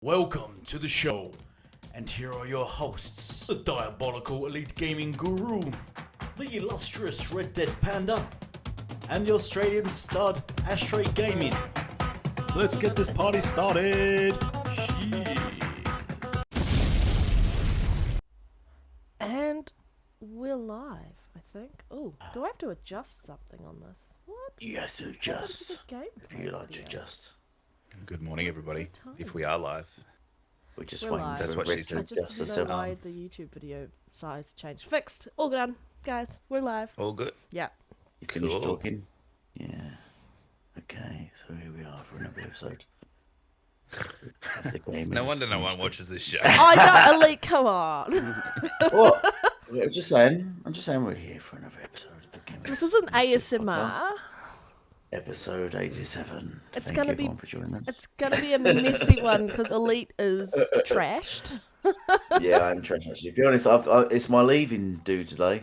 Welcome to the show, and here are your hosts, the diabolical Elite Gaming Guru, the illustrious Red Dead Panda, and the Australian stud AshtreyGaming. So let's get this party started. Shit. And we're live, I think. Oh, do I have to adjust something on this? What? You have to adjust, if you like to adjust. Good morning, everybody. If we are live, We're just We're waiting live. for That's what Rick she to said. I adjust just didn't herself. know why the YouTube video size changed. Fixed. All done. Guys, we're live. all good. Yeah. You finished Cool. talking? Yeah. Okay, so here we are for another episode. Of the game No is wonder no one finished. watches this show. I know, Elite, come on. What? I'm just saying we're here for another episode of the game. This isn't Podcast. ASMR. Episode 87. It's Thank gonna you be- everyone for joining us. It's gonna be a messy one because Elite is trashed. Yeah, I'm trash actually. To be honest, it's my leaving do today,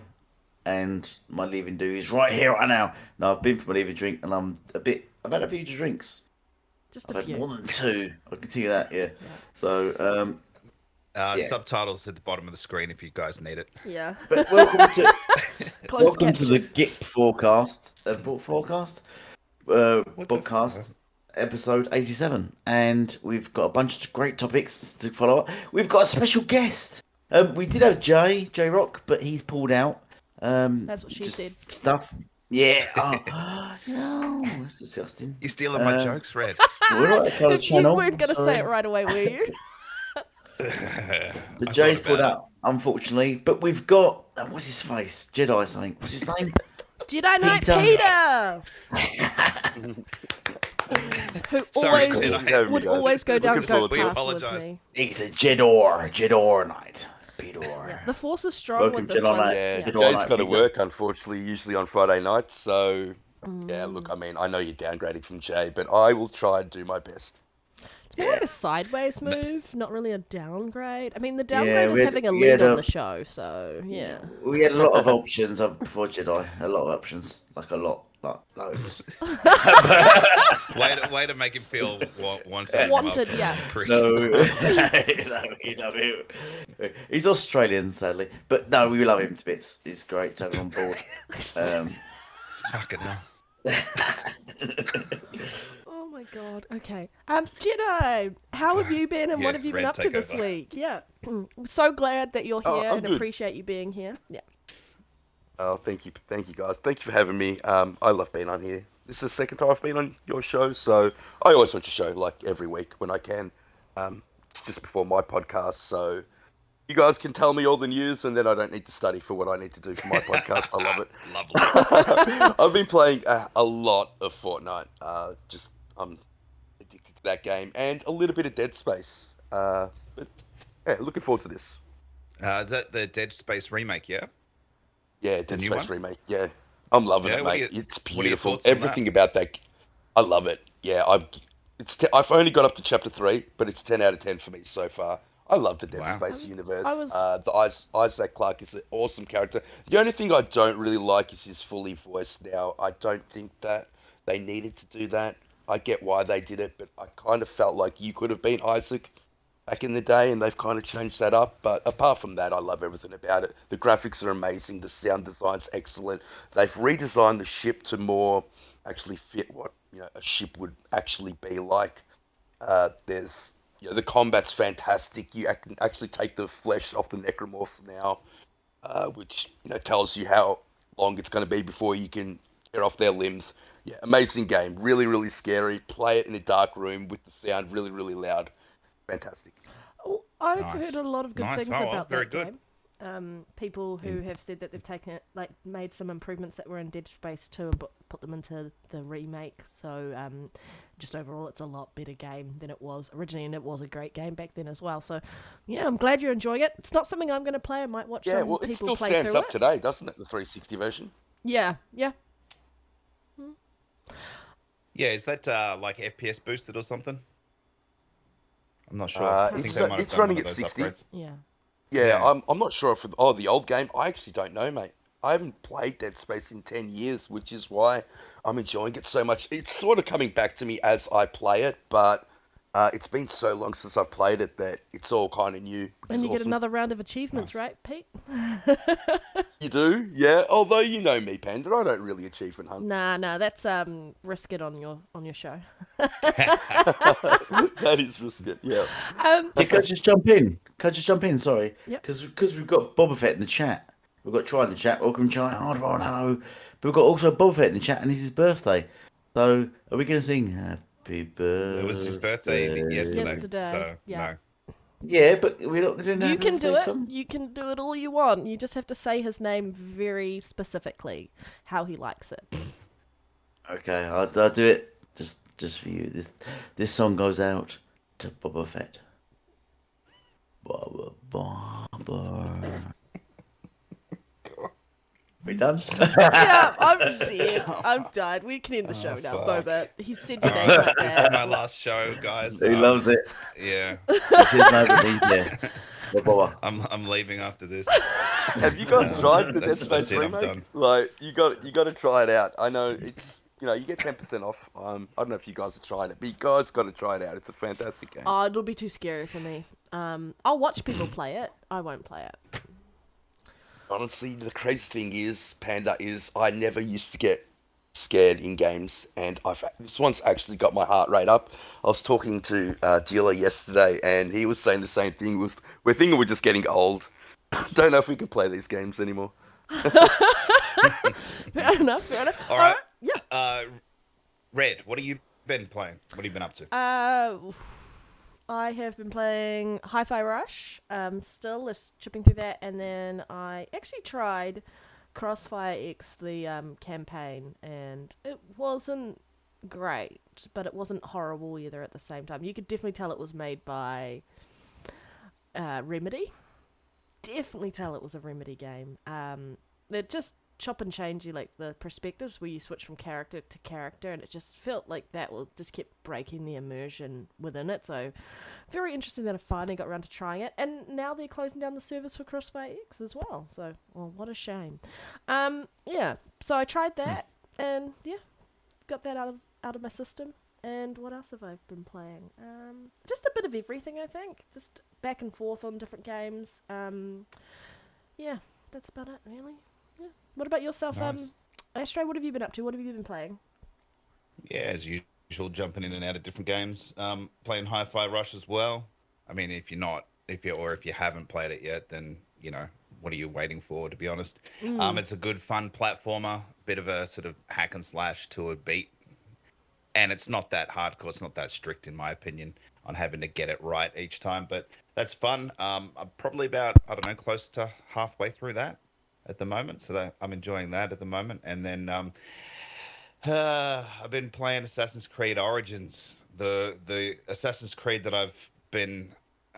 and my leaving do is right here, right now. Now I've been for my leaving drink, and I've had a few drinks. Just I've a had few. more than two. I can tell you that. Yeah. So, yeah. Subtitles at the bottom of the screen if you guys need it. Yeah. but welcome to Closed welcome to the caption. Git forecast. Podcast. Episode 87, and we've got a bunch of great topics to follow up. We've got a special guest. We did have J Rock, but he's pulled out. That's what she just said. Stuff. Yeah. Oh, no, that's disgusting. You're stealing my jokes, Red. We're not that kind of If you channel. weren't gonna sorry. say it right away, were you? The J's pulled out, unfortunately. But we've got what's his face? Jedi something. What's his name? Jedi Knight Peter. Peter! Who Sorry, always Jedi. would always go down Looking goat forward to it. path with Apologise. me. He's a Jedor Knight. Peter. The force is strong Welcome, with this Jedi one. Knight. Yeah, Good Jay's night, got to Peter. work, unfortunately, usually on Friday nights. So, yeah, look, I mean, I know you're downgrading from Jay, but I will try and do my best. It's more like a sideways move, not really a downgrade. I mean, the downgrade we is had- having a we lead had on a- the show, so yeah. We had a lot of options before Jedi. A lot of options, like a lot, like loads. way to make him feel wanted. Wanted, yeah. No, he's Australian, sadly, but no, we love him to bits. He's great to have him on board. Fucking hell. Oh my god. Okay. Jedi, how have you been and what Yeah, have you been Red, up to take this over. week? Yeah. We're so glad that you're Oh, here I'm and good. appreciate you being here. Yeah. Oh, thank you, guys. Thank you for having me. I love being on here. This is the second time I've been on your show, so I always watch your show like every week when I can. It's just before my podcast, so you guys can tell me all the news, and then I don't need to study for what I need to do for my podcast. I love it. Lovely. I've been playing a lot of Fortnite. I'm addicted to that game, and a little bit of Dead Space. But yeah, looking forward to this. Is that the Dead Space remake, yeah? Yeah, Dead new Space one? remake. Yeah, I'm loving Yeah, it, what are mate. your- It's what are your beautiful. thoughts on Everything about that, I love it. Yeah, I've only got up to chapter 3, but it's 10 out of 10 for me so far. I love the Dead Wow. Space universe. I was- Isaac Clarke is an awesome character. The only thing I don't really like is his fully voiced now. I don't think that they needed to do that. I get why they did it, but I kind of felt like you could have been Isaac back in the day, and they've kind of changed that up. But apart from that, I love everything about it. The graphics are amazing. The sound design's excellent. They've redesigned the ship to more actually fit what a ship would actually be like. There's the combat's fantastic. You can actually take the flesh off the necromorphs now, which tells you how long it's going to be before you can tear off their limbs. Yeah, amazing game. Really, really scary. Play it in a dark room with the sound really, really loud. Fantastic. Oh, I've Nice. heard a lot of good Nice. things Oh, about very that good. game. People who have said that they've taken it, made some improvements that were in Dead Space 2 and put them into the remake. So just overall, it's a lot better game than it was originally, and it was a great game back then as well. So yeah, I'm glad you're enjoying it. It's not something I'm going to play. I might watch Yeah, some well, people it still play stands through up it. today, doesn't it? The 360 version. Yeah. Yeah, is that like FPS boosted or something? I'm not sure. Uh, I think it's- they might have it's done running one of at those 60. upgrades. Yeah. Yeah, Yeah. I'm not sure if the old game. I actually don't know, mate. I haven't played Dead Space in 10 years, which is why I'm enjoying it so much. It's sort of coming back to me as I play it, but It's been so long since I've played it that it's all kind of new. Which And is you get awesome. another round of achievements, Nice. right, Pete? You do, yeah. Although you know me, Panda, I don't really achievement hunt. Nah, that's risk it on your show. That is risky. Yeah. Yeah, can I just jump in? Sorry. Yep. Because we've got Boba Fett in the chat. We've got Try in the chat. Welcome, Try. Hardball, hello. But we've got also Boba Fett in the chat, and it's his birthday. So are we going to sing Happy Birthday? It was his birthday yesterday. Yesterday, So, yeah. no. Yeah, but we're not going to You can do it. You can do it all you want. You just have to say his name very specifically, how he likes it. Okay, I'll do it just for you. This song goes out to Boba Fett. Boba. We done? Yeah, I'm dead. I'm done. We can end the show now, fuck. Boba. He said your name right This is there. my last show, guys. He loves it. Yeah, This is over me, yeah. Boba. I'm leaving after this. Have you guys tried the Dead That's Space it, I'm remake? done. Like, you got to try it out. I know it's you get 10% off. I don't know if you guys are trying it, but you guys got to try it out. It's a fantastic game. Oh, it'll be too scary for me. I'll watch people play it. I won't play it. Honestly, the crazy thing is, Panda, is I never used to get scared in games, and this one's actually got my heart rate up. I was talking to Dealer yesterday, and he was saying the same thing. We're thinking we're just getting old. Don't know if we can play these games anymore. Fair enough. All right. Yeah. Red, what have you been playing? What have you been up to? I have been playing Hi-Fi Rush. Still just chipping through that, and then I actually tried Crossfire X, the campaign, and it wasn't great, but it wasn't horrible either at the same time. You could definitely tell it was made by Remedy. Definitely tell it was a Remedy game. It just chop and change you, like the perspectives where you switch from character to character, and it just felt like that will just keep breaking the immersion within it. So very interesting that I finally got around to trying it, and now they're closing down the service for Crossfire X as well. So, well, what a shame. Yeah. So I tried that, and yeah, got that out of my system. And what else have I been playing? Just a bit of everything, I think. Just back and forth on different games. Yeah, that's about it, really. Yeah. What about yourself, Nice. Ashtray? What have you been up to? What have you been playing? Yeah, as usual, jumping in and out of different games. Playing Hi-Fi Rush as well. I mean, if you haven't played it yet, then what are you waiting for? To be honest, it's a good, fun platformer, bit of a sort of hack and slash to a beat, and it's not that hardcore. It's not that strict, in my opinion, on having to get it right each time. But that's fun. I'm probably about close to halfway through that at the moment, so I'm enjoying that at the moment. And then I've been playing Assassin's Creed Origins, the Assassin's Creed that I've been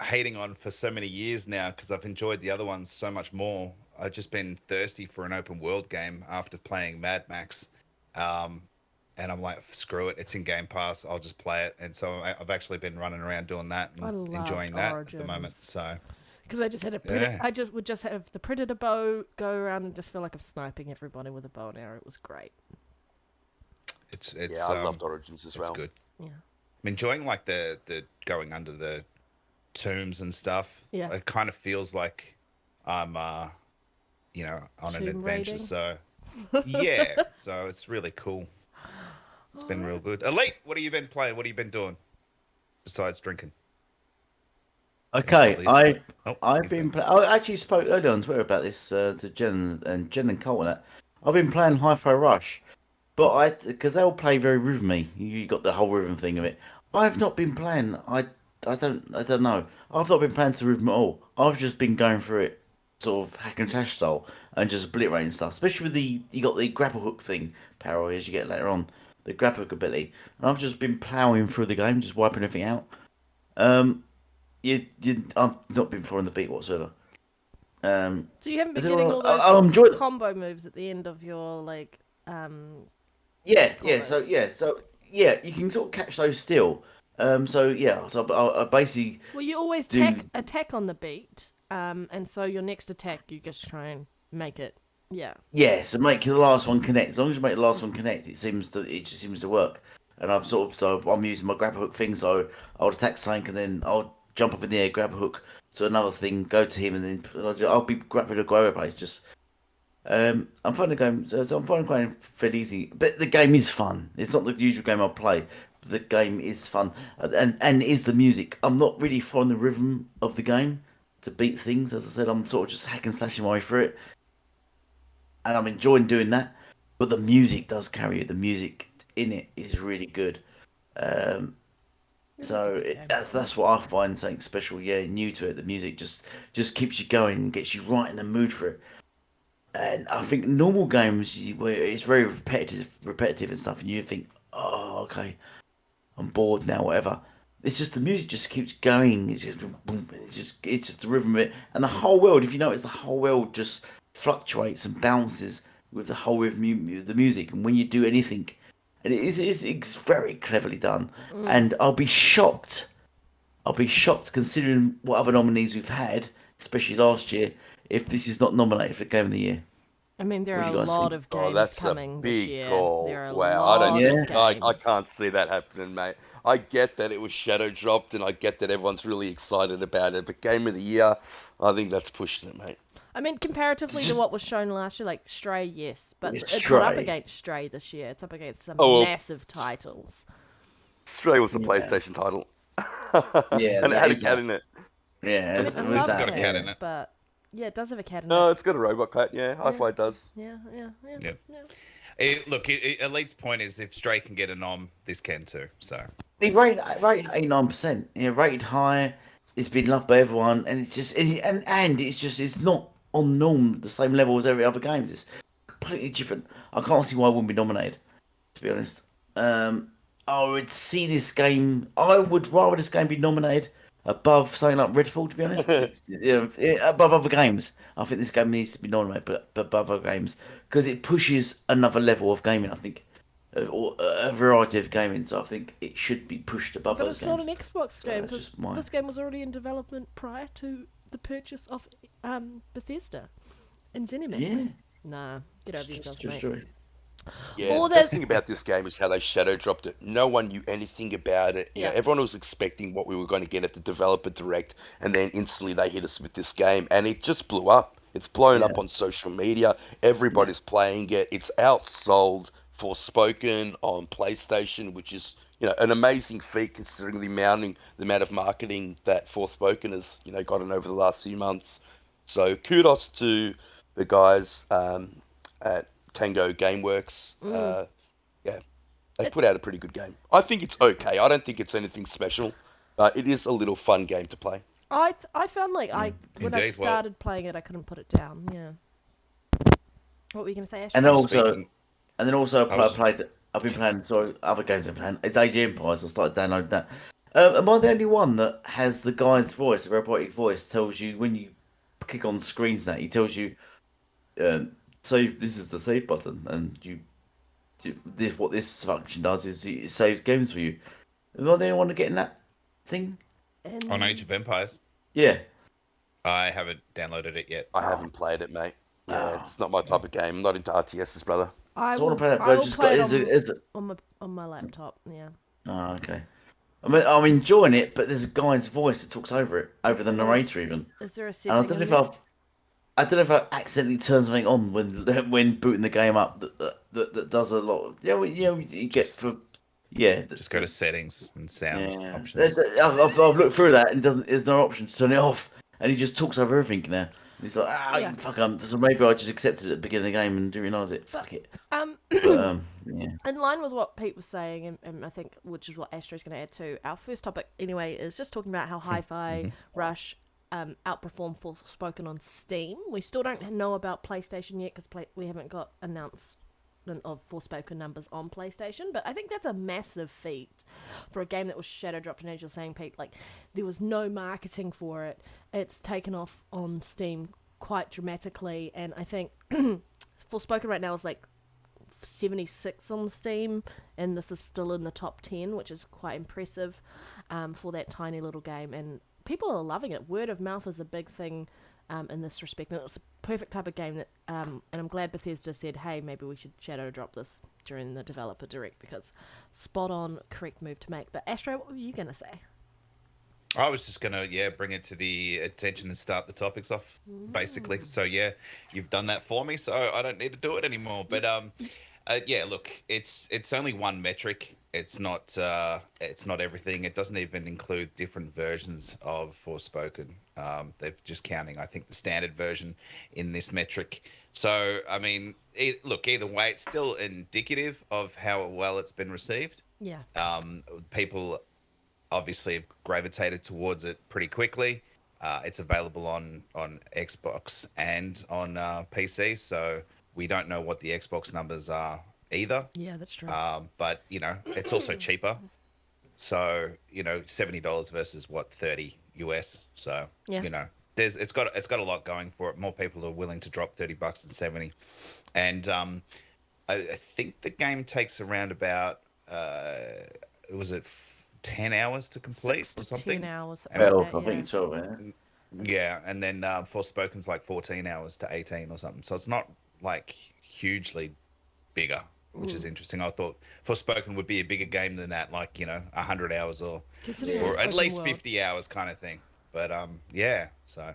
hating on for so many years now because I've enjoyed the other ones so much more. I've just been thirsty for an open world game after playing Mad Max, and I'm like, screw it, it's in Game Pass, I'll just play it. And so I've actually been running around doing that and enjoying that at the moment. So because I just had I would just have the Predator bow, go around and just feel like I'm sniping everybody with a bow and arrow. It was great. It's Yeah, I loved Origins as well. It's good. Yeah. I'm enjoying like the going under the tombs and stuff. Yeah. It kind of feels like I'm on an Tomb adventure. raiding. So yeah, so it's really cool. It's been real good. Elite, what have you been playing? What have you been doing besides drinking? Okay, I've he's been. there. I actually spoke earlier on Twitter about this to Jen and Cole and that. I've been playing Hi-Fi Rush, but because they all play very rhythmy. You got the whole rhythm thing of it. I've not been playing. I don't know. I've not been playing to rhythm at all. I've just been going through it sort of hack and slash style and just obliterating stuff. Especially with you got the grapple hook thing power as you get later on, the grapple hook ability. And I've just been ploughing through the game, just wiping everything out. I've not been following the beat whatsoever. So you haven't been is it getting all- all those I enjoy it. combo moves at the end of your Yeah, combos. so you can sort of catch those still. So I basically Well, you always do- attack on the beat, and so your next attack you just try and make it. Yeah. so make the last one connect. As long as you make the last one connect, it just seems to work. and I'm using my grab hook thing. So I'll attack something, and then I'll jump up in the air, grab a hook to another thing, go to him, and then I'll be grappling to go over place. Just I'm finding the game. So I'm finding it going fairly easy, but the game is fun. It's not the usual game I play. But the game is fun, and it is the music. I'm not really following the rhythm of the game to beat things. As I said, I'm sort of just hack and slashing my way through it, and I'm enjoying doing that. But the music does carry it. The music in it is really good. Um, that's what I find something special. Yeah, new to it. The music just keeps you going and gets you right in the mood for it. And I think normal games where it's very repetitive and stuff, and you think, oh, okay, I'm bored now, whatever. It's just the music just keeps going. It's just boom, it's just the rhythm of it, and the whole world. If you notice, the whole world just fluctuates and bounces with the whole rhythm of the music. And when you do anything, and it's very cleverly done. And I'll be shocked. I'll be shocked considering what other nominees we've had, especially last year, if this is not nominated for Game of the Year. I mean, there What are do a you guys lot think? of Oh, games that's a coming this big year. call. There are a Wow, lot Yeah. of I games. can't see that happening, mate. I get that it was shadow dropped, and I get that everyone's really excited about it. But Game of the Year, I think that's pushing it, mate. I mean, comparatively to what was shown last year, like Stray, yes, but It's it's not up Stray. against Stray this year. It's up against some Oh, well, massive titles. Stray was the Yeah, PlayStation title, yeah, and it that had a is cat that. in it. Yeah, I mean, it's, I it's love It's got a that. cat in cats, it. but yeah, it does have a cat in No, it. it's got a robot cat. Yeah, Hi-Fi does. Yeah. Yeah. Yeah. Look, Elite's point is if Stray can get a nom, this can too. So He rated 89%. You know, rated high. It's been loved by everyone, and it's just and it's not on norm the same level as every other games. It's completely different. I can't see why it wouldn't be nominated. To be honest, I would see this game. I would rather this game be nominated above something like Redfall. To be honest, above other games. I think this game needs to be nominated, but above other games because it pushes another level of gaming. I think. Or a variety of gaming, so I think it should be pushed above But those it's not games. an Xbox So game that's because just my. this game was already in development prior to the purchase of Bethesda and ZeniMax. Yeah. Nah, get over yourself, Just mate. true. Yeah, Or the there's- best thing about this game is how they shadow dropped it. No one knew anything about it. You know, Yeah. everyone was expecting what we were going to get at the developer direct, and then instantly they hit us with this game, and it just blew up. It's blown up Yeah. on social media. Everybody's playing it. It's outsold Forspoken on PlayStation, which is an amazing feat considering the amount of marketing that Forspoken has gotten over the last few months. So kudos to the guys at Tango Gameworks. Yeah, they put out a pretty good game. I think it's okay. I don't think it's anything special, but it is a little fun game to play. I found like when I Indeed, well- started playing it, I couldn't put it down. Yeah. What were you gonna say, Ash? And also, Speaking- and then also I was- I've been playing. Sorry, other games I've been playing. It's Age of Empires. I started downloading that. Am I the only one that has the guy's voice, the robotic voice, tells you when you click on screens that he tells you, save. This is the save button, and this what this function does is it saves games for you. Am I the only one to get in that thing? on Age of Empires, Yeah. I haven't downloaded it yet. I haven't played it, mate. Yeah, it's not my type of game. I'm not into RTSs, brother. I So I want to play that, but I I will just play got. it Is it? on my laptop. Yeah. Oh, okay. I mean, I'm enjoying it, but there's a guy's voice that talks over it, over the narrator even. Is there a And setting? I don't know if I don't know if I accidentally turn something on when booting the game up that does a lot. You get for Just go to settings and sound yeah. options. I've looked through that and it doesn't. There's no option to turn it off, and he just talks over everything now. And he's like, Yeah. fuck, so maybe I just accepted it at the beginning of the game and didn't realise it. Fuck it. But, yeah. In line with what Pete was saying, and I think which is what Astrey's going to add to our first topic anyway, is just talking about how Hi-Fi Rush outperformed Forspoken on Steam. We still don't know about PlayStation yet because we haven't got announcement of Forspoken numbers on PlayStation, but I think that's a massive feat for a game that was shadow dropped. And as you're saying, Pete, like there was no marketing for it. It's taken off on Steam quite dramatically, and I think Forspoken right now is like 76 on Steam, and this is still in the top 10, which is quite impressive for that tiny little game, and people are loving it. Word of mouth is a big thing in this respect, and it's a perfect type of game that and I'm glad Bethesda said, hey, maybe we should shadow drop this during the developer direct, because spot on, correct move to make. But Astro, what were you going to say? I was just gonna bring it to the attention and start the topics off, basically. So you've done that for me, so I don't need to do it anymore. But look, it's only one metric. It's not everything. It doesn't even include different versions of Forspoken. They're just counting, I think, the standard version in this metric. So I mean, look, either way, it's still indicative of how well it's been received. Yeah. People obviously have gravitated towards it pretty quickly. It's available on Xbox and on PC, so we don't know what the Xbox numbers are either. Yeah, that's true. But it's also cheaper. So $70 versus what, 30 US. So Yeah. it's got a lot going for it. More people are willing to drop $30 than 70, and I think the game takes around about was it 10 hours to complete 6 or to something? 10 hours. Well, around I that, think it's 12, isn't it? Yeah, and then Forspoken's like 14 hours to 18 or something. So it's not like hugely bigger, which is interesting. I thought Forspoken would be a bigger game than that, like 100 hours or Considering or it's at open least world. 50 hours kind of thing. But yeah, so.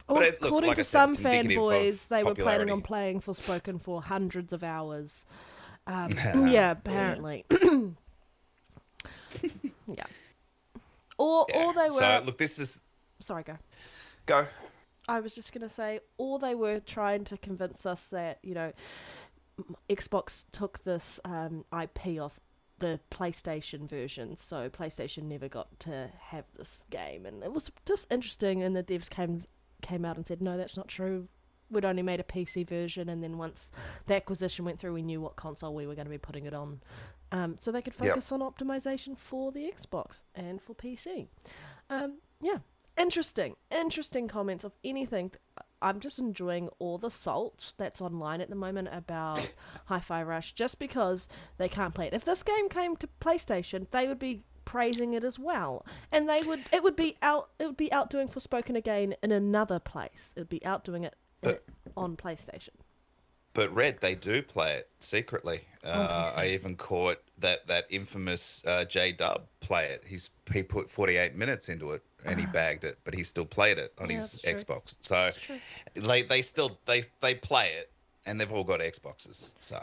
Well, But look, according like I to said, some it's indicative of fanboys, they were planning popularity. on playing Forspoken for hundreds of hours. Yeah, apparently. Yeah. Or they were. So look, this is Sorry, go. I was just gonna say, or they were trying to convince us that Xbox took this IP off the PlayStation version, so PlayStation never got to have this game, and it was just interesting. And the devs came out and said, no, that's not true. We'd only made a PC version, and then once the acquisition went through, we knew what console we were going to be putting it on, so they could focus on optimization for the Xbox and for PC. Yeah, interesting comments of anything. I'm just enjoying all the salt that's online at the moment about Hi-Fi Rush, just because they can't play it. If this game came to PlayStation, they would be praising it as well, and it would be outdoing Forspoken again in another place. It would be outdoing it on PlayStation. But Red, they do play it secretly. PC. I even caught that infamous J-Dub play it. He put 48 minutes into it and he bagged it, but he still played it on his that's true. Xbox. So they still play it, and they've all got Xboxes. So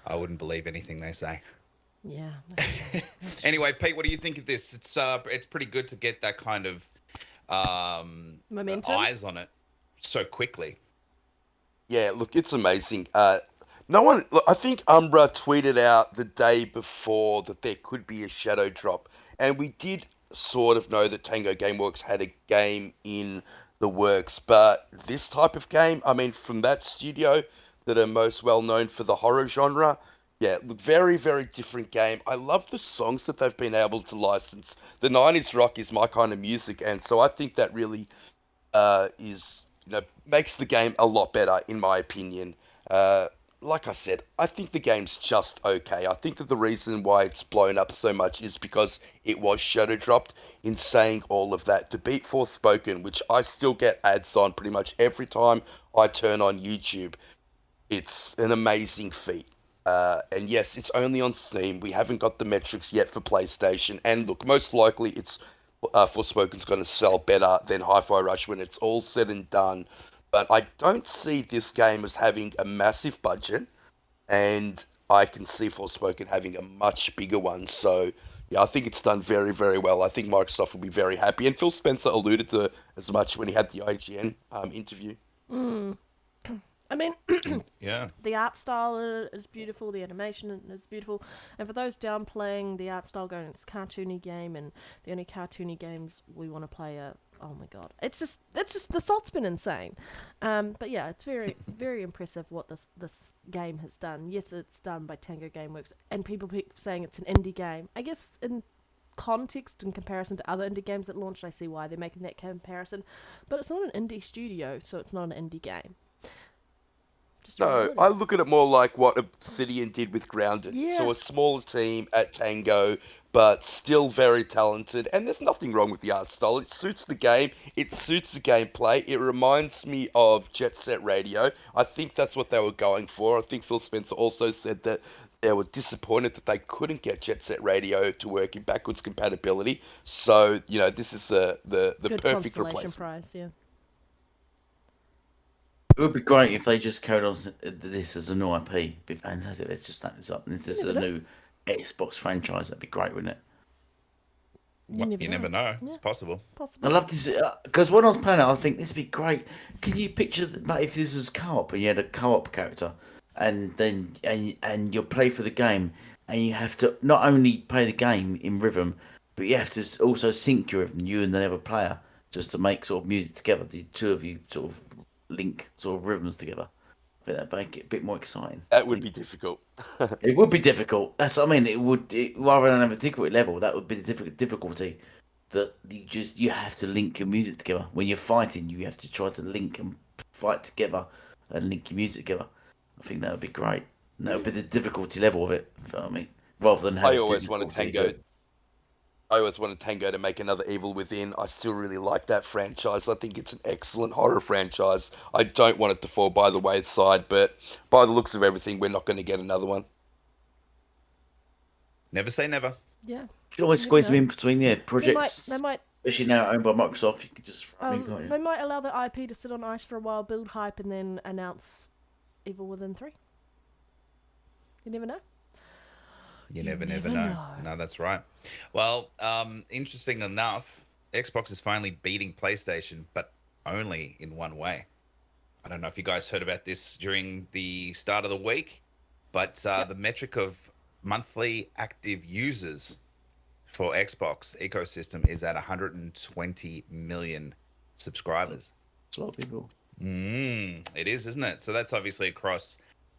I wouldn't believe anything they say. Yeah. That's true. Anyway, Pete, what do you think of this? It's pretty good to get that kind of Momentum? eyes on it so quickly. Yeah, look, it's amazing. No one, look, I think Umbra tweeted out the day before that there could be a shadow drop, and we did sort of know that Tango Gameworks had a game in the works, but this type of game, I mean, from that studio that are most well known for the horror genre, yeah, look, very, very different game. I love the songs that they've been able to license. The 90s rock is my kind of music, and so I think that really is makes the game a lot better in my opinion. Like I said, I think the game's just okay. I think that the reason why it's blown up so much is because it was shadow dropped. In saying all of that, to beat Forspoken, which I still get ads on pretty much every time I turn on YouTube, it's an amazing feat. And yes, it's only on Steam. We haven't got the metrics yet for PlayStation. And look, most likely it's Forspoken's going to sell better than Hi-Fi Rush when it's all said and done. But I don't see this game as having a massive budget, and I can see Forspoken having a much bigger one. So, yeah, I think it's done very, very well. I think Microsoft will be very happy. And Phil Spencer alluded to as much when he had the IGN interview. I mean, Yeah. the art style is beautiful, the animation is beautiful, and for those downplaying the art style, going, it's a cartoony game, and the only cartoony games we want to play are, oh my god, it's just the salt's been insane. But yeah, it's very, very impressive what this game has done. Yes, it's done by Tango Gameworks, and people keep saying it's an indie game. I guess in context, in comparison to other indie games that launched, I see why they're making that comparison, but it's not an indie studio, so it's not an indie game. No, I look at it more like what Obsidian did with Grounded. Yeah. So a smaller team at Tango, but still very talented. And there's nothing wrong with the art style. It suits the game. It suits the gameplay. It reminds me of Jet Set Radio. I think that's what they were going for. I think Phil Spencer also said that They were disappointed that they couldn't get Jet Set Radio to work in backwards compatibility. So, this is the Good perfect consolation replacement. prize, yeah. It would be great if they just carried on this as a new IP. It'd be fantastic. Let's just snap this up. And this is a new Xbox franchise. That'd be great, wouldn't it? You never know. Yeah. It's possible. I love this because when I was playing it, I think this would be great. Can you picture if this was co-op and you had a co-op character, and then and you play for the game, and you have to not only play the game in rhythm, but you have to also sync your rhythm, you and the other player, just to make sort of music together. The two of you sort of link sort of rhythms together. I think that'd make it a bit more exciting. That would be difficult. It would be difficult. That's what I mean. Rather than have a difficult level, that would be the difficulty. That you have to link your music together. When you're fighting, you have to try to link and fight together and link your music together. I think that would be great. And that would be the difficulty level of it. You know what I mean? Rather than I always wanted Tango. I always wanted Tango to make another Evil Within. I still really like that franchise. I think it's an excellent horror franchise. I don't want it to fall by the wayside, but by the looks of everything, we're not going to get another one. Never say never. Yeah. You can always squeeze them in between projects. They might. Especially now owned by Microsoft, you could just throw them in, can't you? They might allow the IP to sit on ice for a while, build hype, and then announce Evil Within 3. You never know. You never know. No, that's right. Well, interesting enough, Xbox is finally beating PlayStation, but only in one way. I don't know if you guys heard about this during the start of the week, but the metric of monthly active users for Xbox ecosystem is at 120 million subscribers. That's a lot of people. It is, isn't it? So that's obviously across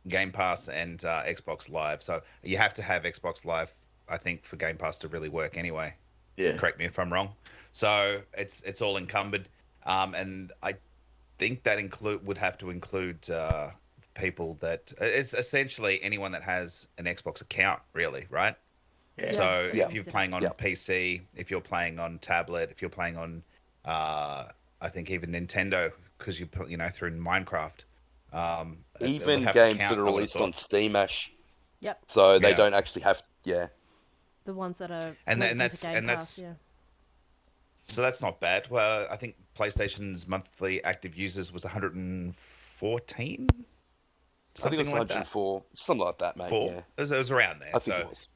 Game Pass and Xbox Live. So you have to have Xbox Live, I think, for Game Pass to really work anyway. Yeah. Correct me if I'm wrong. So it's all encumbered, and I think that would have to include people that it's essentially anyone that has an Xbox account, really, right? Yeah. So if you're playing on PC, if you're playing on tablet, if you're playing on, I think even Nintendo, because you through Minecraft. Even games that are released on Steam, Ash. Yep. So they don't actually have. Yeah. The ones that are and that's Game Pass, yeah. So that's not bad. Well, I think PlayStation's monthly active users was 114. I think it was 104, something like that, mate. 4? Yeah. It was around there. I think it was.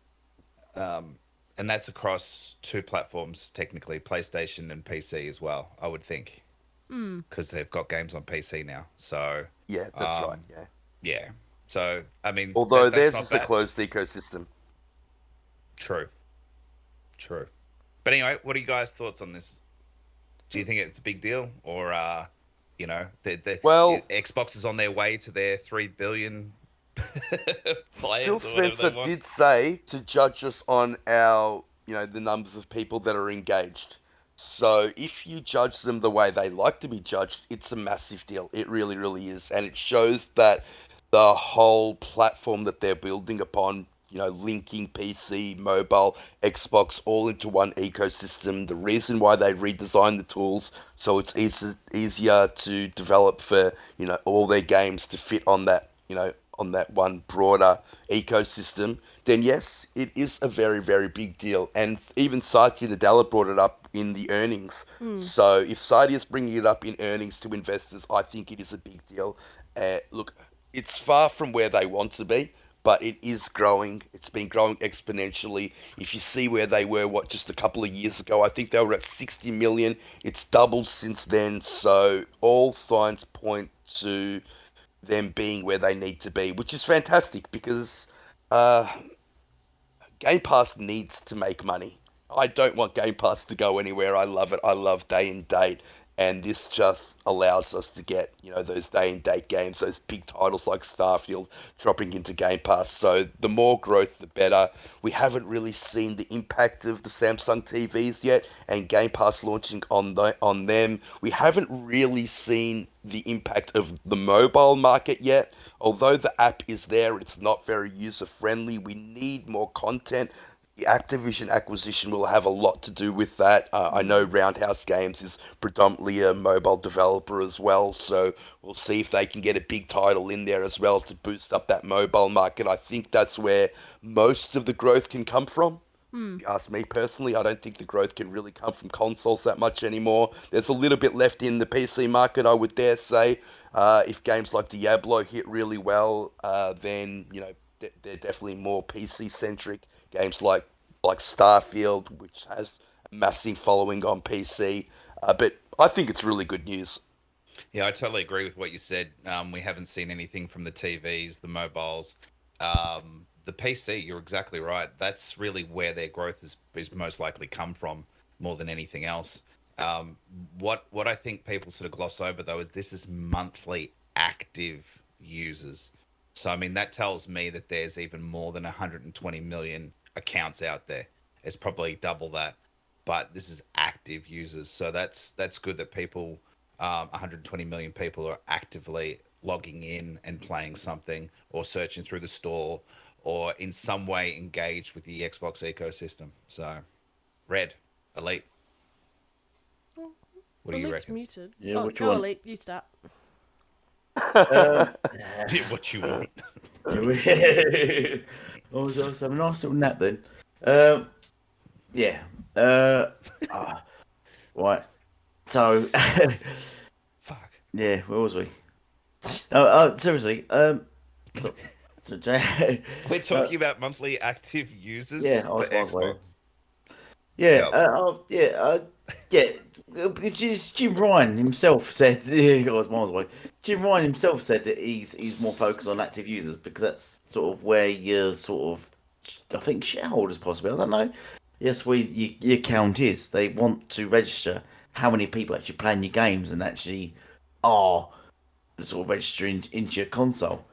And that's across two platforms, technically, PlayStation and PC as well, I would think. Because they've got games on PC now. So yeah, that's right. Yeah. Yeah. So I mean, although theirs is a closed ecosystem. True. But anyway, what are you guys' thoughts on this? Do you think it's a big deal, or Xbox is on their way to their 3 billion players? Phil Spencer did say to judge us on our, the numbers of people that are engaged. So if you judge them the way they like to be judged, it's a massive deal. It really, really is. And it shows that the whole platform that they're building upon, linking PC, mobile, Xbox all into one ecosystem. The reason why they redesigned the tools so it's easier to develop for, all their games to fit on that, on that one broader ecosystem, then yes, it is a very, very big deal. And even Satya Nadella brought it up in the earnings. So if Satya is bringing it up in earnings to investors, I think it is a big deal. Look, it's far from where they want to be, but it is growing. It's been growing exponentially. If you see where they were, just a couple of years ago, I think they were at 60 million. It's doubled since then. So all signs point to them being where they need to be, which is fantastic because Game Pass needs to make money. I don't want Game Pass to go anywhere. I love it. I love day and date. And this just allows us to get, those day and date games, those big titles like Starfield dropping into Game Pass. So the more growth, the better. We haven't really seen the impact of the Samsung TVs yet and Game Pass launching on them. We haven't really seen the impact of the mobile market yet. Although the app is there, it's not very user friendly. We need more content. the Activision acquisition will have a lot to do with that. I know Roundhouse Games is predominantly a mobile developer as well, so we'll see if they can get a big title in there as well to boost up that mobile market. I think that's where most of the growth can come from. If you ask me personally, I don't think the growth can really come from consoles that much anymore. There's a little bit left in the PC market, I would dare say. If games like Diablo hit really well, then they're definitely more PC centric. Games like Starfield, which has a massive following on PC, but I think it's really good news. Yeah, I totally agree with what you said. We haven't seen anything from the TVs, the mobiles, the PC. You're exactly right. That's really where their growth is most likely come from more than anything else. What I think people sort of gloss over though is this is monthly active users. So I mean that tells me that there's even more than 120 million accounts out there. It's probably double that, but this is active users. So that's good that people 120 million people are actively logging in and playing something or searching through the store or in some way engaged with the Xbox ecosystem. So, Red, Elite, what do you Elite's reckon? muted. Yeah, Oh, what you go want? Elite, you start. Um, What you want? I was having a nice little nap then. Um, yeah. Uh, ah, right. So, Fuck. yeah, where was we? Oh, seriously. So, We're talking about monthly active users yeah, I for was miles away. Xbox. Yeah, Yeah. yeah. Because Jim Ryan himself said, yeah, I was miles away. Jim Ryan himself said that he's more focused on active users because that's sort of where your sort of, I think, shareholders possibly. I don't know. Yes, where your account is. They want to register how many people actually playing your games and actually are sort of registering into your console,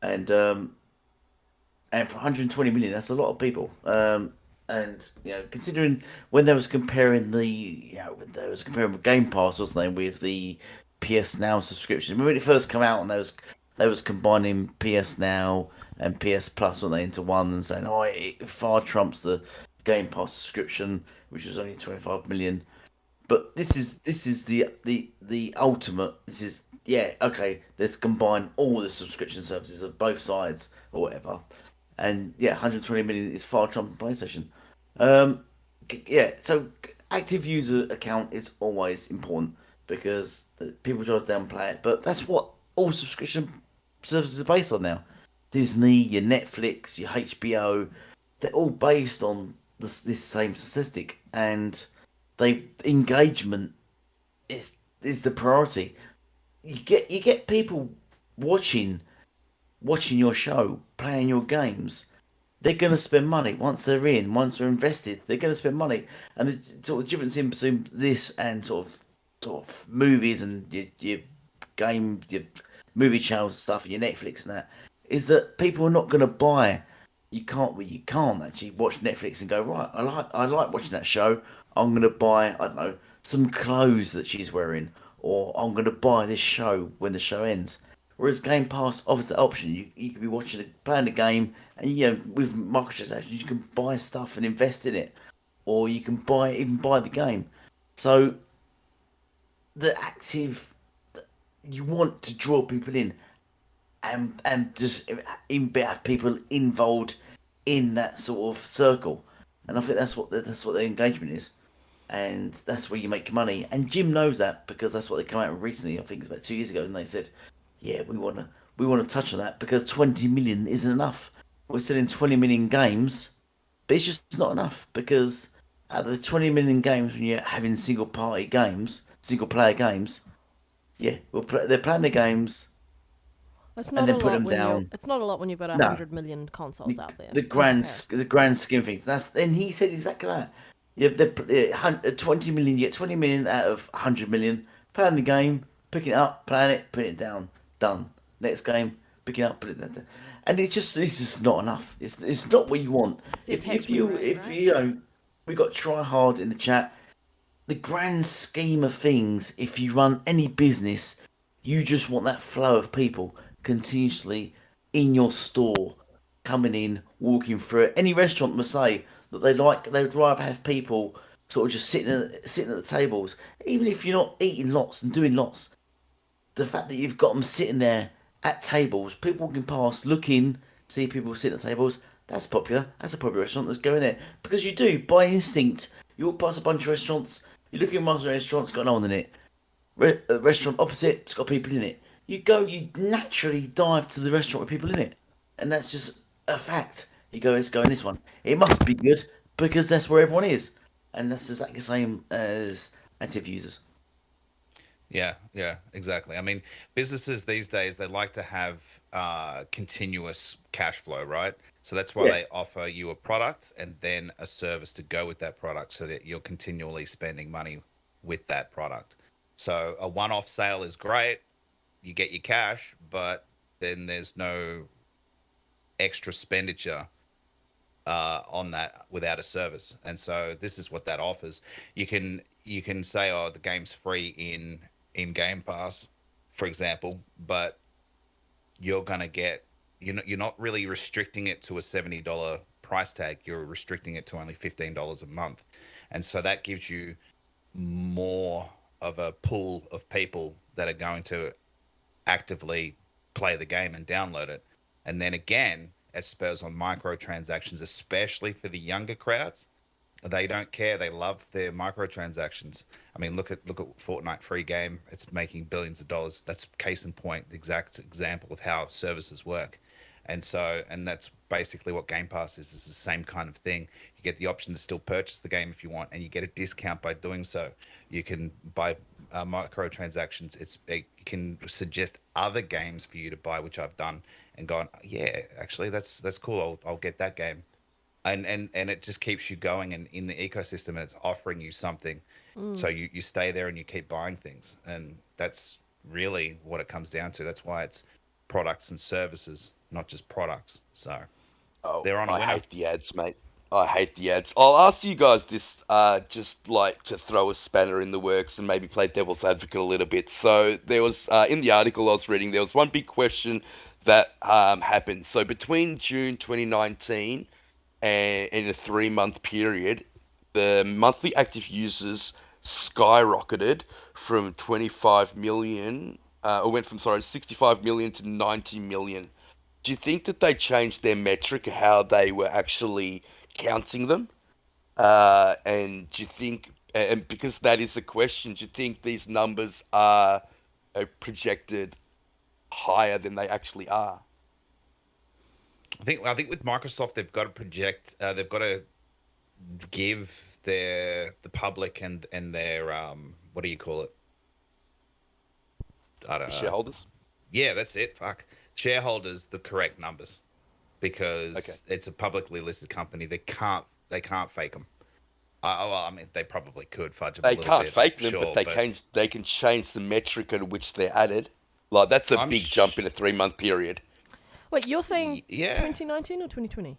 and for 120 million, that's a lot of people. And considering when they was comparing when they was comparing Game Pass, wasn't they, with the PS Now subscription? Remember when it first came out, and they was combining PS Now and PS Plus, weren't they, into one, and saying, oh, it far trumps the Game Pass subscription, which was only 25 million. But this is the ultimate. This is, yeah, okay. Let's combine all the subscription services of both sides or whatever, and yeah, 120 million is far trumping PlayStation. Um, yeah, so active user account is always important because people try to downplay it, but that's what all subscription services are based on now. Disney, your Netflix, your HBO, they're all based on this same statistic, and they engagement is the priority. You get people watching your show, playing your games. They're going to spend money once they're in, once they're invested. They're going to spend money, and the sort of difference in between this and sort of movies and your movie channels and stuff, and your Netflix and that, is that people are not going to buy. You can't actually watch Netflix and go, right, I like watching that show. I'm going to buy, I don't know, some clothes that she's wearing, or I'm going to buy this show when the show ends. Whereas Game Pass offers that option. You could be playing the game, and with microtransactions you can buy stuff and invest in it, or you can even buy the game. So the active, you want to draw people in, and just have people involved in that sort of circle. And I think that's what the engagement is, and that's where you make money. And Jim knows that because that's what they came out with recently. I think it's about 2 years ago, and they said, "Yeah, we want to touch on that because 20 million isn't enough. We're selling 20 million games, but it's just not enough because out of the 20 million games, when you're having single player games, yeah, they're playing the games It's and not a then put lot them when down. you've got No, 100 million consoles out there. the in grand comparison. the grand scheme of things. And he said exactly that. You have 20 million. You get 20 million out of 100 million. Playing the game, picking it up, playing it, putting it down, done. Next game, picking it up, putting it down. And it's just not enough. It's not what you want. It's the If attachment you rate, if right? we got try hard in the chat. The grand scheme of things, if you run any business, you just want that flow of people continuously in your store, coming in, walking through it. Any restaurant must say that they'd rather have people sort of just sitting at the tables, even if you're not eating lots and doing lots. The fact that you've got them sitting there at tables, people walking past, looking, see people sitting at tables, that's popular. That's a popular restaurant. Let's go in there. Because you do, by instinct, you walk past a bunch of restaurants, you look at one restaurant, it's got no one in it. Restaurant opposite, it's got people in it. You naturally dive to the restaurant with people in it. And that's just a fact. You go, let's go in this one. It must be good because that's where everyone is. And that's exactly the same as active users. Yeah, exactly. I mean, businesses these days, they like to have continuous cash flow, right? So that's why they offer you a product and then a service to go with that product so that you're continually spending money with that product. So a one-off sale is great. You get your cash, but then there's no extra expenditure on that without a service. And so this is what that offers. You can say, oh, the game's free in Game Pass, for example, but you're gonna get you're not really restricting it to a $70 price tag. You're restricting it to only $15 a month, and so that gives you more of a pool of people that are going to actively play the game and download it. And then again, it spurs on microtransactions, especially for the younger crowds. They don't care. They love their microtransactions. I mean, look at Fortnite free game. It's making billions of dollars. That's case in point, the exact example of how services work. And that's basically what Game Pass is. It's the same kind of thing. You get the option to still purchase the game if you want, and you get a discount by doing so. You can buy microtransactions. It can suggest other games for you to buy, which I've done, and gone, yeah, actually, that's cool. I'll get that game. And it just keeps you going and in the ecosystem, and it's offering you something. So you stay there and you keep buying things. And that's really what it comes down to. That's why it's products and services, not just products. So they're on a winner. I hate the ads, mate. I hate the ads. I'll ask you guys this, just like to throw a spanner in the works and maybe play devil's advocate a little bit. So there was, in the article I was reading, there was one big question that happened. So between June 2019 and in a 3-month period, the monthly active users skyrocketed from 25 million, went from 65 million to 90 million. Do you think that they changed their metric, how they were actually counting them? And do you think, and because that is a question, do you think these numbers are projected higher than they actually are? I think with Microsoft, they've got to project. They've got to give the public and their what do you call it? I don't know. Shareholders? Yeah, that's it. Fuck, shareholders the correct numbers, because it's a publicly listed company. They can't fake them. Well, I mean, they probably could fudge them. They can't fake them, but they can change the metric at which they're added. Like that's a big jump in a 3-month period. Wait, you're saying 2019 or 2020?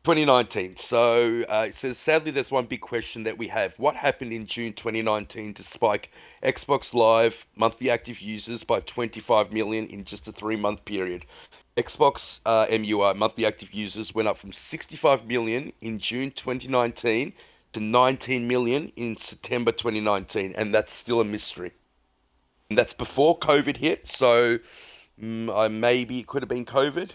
2019. So it says, sadly, there's one big question that we have. What happened in June 2019 to spike Xbox Live monthly active users by 25 million in just a 3-month period? Xbox MUI monthly active users went up from 65 million in June 2019 to 19 million in September 2019, and that's still a mystery. And that's before COVID hit, so maybe it could have been COVID,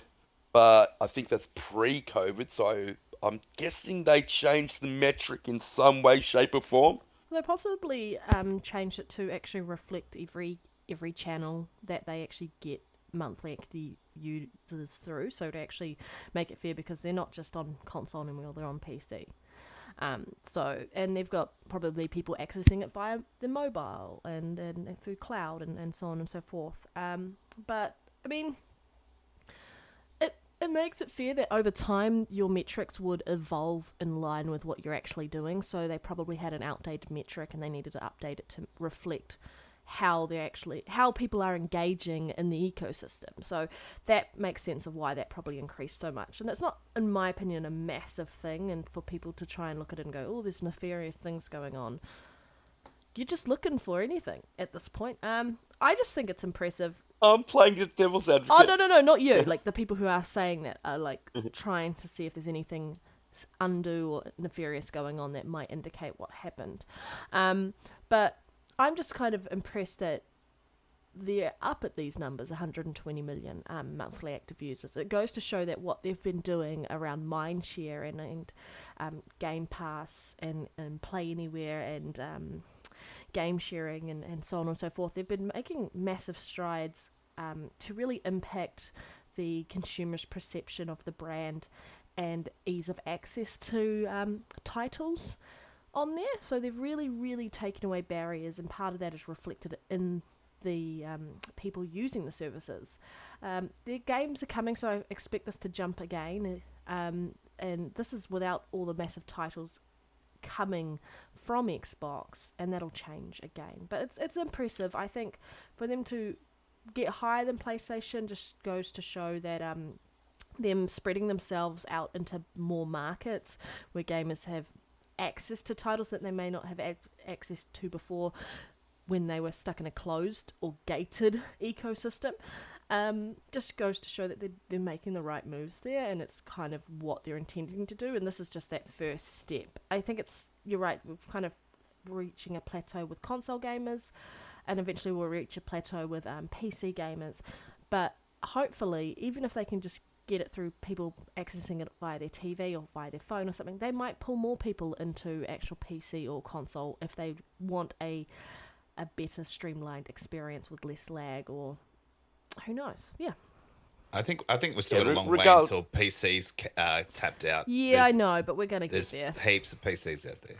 but I think that's pre-COVID, so I'm guessing they changed the metric in some way, shape, or form. They possibly changed it to actually reflect every channel that they actually get monthly active users through, so to actually make it fair, because they're not just on console anymore, they're on PC. And they've got probably people accessing it via the mobile and through cloud and so on and so forth. But I mean, it makes it fair that over time your metrics would evolve in line with what you're actually doing. So they probably had an outdated metric and they needed to update it to reflect how people are engaging in the ecosystem. So that makes sense of why that probably increased so much. And it's not, in my opinion, a massive thing, and for people to try and look at it and go, oh, there's nefarious things going on. You're just looking for anything at this point. I just think it's impressive. I'm playing the devil's advocate. Oh, no, not you. Like, the people who are saying that are, like, trying to see if there's anything undue or nefarious going on that might indicate what happened. But I'm just kind of impressed that they're up at these numbers, 120 million monthly active users. It goes to show that what they've been doing around mindshare and Game Pass and Play Anywhere and game sharing and so on and so forth, they've been making massive strides to really impact the consumer's perception of the brand and ease of access to titles on there. So they've really, really taken away barriers, and part of that is reflected in the people using the services. Their games are coming, so I expect this to jump again, and this is without all the massive titles coming from Xbox, and that'll change again. But it's impressive. I think for them to get higher than PlayStation just goes to show that them spreading themselves out into more markets where gamers have access to titles that they may not have access to before, when they were stuck in a closed or gated ecosystem, just goes to show that they're making the right moves there, and it's kind of what they're intending to do, and this is just that first step. I think you're right, we're kind of reaching a plateau with console gamers, and eventually we'll reach a plateau with PC gamers, but hopefully, even if they can just get it through people accessing it via their TV or via their phone or something, they might pull more people into actual PC or console if they want a better streamlined experience with less lag, or who knows. I think we're still a long way until PC's tapped out. I know, but we're going to get there. There's heaps of PCs out there.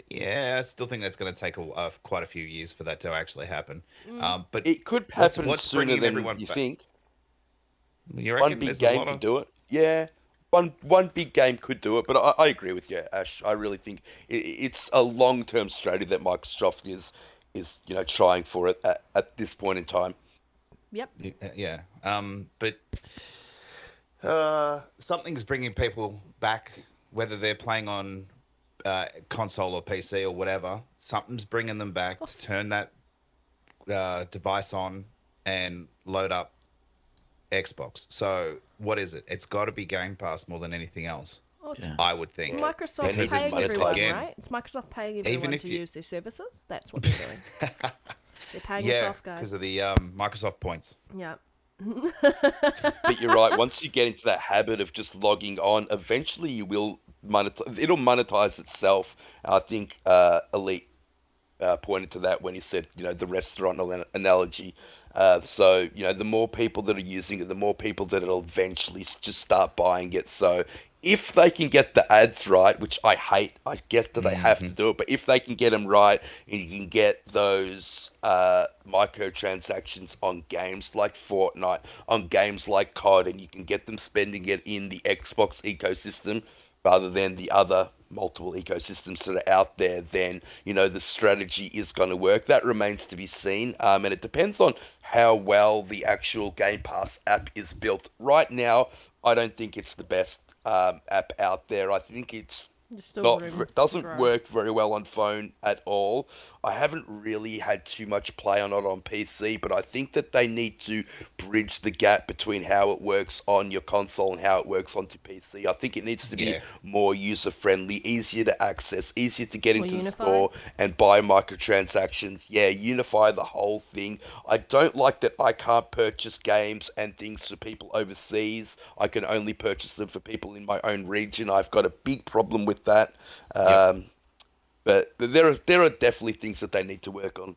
Yeah, I still think that's going to take quite a few years for that to actually happen. But it could happen what's sooner bringing than everyone you back? think. You reckon One big there's game could do it. Yeah, one big game could do it. But I agree with you, Ash. I really think it's a long-term strategy that Microsoft is trying for it at this point in time. Yep. Yeah. But something's bringing people back, whether they're playing on console or PC or whatever. Something's bringing them back to turn that device on and load up Xbox. So what is it? It's got to be Game Pass more than anything else. I would think. Microsoft They need to paying monetize everyone, it. right? It's Microsoft paying Even everyone if to you- use their services. That's what they're doing. They're paying us Yeah, off, guys. because of the Microsoft points. Yeah. But you're right. Once you get into that habit of just logging on, eventually you will monetize. It'll monetize itself. I think Elite pointed to that when he said, the restaurant analogy. So, the more people that are using it, the more people that it'll eventually just start buying it. So if they can get the ads right, which I hate, I guess that they have to do it, but if they can get them right and you can get those microtransactions on games like Fortnite, on games like COD, and you can get them spending it in the Xbox ecosystem rather than the other multiple ecosystems that are out there, then, the strategy is going to work. That remains to be seen. And it depends on how well the actual Game Pass app is built. Right now, I don't think it's the best app out there. I think it's doesn't work very well on phone at all. I haven't really had too much play on it on PC, but I think that they need to bridge the gap between how it works on your console and how it works onto PC. I think it needs to be more user-friendly, easier to access, easier to get into the store and buy microtransactions. Yeah, unify the whole thing. I don't like that I can't purchase games and things for people overseas. I can only purchase them for people in my own region. I've got a big problem with that. But there are definitely things that they need to work on.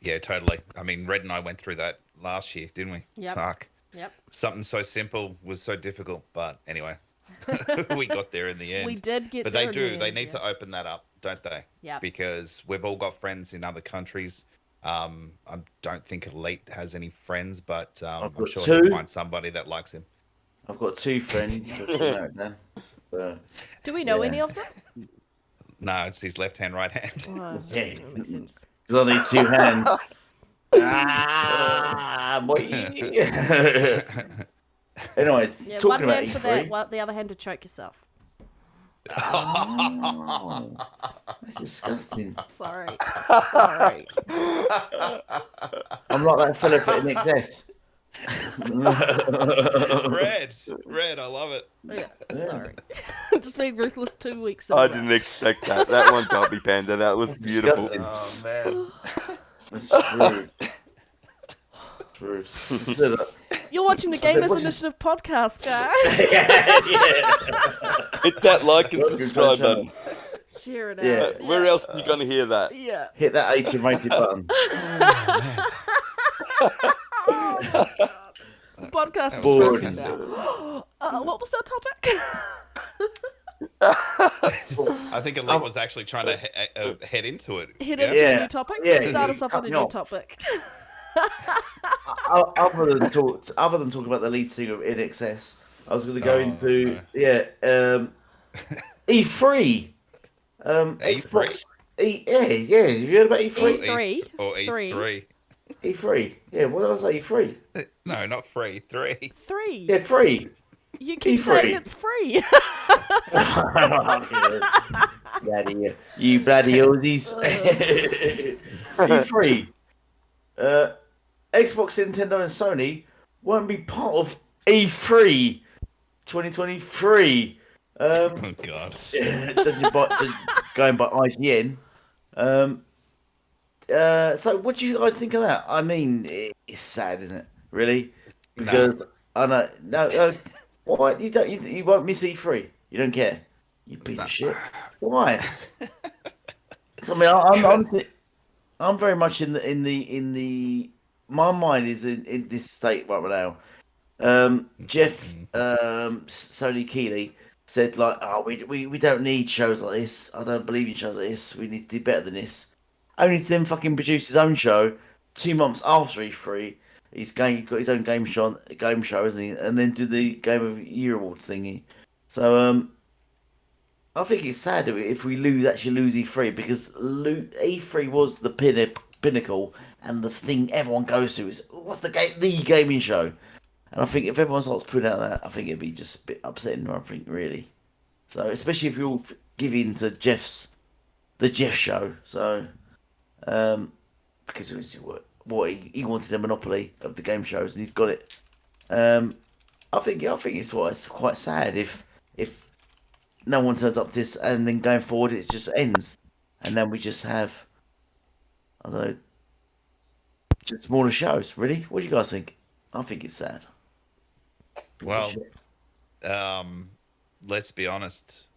Yeah, totally. I mean, Red and I went through that last year, didn't we? Yep. Fuck. Yep. Something so simple was so difficult, but anyway, we got there in the end. We did get but there. But they do. In the They end, need to open that up, don't they? Yeah. Because we've all got friends in other countries. I don't think Elite has any friends, but I'm sure he'll find somebody that likes him. I've got 2 friends. Do we know any of them? No, it's his left hand, right hand. Oh, that makes sense. Because I need 2 hands. Boy. Anyway, Yeah, talking one about hand E3. for that, while the other hand to choke yourself. Oh, that's disgusting. Sorry. I'm like that fella for NXS. Red, I love it. Yeah, sorry. Just being ruthless 2 weeks in I a row. didn't expect that. That one got me, Panda. That was That's beautiful. disgusting. Oh man. That's rude. Rude. Instead of- You're watching the I said, Gamers what's- Initiative podcast, guys. Hit that like and Welcome to subscribe the button. Share it Yeah. out. Where else are you going to hear that? Yeah. Hit that 8 rated button. The podcast is Bored. broken now. What was that topic? I think Elite was actually trying to head into it. Hit yeah? into a Yeah. new topic. Yeah, Let's start us off cut on a me new off. topic. Other than talk about the lead singer of NXS, I was going to go into no. E3. Xbox. Yeah. Have you heard about E3? E3? Or E3. E3. Yeah. What did I say? E3. No, not free. 3. 3. Yeah, free. You keep E3. saying it's free. Bloody, you bloody oldies. E3. Xbox, Nintendo, and Sony won't be part of E3 2023. Oh god. Going by IGN. So what do you guys think of that? I mean, it's sad, isn't it? Really? Because I know why you won't miss E3? You don't care? You piece of shit. Why? So, I mean, I'm very much in the my mind is in this state right now. Jeff Sony Keighley said like, we don't need shows like this. I don't believe in shows like this. We need to do better than this. Only to then fucking produce his own show 2 months after E3. He's got his own game show, isn't he? And then do the Game of Year awards thingy. So I think it's sad if we lose E3 because E3 was the pinnacle and the thing everyone goes to is what's the gaming show. And I think if everyone starts putting out that, I think it'd be just a bit upsetting. I think really. So especially if you all give in to the Jeff show. So because it was what he wanted a monopoly of the game shows and he's got it. I think it's quite sad if no one turns up to this and then going forward it just ends and then we just have I don't know just smaller shows. Really, what do you guys think? I think it's sad. Well, let's be honest.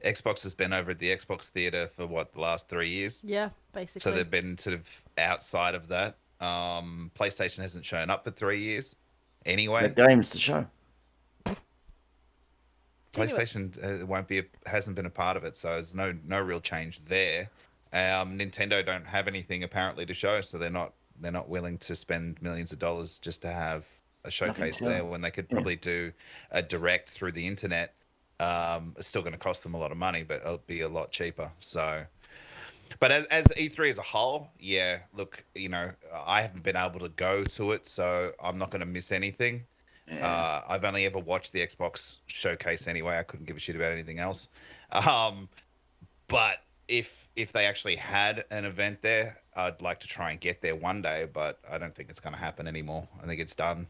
Xbox has been over at the Xbox Theatre for the last 3 years. Yeah, basically. So they've been sort of outside of that. PlayStation hasn't shown up for 3 years. Anyway, The games to show. PlayStation hasn't been a part of it, so there's no real change there. Nintendo don't have anything apparently to show, so they're not willing to spend millions of dollars just to have a showcase there when they could probably do a direct through the internet. It's still going to cost them a lot of money, but it'll be a lot cheaper. So, but as E3 as a whole, yeah, look, I haven't been able to go to it, so I'm not going to miss anything. Yeah. I've only ever watched the Xbox showcase anyway. I couldn't give a shit about anything else. But if they actually had an event there, I'd like to try and get there one day, but I don't think it's going to happen anymore. I think it's done.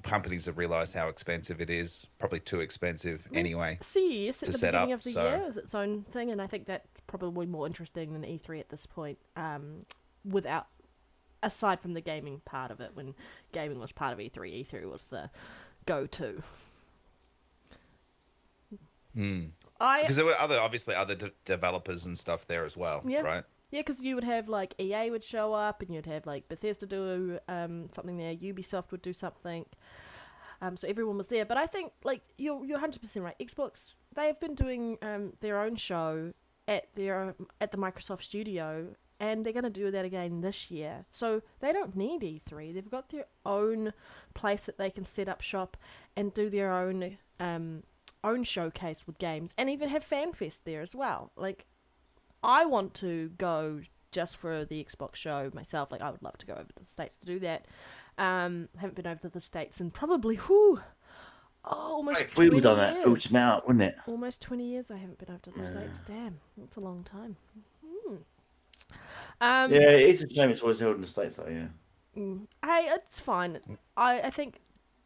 Companies have realized how expensive it is, probably too expensive anyway. CES at the set beginning up, of the year is its own thing, and I think that's probably more interesting than E3 at this point. Aside from the gaming part of it, when gaming was part of E3, E3 was the go-to. Because there were obviously other developers and stuff there as well, right? Yeah, because you would have, like, EA would show up, and you'd have, like, Bethesda do something there, Ubisoft would do something. So everyone was there. But I think, like, you're 100% right. Xbox, they've been doing their own show at the Microsoft studio, and they're going to do that again this year. So they don't need E3. They've got their own place that they can set up shop and do their own showcase with games, and even have FanFest there as well. Like, I want to go just for the Xbox show myself. Like, I would love to go over to the States to do that. Haven't been over to the States in probably, almost 20 years. We would have done that. It would smell out, wouldn't it? Almost 20 years I haven't been over to the States. Damn, that's a long time. Yeah, it's a shame it's always held in the States, though, yeah. Hey, it's fine. I think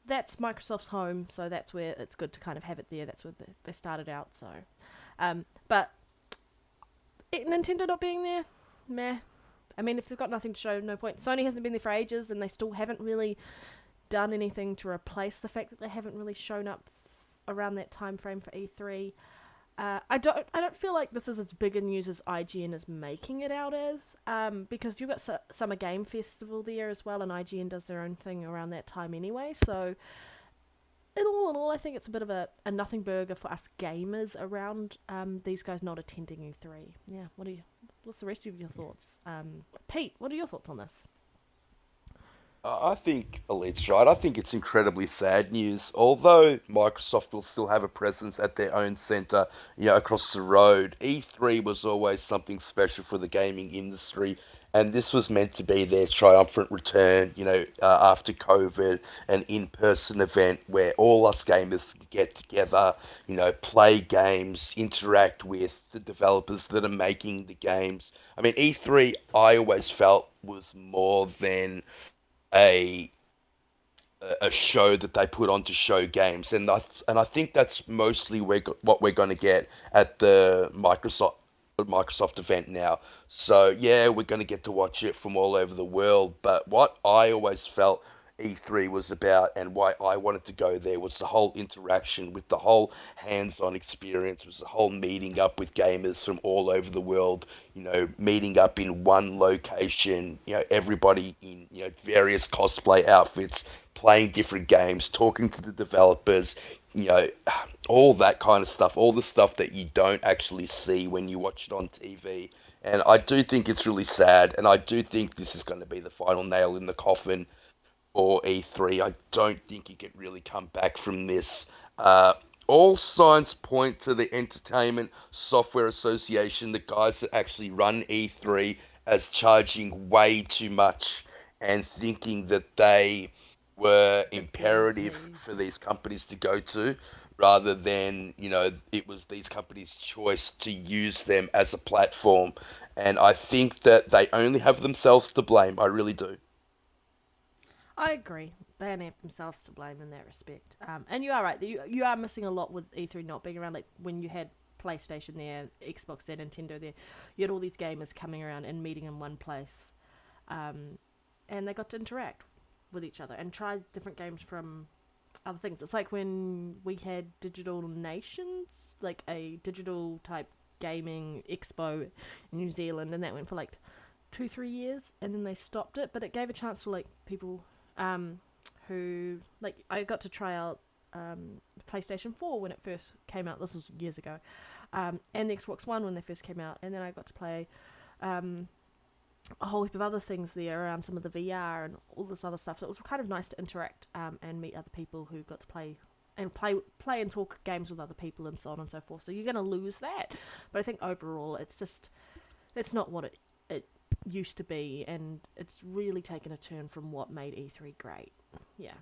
that's Microsoft's home, so that's where it's good to kind of have it there. That's where they started out. So, but Nintendo not being there, meh. I mean, if they've got nothing to show, no point. Sony hasn't been there for ages, and they still haven't really done anything to replace the fact that they haven't really shown up around that time frame for E3. I don't feel like this is as big a news as IGN is making it out as, because you've got Summer Game Festival there as well, and IGN does their own thing around that time anyway. So, in all, I think it's a bit of a nothing burger for us gamers around these guys not attending E3. Yeah, what's the rest of your thoughts? Pete, what are your thoughts on this? I think Elite's right. I think it's incredibly sad news. Although Microsoft will still have a presence at their own center, across the road, E3 was always something special for the gaming industry, and this was meant to be their triumphant return, after COVID, an in-person event where all us gamers can get together, play games, interact with the developers that are making the games. I mean, E3, I always felt was more than a a show that they put on to show games, and I think that's mostly what we're going to get at the Microsoft event now. So yeah, we're going to get to watch it from all over the world. But what I always felt E3 was about, and why I wanted to go there, was the whole interaction with the whole hands-on experience, was the whole meeting up with gamers from all over the world, meeting up in one location, everybody in, various cosplay outfits, playing different games, talking to the developers, you know, all that kind of stuff, all the stuff that you don't actually see when you watch it on TV. And I do think it's really sad, and I do think this is going to be the final nail in the coffin or E3. I don't think you can really come back from this. All signs point to the Entertainment Software Association, the guys that actually run E3, as charging way too much and thinking that they were The imperative for PLCs. these companies to go to, rather than, it was these companies' choice to use them as a platform. And I think that they only have themselves to blame. I really do. I agree. They only have themselves to blame in that respect. And you are right. You are missing a lot with E3 not being around. Like when you had PlayStation there, Xbox there, Nintendo there, you had all these gamers coming around and meeting in one place, and they got to interact with each other and try different games from other things. It's like when we had Digital Nations, like a digital type gaming expo in New Zealand, and that went for like 2-3 years, and then they stopped it. But it gave a chance for like people who, like, I got to try out PlayStation 4 when it first came out. This was years ago, and the Xbox One when they first came out, and then I got to play a whole heap of other things there around some of the VR and all this other stuff. So it was kind of nice to interact and meet other people who got to play and talk games with other people and so on and so forth. So you're going to lose that, but I think overall it's not what it used to be, and it's really taken a turn from what made E3 great. Yeah.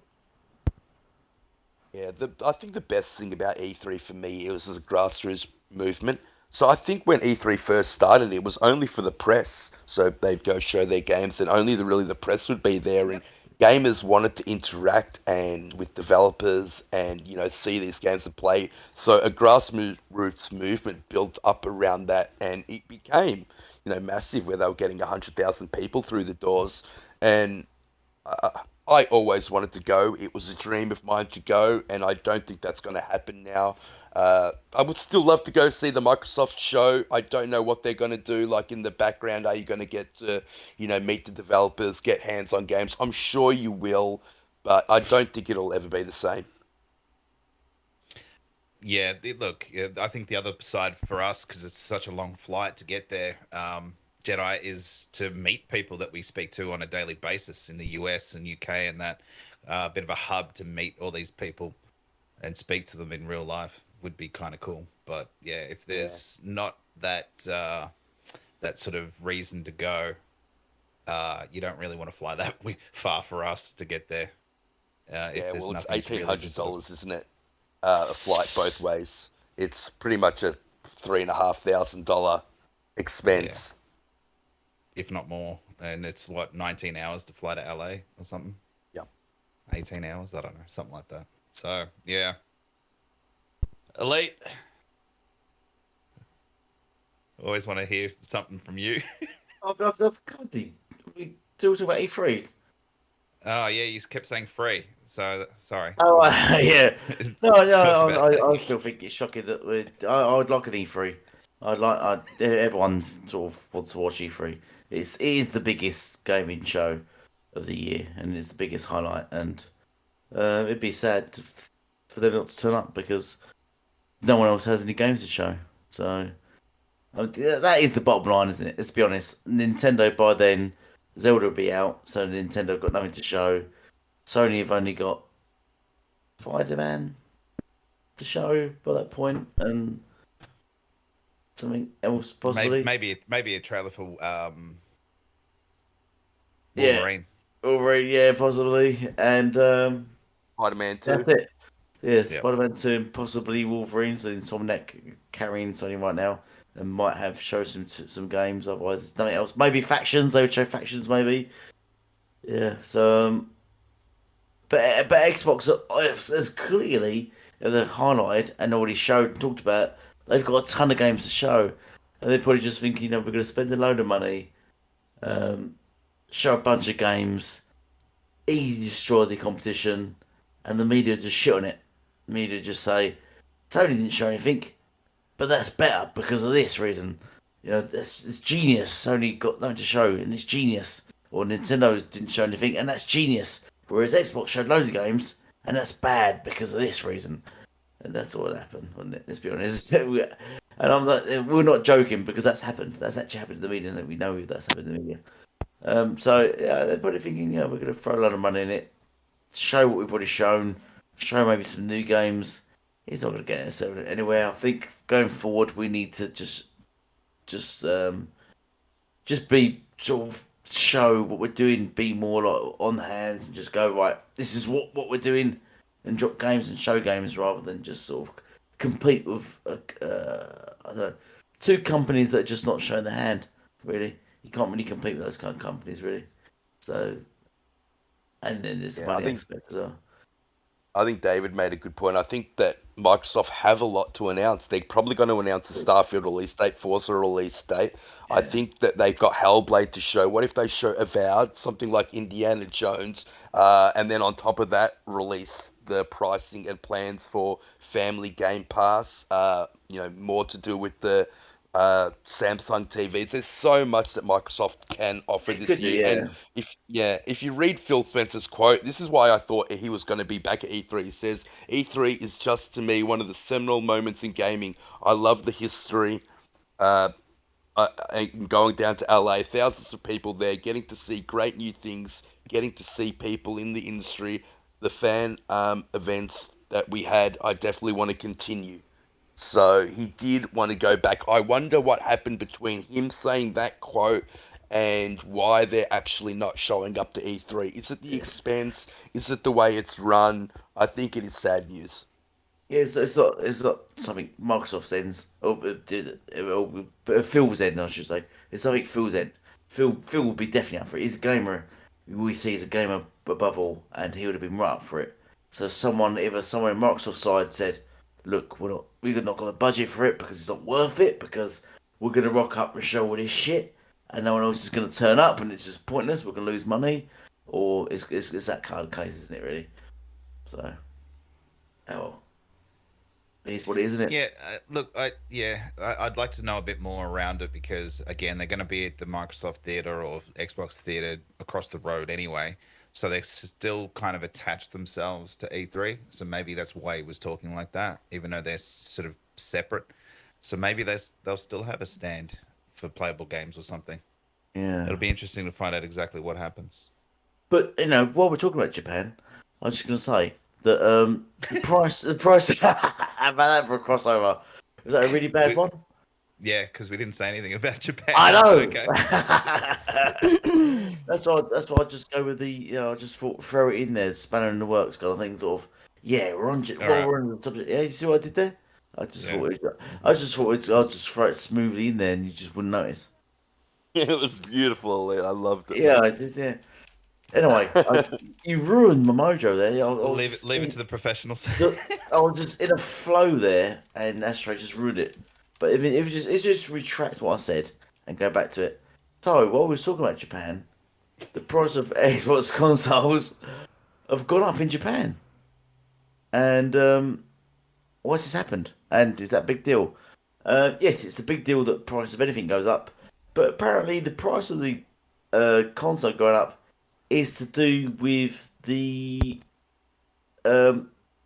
Yeah, I think the best thing about E3 for me, it was as a grassroots movement. So I think when E3 first started, it was only for the press. So they'd go show their games, and only the press would be there, and Yep. gamers wanted to interact and with developers and see these games and play. So a grassroots movement built up around that, and it became massive, where they were getting 100,000 people through the doors, and I always wanted to go. It was a dream of mine to go, and I don't think that's going to happen now. I would still love to go see the Microsoft show. I don't know what they're going to do. Like in the background, are you going to get to, meet the developers, get hands on games? I'm sure you will, but I don't think it'll ever be the same. Yeah, look, yeah, I think the other side for us, because it's such a long flight to get there, Jedi, is to meet people that we speak to on a daily basis in the US and UK, and that bit of a hub to meet all these people and speak to them in real life would be kind of cool. But yeah, if Yeah. there's not that sort of reason to go, you don't really want to fly that far for us to get there. If Yeah, there's well, it's nothing eighteen really to hundred sort of, dollars, isn't it? A flight both ways. It's pretty much a $3,500 yeah, expense. if not more. and it's what 19 hours to fly to LA or something. Yep. 18 hours, I don't know, something like that. So yeah, Elite. Always want to hear something from you. I've come to we talked about E3. Oh yeah, you kept saying free. So sorry. Oh yeah, no, Talk about I still think it's shocking that I would like an E3. Everyone sort of wants to watch E3. It is the biggest gaming show of the year, and it's the biggest highlight. And it'd be sad for them not to turn up because no one else has any games to show. So that is the bottom line, isn't it? Let's be honest. Nintendo by then, Zelda will be out, so Nintendo have got nothing to show. Sony have only got Spider-Man to show by that point, and something else possibly. maybe a trailer for Yeah, Wolverine. Wolverine, yeah, possibly, and Spider-Man 2. that's it. Yeah, Yep. Spider-Man 2 and possibly Wolverine. So Insomniac carrying Sony right now, and might have show some games. Otherwise, there's nothing else. Maybe factions. They would show factions, maybe. Yeah. So, but Xbox has clearly the highlighted and already showed and talked about. They've got a ton of games to show, and they're probably just thinking, we're going to spend a load of money, show a bunch of games, easily destroy the competition, and the media just shit on it. The media just say, Sony didn't show anything, but that's better because of this reason. It's genius. Sony got nothing to show, and it's genius. Or Nintendo didn't show anything, and that's genius. Whereas Xbox showed loads of games, and that's bad because of this reason. And that's what happened, wasn't it? Let's be honest. And we're not joking because that's happened. That's actually happened in the media, and we know that's happened in the media. So yeah, they're probably thinking, we're going to throw a lot of money in it, show what we've already shown, show maybe some new games. He's not going to get us anywhere. I think going forward, we need to just be sort of show what we're doing, be more like on the hands, and just go right. This is what we're doing, and drop games and show games rather than just sort of compete with I don't know, two companies that are just not showing their hand. Really, you can't really compete with those kind of companies, really. So, and then there's the money aspect as well. I think David made a good point. I think that Microsoft have a lot to announce. They're probably going to announce a Starfield release date, Forza release date. I think that they've got Hellblade to show. What if they show Avowed, something like Indiana Jones, and then on top of that, release the pricing and plans for Family Game Pass? More to do with the Samsung TVs. There's so much that Microsoft can offer this Could you, year. yeah. And if you read Phil Spencer's quote, this is why I thought he was going to be back at E3. He says, E3 is just to me one of the seminal moments in gaming. I love the history. Going down to LA, thousands of people there, getting to see great new things, getting to see people in the industry, the fan events that we had. I definitely want to continue. So he did want to go back. I wonder what happened between him saying that quote and why they're actually not showing up to E3. Is it the expense? Is it the way it's run? I think it is sad news. Yeah, it's not something Microsoft sends or Phil's end, I should say. It's something Phil's end. Phil will be definitely up for it. He's a gamer. We see as a gamer above all, and he would have been right up for it. So either someone in Microsoft side said, "Look, we've not got the budget for it because it's not worth it because we're gonna rock up and show all this shit, and no one else is gonna turn up, and it's just pointless. We're gonna lose money." Or it's that kind of case, isn't it? Really. So, well. It is what it is, isn't it? Yeah, I'd like to know a bit more around it because again, they're going to be at the Microsoft Theater or Xbox Theater across the road anyway, so they still kind of attach themselves to E3. So maybe that's why he was talking like that, even though they're sort of separate. So maybe they'll still have a stand for playable games or something. Yeah. It'll be interesting to find out exactly what happens. But while we're talking about Japan, I'm just going to say that the price. How about that for a crossover? Was that a really bad one? Yeah, because we didn't say anything about Japan. I know. Okay. That's why I just go with the. I just thought throw it in there, spanner in the works kind of thing. Sort of. Yeah, we're on the subject. Yeah, you see what I did there? I just thought I'll just throw it smoothly in there, and you just wouldn't notice. It was beautiful. I loved it, Yeah, mate. I did. Yeah. Anyway, you ruined my mojo there. I was Leave it, just leave it to the professionals. I was just in a flow there, and Astro just ruined it. But I mean, it's just retract what I said and go back to it. So while we were talking about Japan, the price of Xbox consoles have gone up in Japan, and what's this happened? And is that a big deal? Yes, it's a big deal that the price of anything goes up, but apparently the price of the console going up is to do with the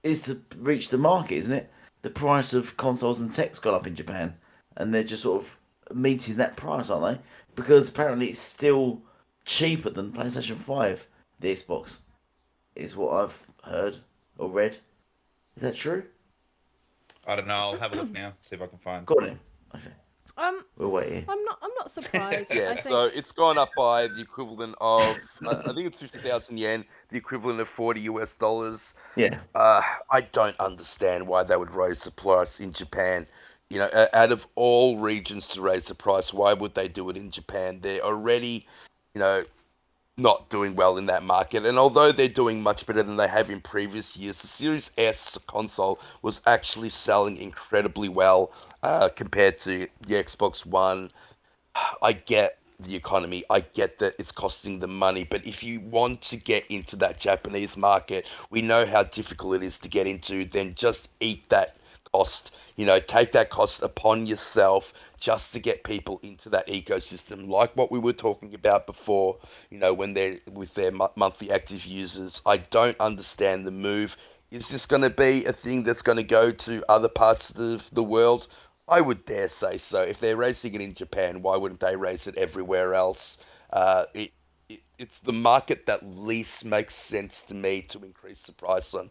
is to reach the market, isn't it? The price of consoles and tech's gone up in Japan, and they're just sort of meeting that price, aren't they? Because apparently it's still cheaper than PlayStation 5, the Xbox, is what I've heard or read. Is that true? I don't know. I'll have a look now. See if I can find. Go on then. Okay, Um, we'll wait here. I'm not surprised. Yeah, I think so it's gone up by the equivalent of, I think it's 50,000 yen, the equivalent of $40. Yeah, I don't understand why they would raise the price in Japan. You know, out of all regions to raise the price, why would they do it in Japan? They're already, you know, not doing well in that market. And although they're doing much better than they have in previous years, the Series S console was actually selling incredibly well compared to the Xbox One. I get the economy. I get that it's costing them money. But if you want to get into that Japanese market, we know how difficult it is to get into. Then just eat that cost. You know, take that cost upon yourself just to get people into that ecosystem, like what we were talking about before. You know, when they're with their monthly active users. I don't understand the move. Is this going to be a thing that's going to go to other parts of the world? I would dare say so. If they're racing it in Japan, why wouldn't they race it everywhere else? It's the market that least makes sense to me to increase the price on.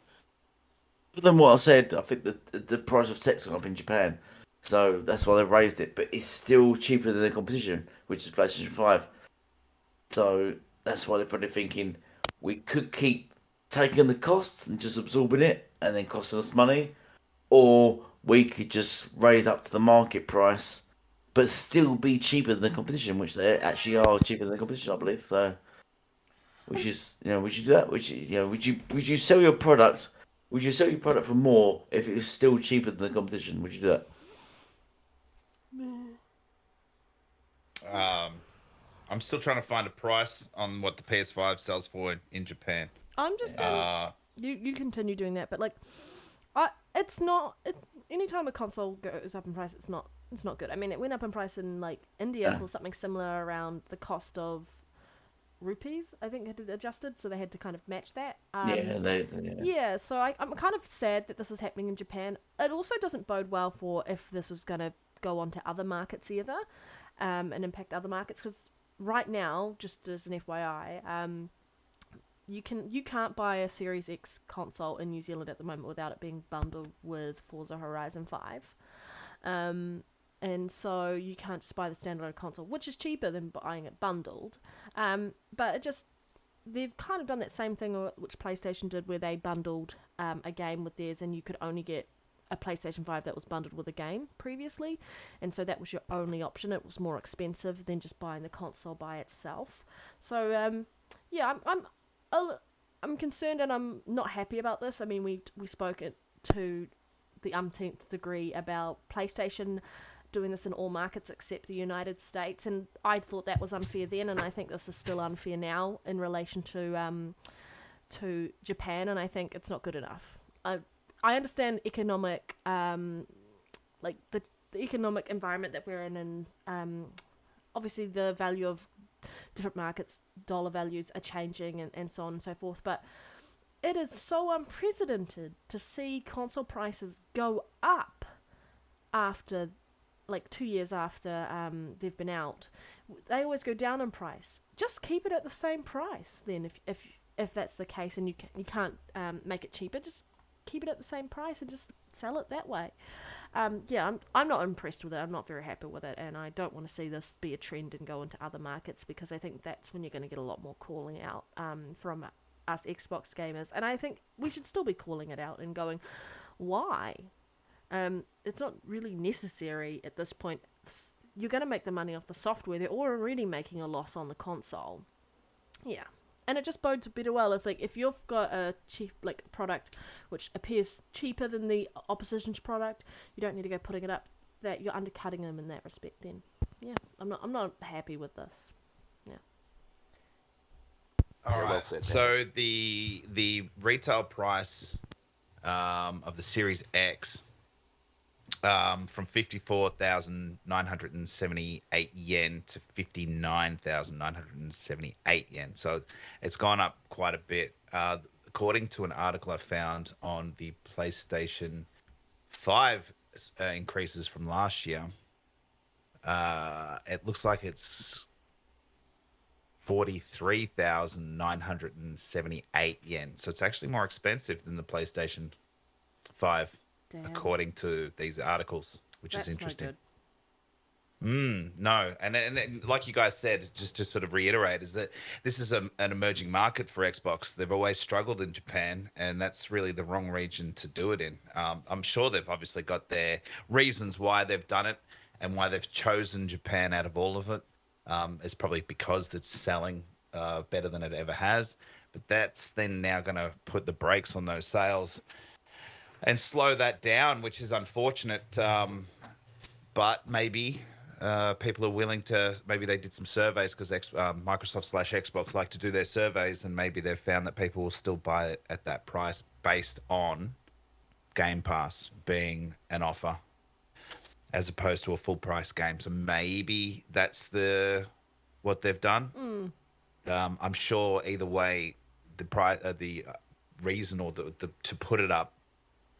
but then what I said, I think the price of tech's gone up in Japan, so that's why they've raised it. But it's still cheaper than the competition, which is PlayStation 5. So that's why they're probably thinking we could keep taking the costs and just absorbing it and then costing us money, or we could just raise up to the market price but still be cheaper than the competition, which they actually are cheaper than the competition, I believe. So, which is, would you do that? Would you sell your product? Would you sell your product for more if it was still cheaper than the competition? Would you do that? I'm still trying to find a price on what the PS5 sells for in Japan. I'm just you continue doing that, but like, it's not. Anytime a console goes up in price, it's not good. I mean, it went up in price in like India for something similar around the cost of rupees. I think it had adjusted, so they had to kind of match that. Yeah, so I'm kind of sad that this is happening in Japan. It also doesn't bode well for if this is going to go on to other markets either, and impact other markets, because right now, just as an FYI, you can't buy a Series X console in New Zealand at the moment without it being bundled with Forza Horizon 5. And so you can't just buy the standalone console, which is cheaper than buying it bundled. But they've kind of done that same thing which PlayStation did, where they bundled a game with theirs, and you could only get a PlayStation 5 that was bundled with a game previously, and so that was your only option. It was more expensive than just buying the console by itself. So yeah, I'm concerned, and I'm not happy about this. I mean, we spoke it to the umpteenth degree about PlayStation doing this in all markets except the United States, and I thought that was unfair then, and I think this is still unfair now in relation to Japan, and I think it's not good enough. I understand economic, like the economic environment that we're in, and obviously the value of different markets, dollar values are changing, and so on and so forth, but it is so unprecedented to see console prices go up after, like 2 years after they've been out. They always go down in price. Just keep it at the same price then, if that's the case, and you can't make it cheaper, just keep it at the same price and just sell it that way. Yeah, I'm not impressed with it. I'm not very happy with it, and I don't want to see this be a trend and go into other markets, because I think that's when you're going to get a lot more calling out from us Xbox gamers, and I think we should still be calling it out and going, why? It's not really necessary at this point. you're going to make the money off the software. They're already making a loss on the console. Yeah. And it just bodes a bit well if you've got a cheap product which appears cheaper than the opposition's product, you don't need to go putting it up. That you're undercutting them in that respect. Then, yeah, I'm not happy with this. Yeah. All right. Well said, So the retail price of the Series X from 54,978 yen to 59,978 yen. So it's gone up quite a bit. According to an article I found on the PlayStation 5 increases from last year, it looks like it's 43,978 yen. So it's actually more expensive than the PlayStation 5. Damn. According to these articles, which That's is interesting. No good. No, and like you guys said, just to sort of reiterate, is that this is an emerging market for Xbox. They've always struggled in Japan, and that's really the wrong region to do it in. I'm sure they've obviously got their reasons why they've done it and why they've chosen Japan out of all of it. It's probably because it's selling better than it ever has, but that's then now going to put the brakes on those sales and slow that down, which is unfortunate. But maybe people are willing to. Maybe they did some surveys because Microsoft/Xbox like to do their surveys, and maybe they've found that people will still buy it at that price based on Game Pass being an offer, as opposed to a full price game. So maybe that's what they've done. I'm sure either way, the reason or the to put it up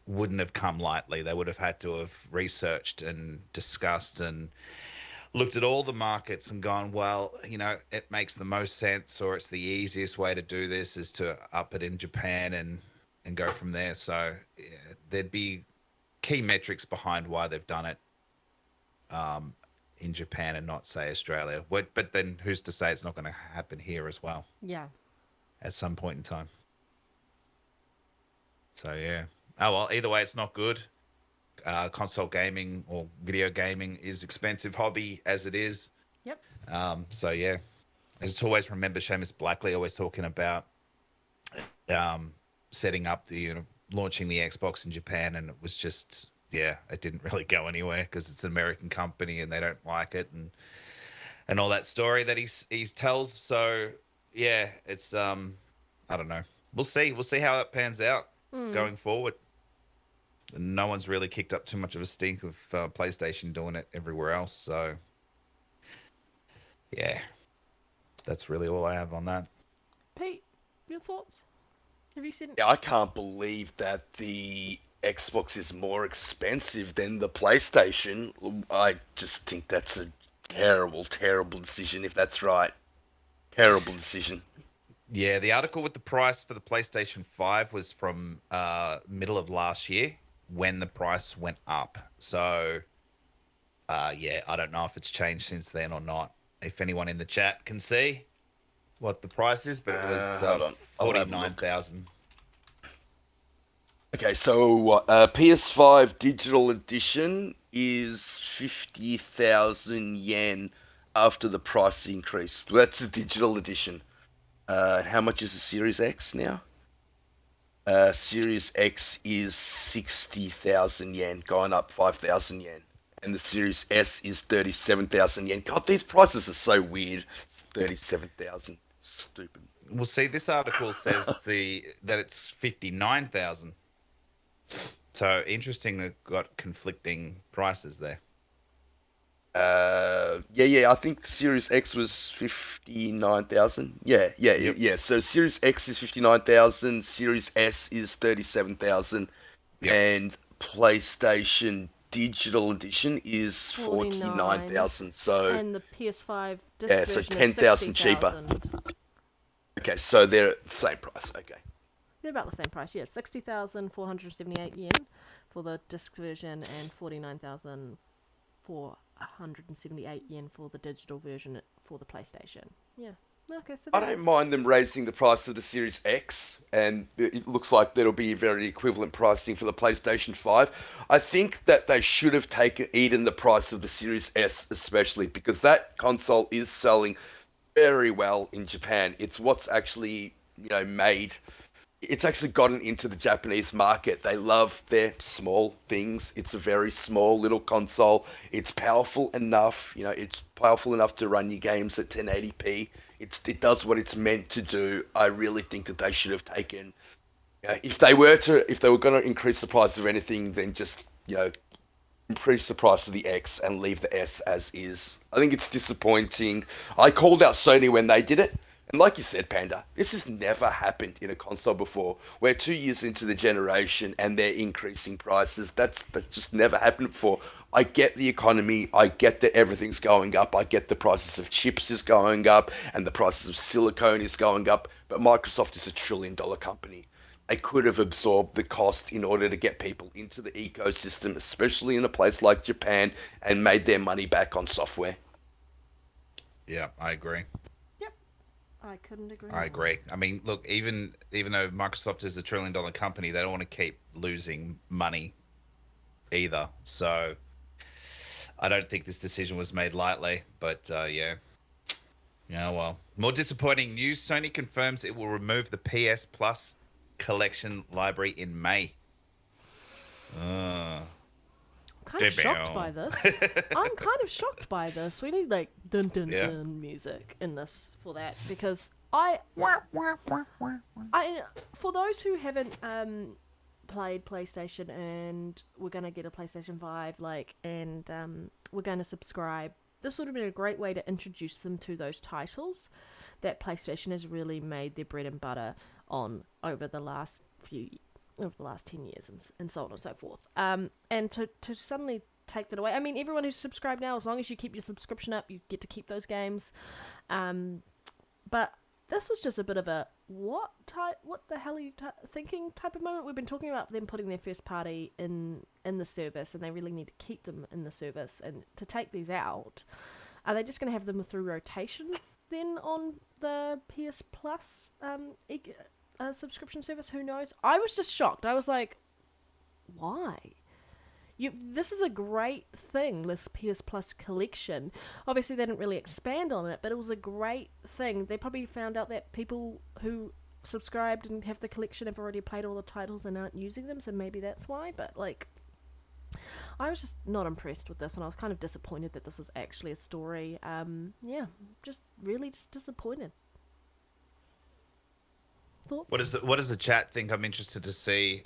wouldn't have come lightly. They would have had to have researched and discussed and looked at all the markets and gone, well, it makes the most sense, or it's the easiest way to do this is to up it in Japan and go from there. So yeah, there'd be key metrics behind why they've done it in Japan and not, say, Australia. But then who's to say it's not going to happen here as well Yeah. at some point in time? So yeah. Oh, well, either way, it's not good. Console gaming or video gaming is expensive hobby as it is. Yep. So, yeah. I just always remember Seamus Blackley always talking about setting up launching the Xbox in Japan, and it was just, it didn't really go anywhere because it's an American company and they don't like it and all that story that he tells. So, yeah, it's, I don't know. We'll see. We'll see how it pans out going forward. No one's really kicked up too much of a stink of PlayStation doing it everywhere else. So, yeah, that's really all I have on that. Pete, your thoughts? Have you seen? Yeah, I can't believe that the Xbox is more expensive than the PlayStation. I just think that's a terrible, terrible decision, if that's right. Terrible decision. Yeah, the article with the price for the PlayStation 5 was from middle of last year when the price went up. So, I don't know if it's changed since then or not. If anyone in the chat can see what the price is, but it was hold on. I'll have a look. 49,000. Okay, so PS5 Digital Edition is 50,000 yen after the price increase. That's the Digital Edition. How much is the Series X now? Series X is 60,000 yen, going up 5,000 yen. And the Series S is 37,000 yen. God, these prices are so weird. It's 37,000. Stupid. Well, see, this article says that it's 59,000. So interesting, they've got conflicting prices there. I think Series X was 59,000. Yeah. So Series X is 59,000, Series S is 37,000, and PlayStation Digital Edition is 49,000. So and the PS5 disc so version 10,000 is cheaper. 60,000. Okay, so they're the same price. Okay. They're about the same price, yeah. 60,478 yen for the disc version and 49,478 yen for the digital version for the PlayStation. Yeah. Okay, so I don't mind them raising the price of the Series X, and it looks like that'll be very equivalent pricing for the PlayStation 5. I think that they should have eaten the price of the Series S, especially because that console is selling very well in Japan. It's what's actually, made. It's actually gotten into the Japanese market. They love their small things. It's a very small little console. It's powerful enough, it's powerful enough to run your games at 1080p. It does what it's meant to do. I really think that they should have taken, if they were going to increase the price of anything, then just, increase the price of the X and leave the S as is. I think it's disappointing. I called out Sony when they did it. And like you said, Panda, this has never happened in a console before. We're 2 years into the generation and they're increasing prices. That just never happened before. I get the economy. I get that everything's going up. I get the prices of chips is going up and the prices of silicone is going up. But Microsoft is a $1 trillion company. They could have absorbed the cost in order to get people into the ecosystem, especially in a place like Japan, and made their money back on software. Yeah, I agree. Yep, I couldn't agree. I agree. I mean, look, even though Microsoft is a $1 trillion company, they don't want to keep losing money either. So I don't think this decision was made lightly. But yeah. Yeah, well. More disappointing news. Sony confirms it will remove the PS Plus collection library in May. Kind of shocked by this. I'm kind of shocked by this. We need like dun dun dun music in this for that, because I for those who haven't played PlayStation and we're gonna get a PlayStation 5 and we're gonna subscribe, this would have been a great way to introduce them to those titles that PlayStation has really made their bread and butter on over the last 10 years and so on and so forth. And to suddenly take that away, I mean, everyone who's subscribed now, as long as you keep your subscription up, you get to keep those games. But this was just a bit of a what the hell are you thinking type of moment. We've been talking about them putting their first party in the service, and they really need to keep them in the service. And to take these out, are they just going to have them through rotation then on the PS Plus subscription service? Who knows? I was just shocked. I was like, why? This is a great thing, this PS Plus collection. Obviously, they didn't really expand on it, but it was a great thing. They probably found out that people who subscribed and have the collection have already played all the titles and aren't using them, so maybe that's why. But, I was just not impressed with this, and I was kind of disappointed that this was actually a story. Just really just disappointed. Thoughts? What does the chat think? I'm interested to see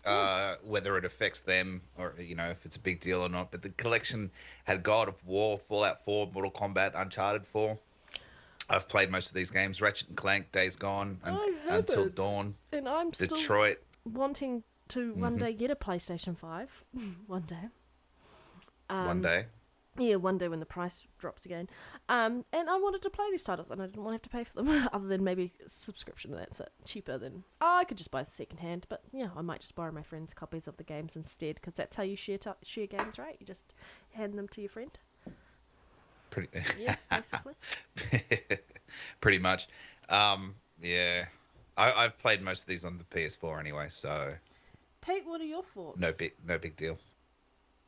whether it affects them or if it's a big deal or not. But the collection had God of War, Fallout 4, Mortal Kombat, Uncharted 4. I've played most of these games: Ratchet and Clank, Days Gone, Until Dawn, and I'm Detroit. Still wanting to one day get a PlayStation 5. One day. One day. Yeah, one day when the price drops again. And I wanted to play these titles, and I didn't want to have to pay for them, other than maybe subscription. That's it. Cheaper than... I could just buy second hand, but yeah, I might just borrow my friends' copies of the games instead, because that's how you share games, right? You just hand them to your friend. Yeah, basically. Pretty much. Yeah. I've played most of these on the PS4 anyway, so... Pete, what are your thoughts? No big deal.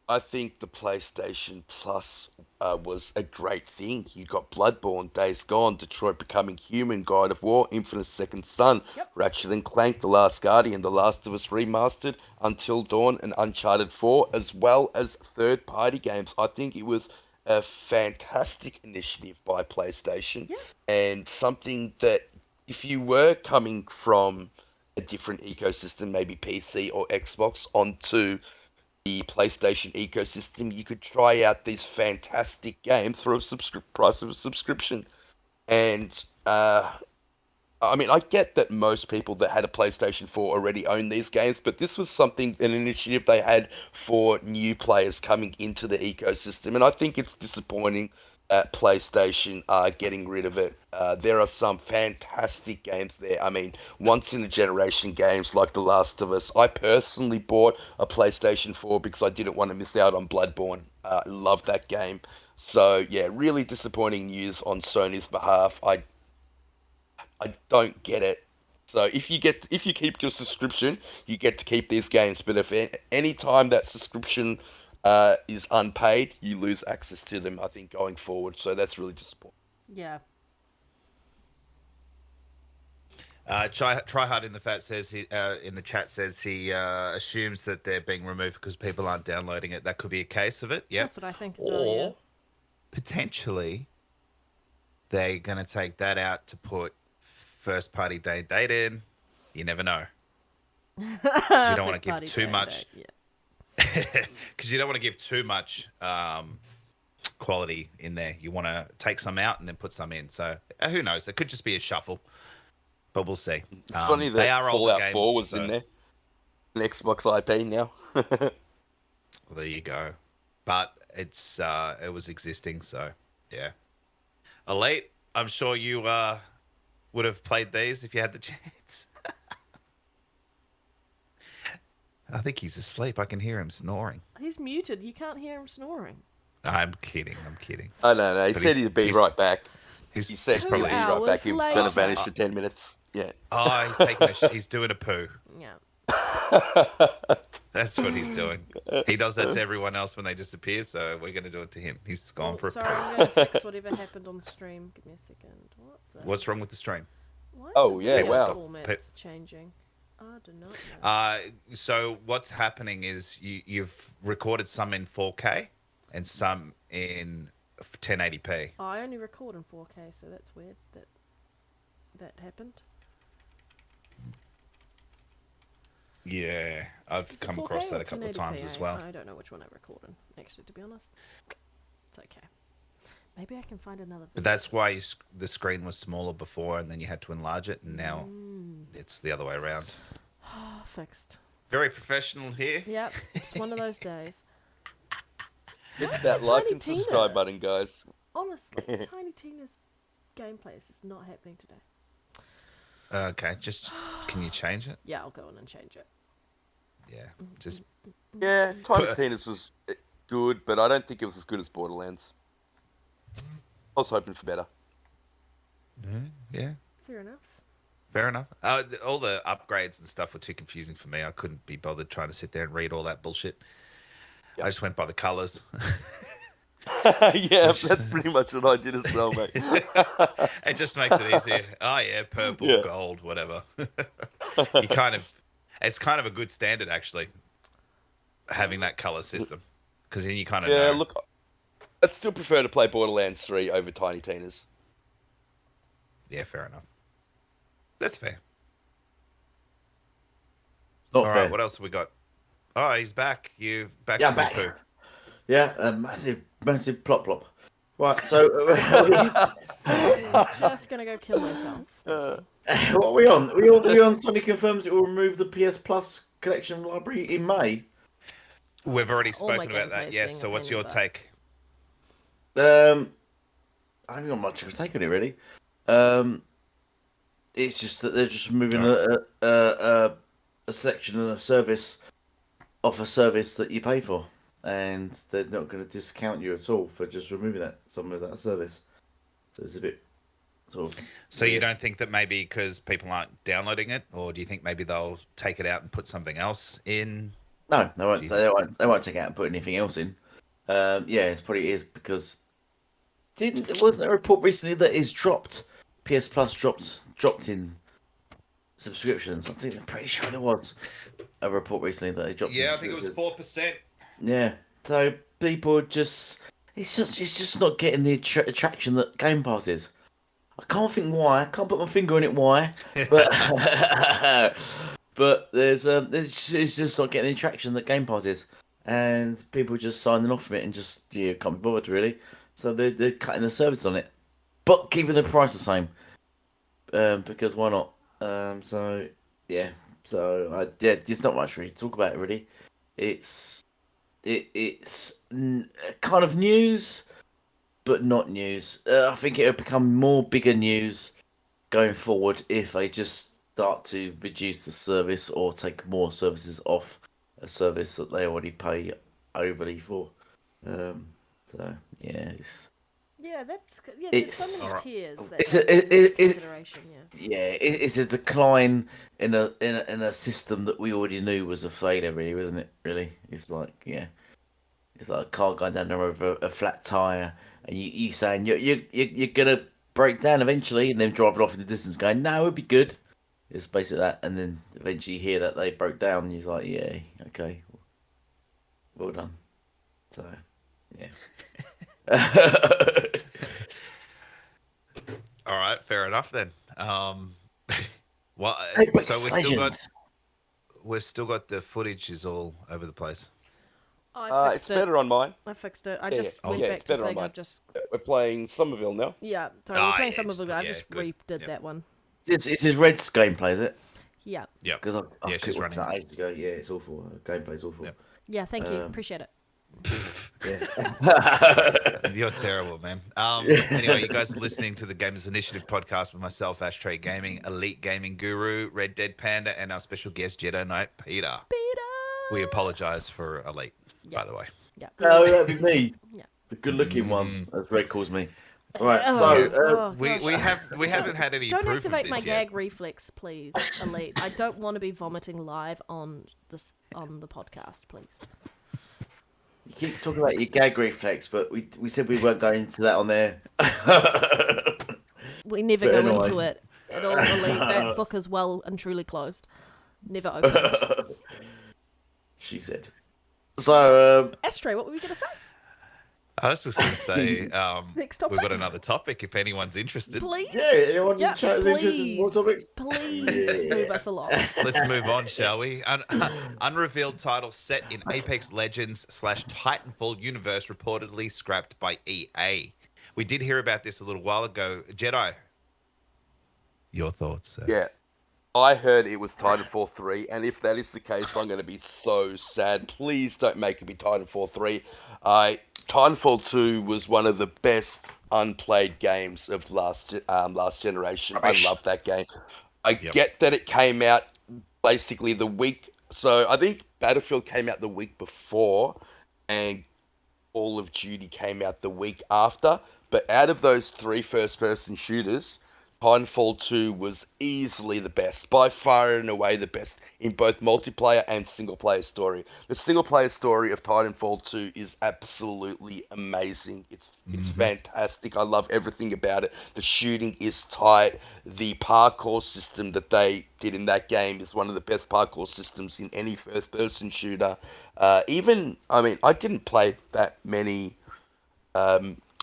I think the PlayStation Plus was a great thing. You got Bloodborne, Days Gone, Detroit Becoming Human, God of War, Infinite Second Son, Ratchet and Clank, The Last Guardian, The Last of Us Remastered, Until Dawn, and Uncharted 4, as well as third-party games. I think it was a fantastic initiative by PlayStation, and something that if you were coming from a different ecosystem, maybe PC or Xbox, onto the PlayStation ecosystem, you could try out these fantastic games for a price of a subscription. And I mean, I get that most people that had a PlayStation 4 already own these games, but this was an initiative they had for new players coming into the ecosystem, and I think it's disappointing that PlayStation are getting rid of it. There are some fantastic games there. I mean, once-in-a-generation games like The Last of Us. I personally bought a PlayStation 4 because I didn't want to miss out on Bloodborne. Love that game. So, yeah, really disappointing news on Sony's behalf. I don't get it. So if you keep your subscription, you get to keep these games. But if any time that subscription is unpaid, you lose access to them. I think going forward. So that's really disappointing. Yeah. Tryhard in the chat says he assumes that they're being removed because people aren't downloading it. That could be a case of it. Yeah, That's what I think as well, yeah. or potentially they're going to take that out to put first party data in. You never know. You don't want to give too much. Because you don't want to give too much quality in there. You want to take some out and then put some in. So who knows? It could just be a shuffle. But we'll see. It's funny that Fallout 4 was in there. An Xbox IP now. Well, there you go. But it was existing, so yeah. Elite, I'm sure you would have played these if you had the chance. I think he's asleep. I can hear him snoring. He's muted. You can't hear him snoring. I'm kidding. Oh, no. He said he'd be right back. He said he'd probably be right back. He was going to vanish for 10 minutes. Yeah. Oh, he's doing a poo. Yeah. That's what he's doing. He does that to everyone else when they disappear, so we're going to do it to him. He's gone for a poo. Sorry, I'm going to fix whatever happened on the stream. Give me a second. What's wrong with the stream? Why Oh, yeah, wow. Format's changing. I do not know. So what's happening is you've recorded some in 4K and some in 1080p. Oh, I only record in 4K, so that's weird that happened. Yeah, I've come across that a couple of times as well. I don't know which one I record in, actually, to be honest. It's okay. Maybe I can find another video. But that's why the screen was smaller before, and then you had to enlarge it, and now it's the other way around. Fixed. Very professional here. Yep, it's one of those days. Hit that like and subscribe button, guys. Honestly, Tiny Tina's gameplay is just not happening today. Okay, can you change it? Yeah, I'll go in and change it. Yeah, just... Yeah, Tiny Tina's was good, but I don't think it was as good as Borderlands. I was hoping for better. Yeah. Fair enough. Fair enough. All the upgrades and stuff were too confusing for me. I couldn't be bothered trying to sit there and read all that bullshit. Yep. I just went by the colours. Yeah, that's pretty much what I did as well, mate. It just makes it easier. Oh yeah, purple, gold, whatever. It's kind of a good standard actually, having that colour system, because then you kind of know. Look, I'd still prefer to play Borderlands 3 over Tiny Tina's. Yeah, fair enough. That's fair. All right, what else have we got? Oh, he's back. You back? Yeah, back. Poo. Yeah, massive plop. Right, so just gonna go kill myself. What are we on? We on Sony confirms it will remove the PS Plus collection library in May. We've already spoken about that. Yes. So what's your take? I haven't got much of a take on it really. It's just that they're just removing a selection and a service off a service that you pay for, and they're not going to discount you at all for just removing some of that service. So it's a bit sort of. So weird. You don't think that maybe because people aren't downloading it, or do you think maybe they'll take it out and put something else in? No, they won't. They won't take it out and put anything else in. It's probably is because wasn't there a report recently that is dropped? PS Plus dropped in subscriptions. I'm pretty sure there was a report recently that they dropped. Yeah, I think it was 4%. Yeah, so people it's just not getting the attraction that Game Pass is. I can't think why. I can't put my finger on it why, but but it's just not getting the attraction that Game Pass is, and people just signing off from it and just can't be bothered really. So they're cutting the service on it, but keeping the price the same. Because why not? There's not much really to talk about really. It's kind of news, but not news. I think it'll become more bigger news going forward if they just start to reduce the service or take more services off a service that they already pay overly for. Yeah, there's so It's many tiers. That it's take a, into consideration. Yeah. yeah, it's a decline in a system that we already knew was a failure, really, wasn't it? Really, it's like it's like a car going down the road with a flat tire, and you saying you're gonna break down eventually, and then driving off in the distance, going, no, it'd be good. It's basically that, and then eventually you hear that they broke down, and you're like, yeah, okay, well done. So, yeah. All right, fair enough then. Well, Apex so Legends. we've still got the footage is all over the place. I fixed It's it. better on mine. I fixed it. I Yeah, just yeah. went Yeah, back it's to better on thing. I mine. just We're playing Somerville now. sorry, we're Ah, playing yeah, some of the. I yeah, just good. redid Yep. that one. It's his Red's gameplay, is it? Yeah. Yep. Because I Yeah, quit she's watching running. that ages ago. Yeah, it's awful. Gameplay's awful. Yep. Yeah. Thank you. Appreciate it. Yeah. You're terrible, man. Anyway, you guys are listening to the Gamers Initiative podcast with myself, AshtreyGaming, Elite Gaming Guru, Red Dead Panda, and our special guest, Jedi Knight Peter. We apologize for Elite, by the way. Yeah. No, that'd be me. Yeah. The good-looking one, as Red calls me. Oh, Right, so We gosh. haven't had any Don't proof activate of my this yet. gag reflex, please, Elite. I don't want to be vomiting live on the podcast, please. you keep talking about your gag reflex, but we said we weren't going into that on there. We never But go anyway. into it at all, Elite. That book is well and truly closed. Never opened. She said. So, Ashtray, what were we going to say? I was just going to say, Next we've got topic? another topic if anyone's interested. Please? yeah, anyone in chat is interested in more topics? Please move us along. Let's move on, shall we? Unrevealed title set in Apex Legends / Titanfall universe reportedly scrapped by EA. We did hear about this a little while ago. Jedi, your thoughts, sir? Yeah. I heard it was Titanfall 3, and if that is the case, I'm going to be so sad. Please don't make it be Titanfall 3. Titanfall 2 was one of the best unplayed games of last generation. I love that game. I get that it came out basically the week. So I think Battlefield came out the week before, and Call of Duty came out the week after. But out of those three first-person shooters, Titanfall 2 was easily the best, by far and away the best in both multiplayer and single-player story. The single-player story of Titanfall 2 is absolutely amazing. It's fantastic. I love everything about it. The shooting is tight. The parkour system that they did in that game is one of the best parkour systems in any first-person shooter. I didn't play that many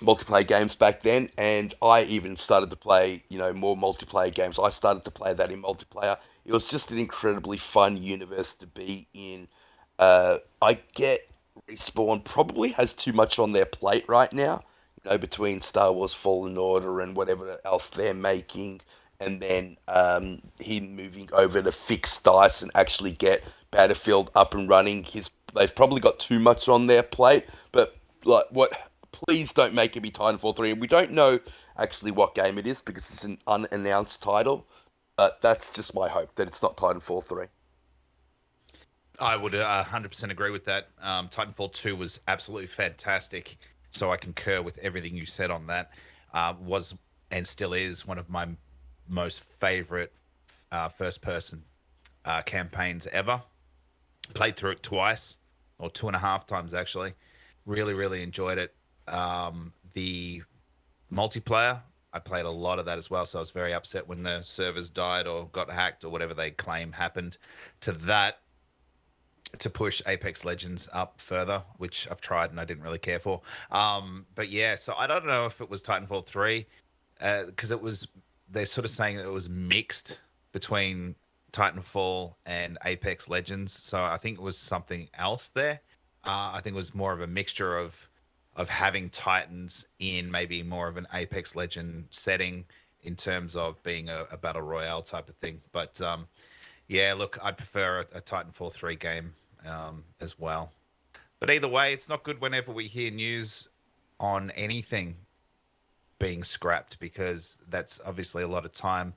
multiplayer games back then, and I even started to play, more multiplayer games. I started to play that in multiplayer. It was just an incredibly fun universe to be in. I get Respawn probably has too much on their plate right now, between Star Wars Fallen Order and whatever else they're making, and then him moving over to fix DICE and actually get Battlefield up and running. They've probably got too much on their plate, but please don't make it be Titanfall 3. And we don't know actually what game it is because it's an unannounced title. But that's just my hope that it's not Titanfall 3. I would 100% agree with that. Titanfall 2 was absolutely fantastic. So I concur with everything you said on that. Was and still is one of my most favorite first-person campaigns ever. Played through it twice, or 2.5 times actually. Really, really enjoyed it. The multiplayer, I played a lot of that as well, so I was very upset when the servers died or got hacked or whatever they claim happened to push Apex Legends up further, which I've tried and I didn't really care for. But yeah, so I don't know if it was Titanfall 3, because they're sort of saying that it was mixed between Titanfall and Apex Legends, so I think it was something else there. I think it was more of a mixture of having Titans in maybe more of an Apex Legend setting in terms of being a battle royale type of thing. But yeah, look, I'd prefer a Titanfall 3 game as well. But either way, it's not good whenever we hear news on anything being scrapped, because that's obviously a lot of time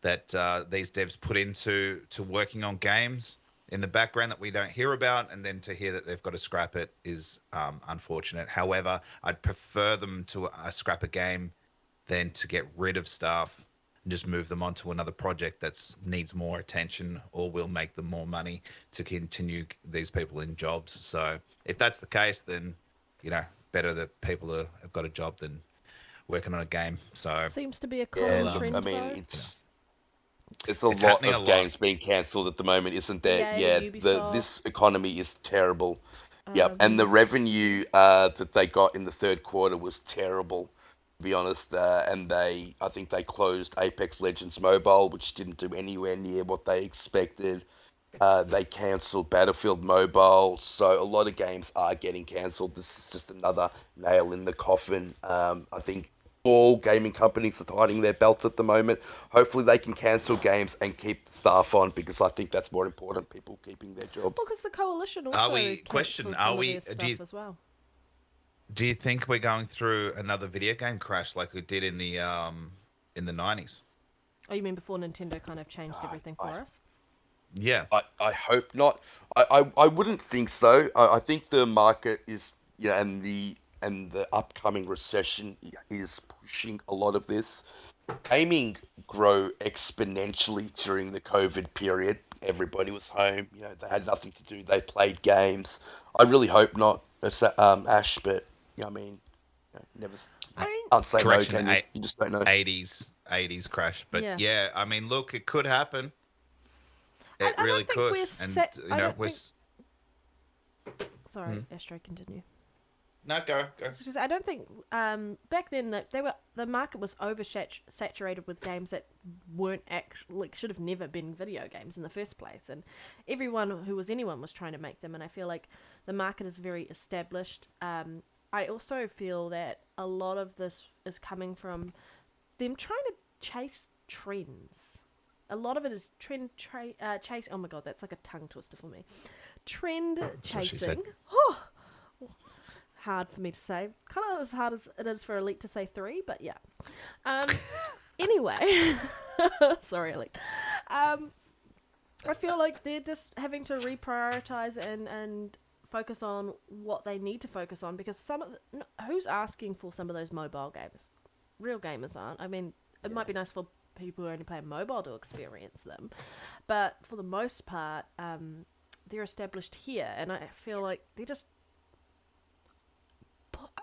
that these devs put into working on games. in the background that we don't hear about, and then to hear that they've got to scrap it is unfortunate. However, I'd prefer them to scrap a game than to get rid of staff and just move them on to another project that needs more attention or will make them more money to continue these people in jobs. So if that's the case, then, better that people have got a job than working on a game. So seems to be a common look, trend. I mean, though. it's a lot happening of a lot. games being cancelled at the moment, isn't there? EA, This economy is terrible. Yep, Um, and the revenue that they got in the third quarter was terrible, to be honest. And I think they closed Apex Legends Mobile, which didn't do anywhere near what they expected. They cancelled Battlefield Mobile, so a lot of games are getting cancelled. This is just another nail in the coffin. I think all gaming companies are tightening their belts at the moment. Hopefully they can cancel games and keep the staff on, because I think that's more important, people keeping their jobs. Well, because the coalition also cancelled some of their stuff as well. Do you think we're going through another video game crash like we did in the 90s? Oh, you mean before Nintendo kind of changed everything for us? Yeah. I hope not. I wouldn't think so. I think the market is, and the upcoming recession is pushing a lot of this. Gaming grow exponentially during the COVID period. Everybody was home. They had nothing to do. They played games. I really hope not, Ash. But I mean, never. Can't say no. Can you? You just don't know. 80s crash, but yeah, I mean, look, it could happen. It really could. Sorry, Astray, continue. No, go. I don't think back then that the market was oversaturated with games that weren't actually should have never been video games in the first place, and anyone was trying to make them. And I feel like the market is very established. I also feel that a lot of this is coming from them trying to chase trends. A lot of it is trend chase. Oh my god, that's like a tongue twister for me. Trend chasing. Hard for me to say. Kind of as hard as it is for Elite to say 3, but yeah. Anyway, sorry, Elite. I feel like they're just having to reprioritize and focus on what they need to focus on, because who's asking for some of those mobile games? Real gamers aren't. I mean, it might be nice for people who only play mobile to experience them, but for the most part, they're established here, and I feel like they're just,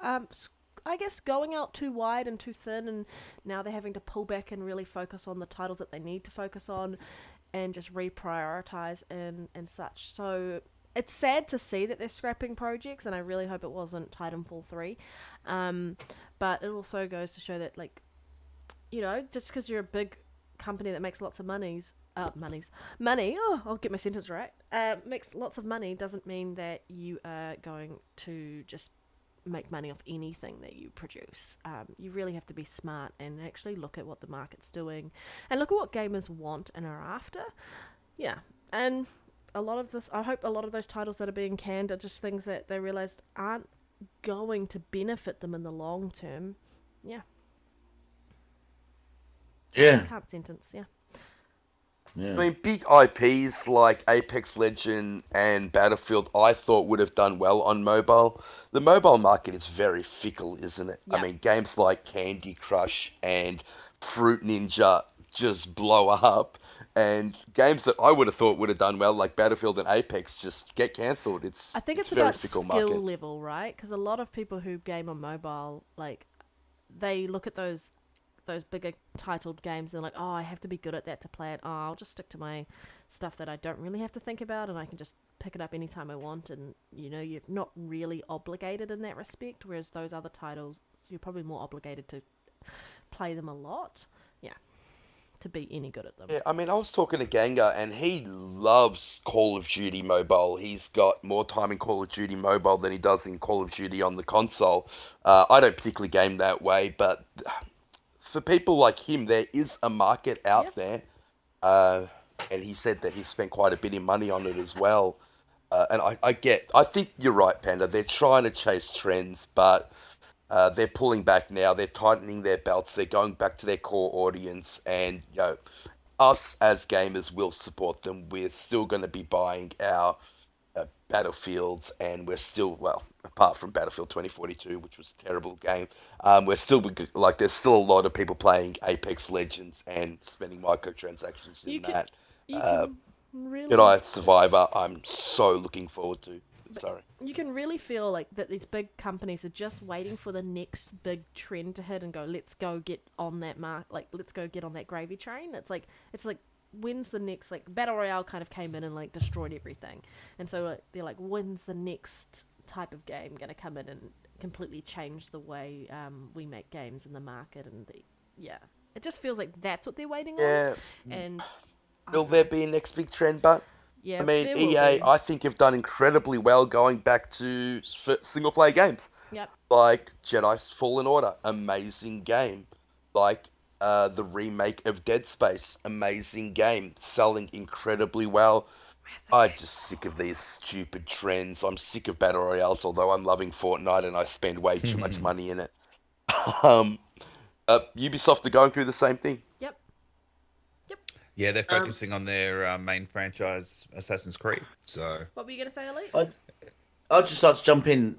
I guess, going out too wide and too thin, and now they're having to pull back and really focus on the titles that they need to focus on, and just reprioritize and such. So it's sad to see that they're scrapping projects, and I really hope it wasn't Titanfall 3. But it also goes to show that, like, just because you're a big company that makes lots of money, I'll get my sentence right, makes lots of money doesn't mean that you are going to just make money off anything that you produce. You really have to be smart and actually look at what the market's doing and look at what gamers want and are after. Yeah, and I hope a lot of those titles that are being canned are just things that they realized aren't going to benefit them in the long term. Yeah. Can't sentence, yeah. I mean, big IPs like Apex Legend and Battlefield, I thought would have done well on mobile. The mobile market is very fickle, isn't it? Yeah. I mean, games like Candy Crush and Fruit Ninja just blow up, and games that I would have thought would have done well, like Battlefield and Apex, just get cancelled. I think it's very about fickle skill market. level, right? Because a lot of people who game on mobile, like, they look at those bigger titled games and they're like, oh, I have to be good at that to play it. Oh, I'll just stick to my stuff that I don't really have to think about, and I can just pick it up anytime I want, and you're not really obligated in that respect, whereas those other titles, you're probably more obligated to play them a lot, to be any good at them. Yeah, I mean, I was talking to Ganga, and he loves Call of Duty Mobile. He's got more time in Call of Duty Mobile than he does in Call of Duty on the console. I don't particularly game that way, but for people like him, there is a market out there. And he said that he spent quite a bit of money on it as well. And I think you're right, Panda. They're trying to chase trends, but they're pulling back now. They're tightening their belts. They're going back to their core audience. And, us as gamers will support them. We're still going to be buying our Battlefields, and we're still, well, apart from Battlefield 2042, which was a terrible game, we're still like there's still a lot of people playing Apex Legends and spending microtransactions You in can that. you Uh, can really Jedi Survivor, I'm so looking forward to. Sorry. you can really feel like that these big companies are just waiting for the next big trend to hit and go, let's go get on that let's go get on that gravy train. It's like when's the next, like, Battle Royale kind of came in and like destroyed everything, and so like, they're like, when's the next type of game gonna come in and completely change the way we make games in the market, and it just feels like that's what they're waiting Yeah. on. And Will there be a next big trend, but yeah, I mean, there will EA, be. I think have done incredibly well going back to single player games. Yep. Like Jedi's Fallen Order, amazing game. Like the remake of Dead Space, amazing game, selling incredibly well. I'm just sick of these stupid trends. I'm sick of battle royales, although I'm loving Fortnite and I spend way too much money in it. um, Ubisoft are going through the same thing. Yep. Yeah, they're focusing on their main franchise, Assassin's Creed. So What were you gonna say, Elite? I'd just like to jump in,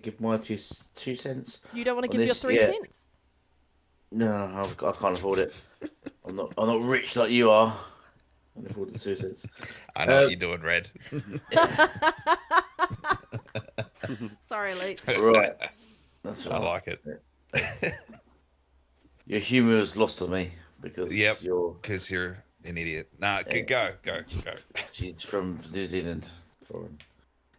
give my 2 cents. You don't want to on give your this, 3 yeah. cents? No, I can't afford it. I'm not rich like you are. I can afford the 2 cents. I know what you're doing, Red. Sorry, Elite. Right, that's I right. like it. Your humour is lost on me because Yep. you're an idiot. Nah, go. she's from New Zealand. Foreign.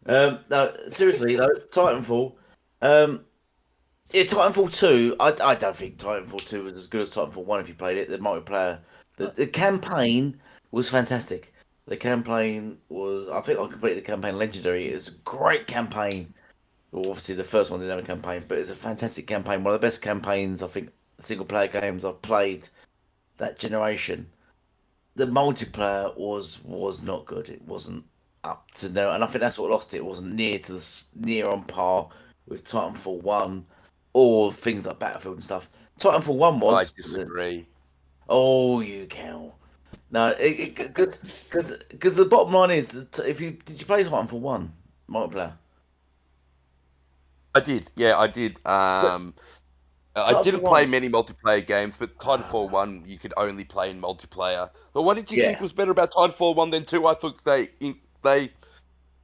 No, seriously though, Titanfall. Yeah, Titanfall 2. I don't think Titanfall 2 was as good as Titanfall 1 if you played it. The multiplayer, the campaign was fantastic. The campaign was, I think I completed the campaign legendary. It was a great campaign. Well, obviously the first one didn't have a campaign, but it's a fantastic campaign. One of the best campaigns I think single player games I've played that generation. The multiplayer was not good. It wasn't up to no, and I think that's what lost it. It wasn't near on par with Titanfall 1 or things like Battlefield and stuff. Titanfall 1 I was. disagree. Oh, you cow! No, because the bottom line is that did you play Titanfall 1 multiplayer? I did. Yeah, I did. I Titanfall didn't play 1, many multiplayer games, but Titanfall 1 you could only play in multiplayer. But what did you think yeah. was better about Titanfall 1 than 2? I thought they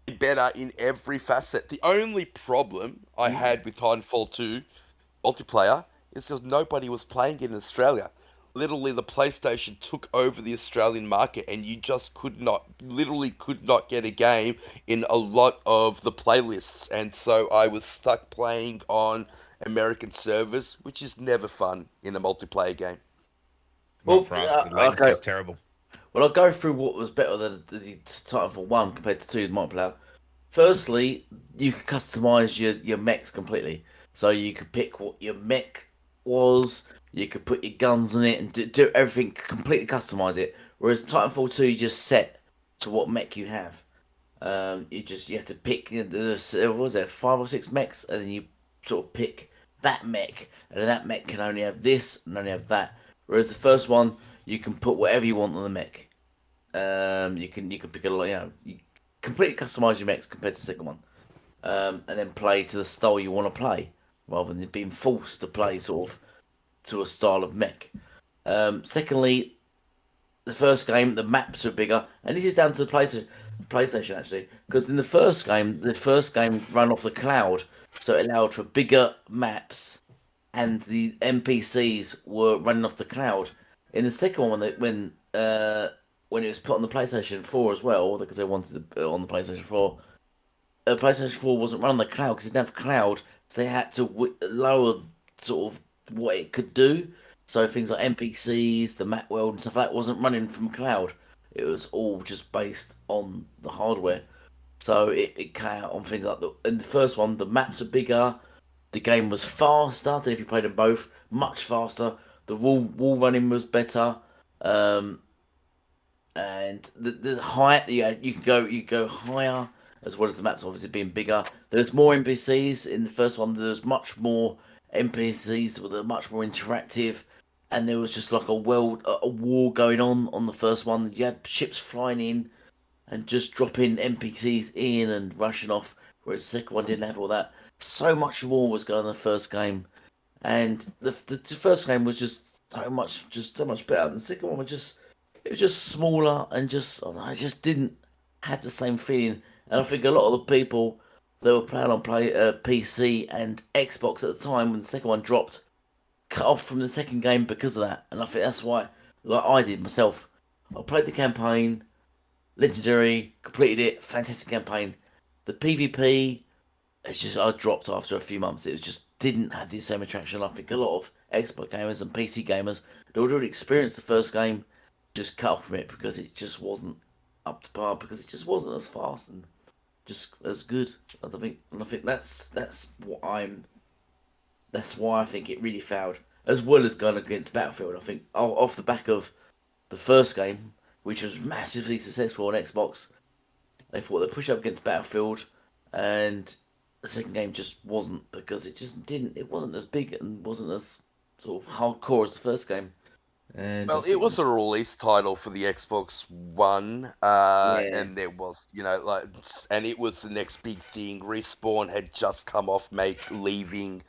did better in every facet. The only problem I had with Titanfall 2 multiplayer is because nobody was playing it in Australia. Literally, the PlayStation took over the Australian market, and you just literally could not get a game in a lot of the playlists. And so I was stuck playing on American servers, which is never fun in a multiplayer game. Well, Not for us. The latency okay. is terrible. Well, I'll go through what was better than the Titanfall 1 compared to 2 multiplayer. Firstly, you could customize your mechs completely. So you could pick what your mech was, you could put your guns on it and do everything, completely customize it. Whereas Titanfall 2, you just set to what mech you have. You have to pick, what was there, 5 or 6 mechs, and then you sort of pick that mech, and then that mech can only have this and only have that. Whereas the first one, you can put whatever you want on the mech. You can pick a lot, you completely customize your mechs compared to the second one, and then play to the style you want to play, rather than being forced to play sort of to a style of mech. Secondly, the first game, the maps were bigger, and this is down to the PlayStation actually, because in the first game ran off the cloud, so it allowed for bigger maps, and the NPCs were running off the cloud. In the second one, when it was put on the PlayStation 4 as well, because they wanted to put it on the PlayStation 4, PlayStation 4 wasn't running the cloud because it didn't have cloud, so they had to lower sort of what it could do. So things like NPCs, the map world and stuff like that wasn't running from cloud. It was all just based on the hardware. So it came out on things like in the first one, the maps were bigger, the game was faster. I don't know if you played them both, much faster. The wall running was better, and the height you could go higher as well as the maps obviously being bigger. There's more NPCs in the first one. There's much more NPCs that are much more interactive. and there was just like a war going on the first one. You had ships flying in and just dropping NPCs in and rushing off, whereas the second one didn't have all that. So much war was going on in the first game, and the first game was just so much better. The second one was just smaller and I just didn't have the same feeling. And I think a lot of the people that were playing on PC and Xbox at the time when the second one dropped cut off from the second game because of that. And I think that's why, like I did myself, I played the campaign, legendary, completed it, fantastic campaign. The PvP, I dropped after a few months. It just didn't have the same attraction. I think a lot of Xbox gamers and PC gamers that already experienced the first game just cut off from it because it just wasn't up to par, because it just wasn't as fast and just as good. I think that's why I think it really failed, as well as going against Battlefield. I think off the back of the first game, which was massively successful on Xbox, they thought they'd push up against Battlefield, and the second game just wasn't, because it wasn't as big and wasn't as sort of hardcore as the first game. And Well, it was a release title for the Xbox One, and there was, and it was the next big thing. Respawn had just come off leaving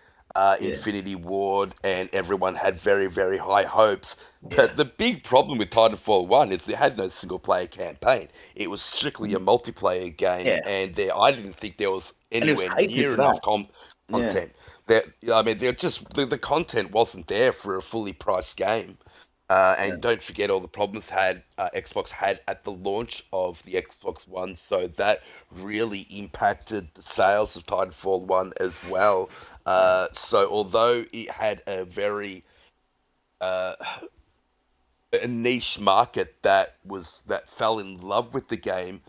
Infinity Ward, and everyone had very, very high hopes. But the big problem with Titanfall 1 is it had no single-player campaign. It was strictly a multiplayer game, and I didn't think there was anywhere near enough content. The content wasn't there for a fully priced game. And don't forget all the problems Xbox had at the launch of the Xbox One, so that really impacted the sales of Titanfall 1 as well. So although it had a very a niche market that fell in love with the game,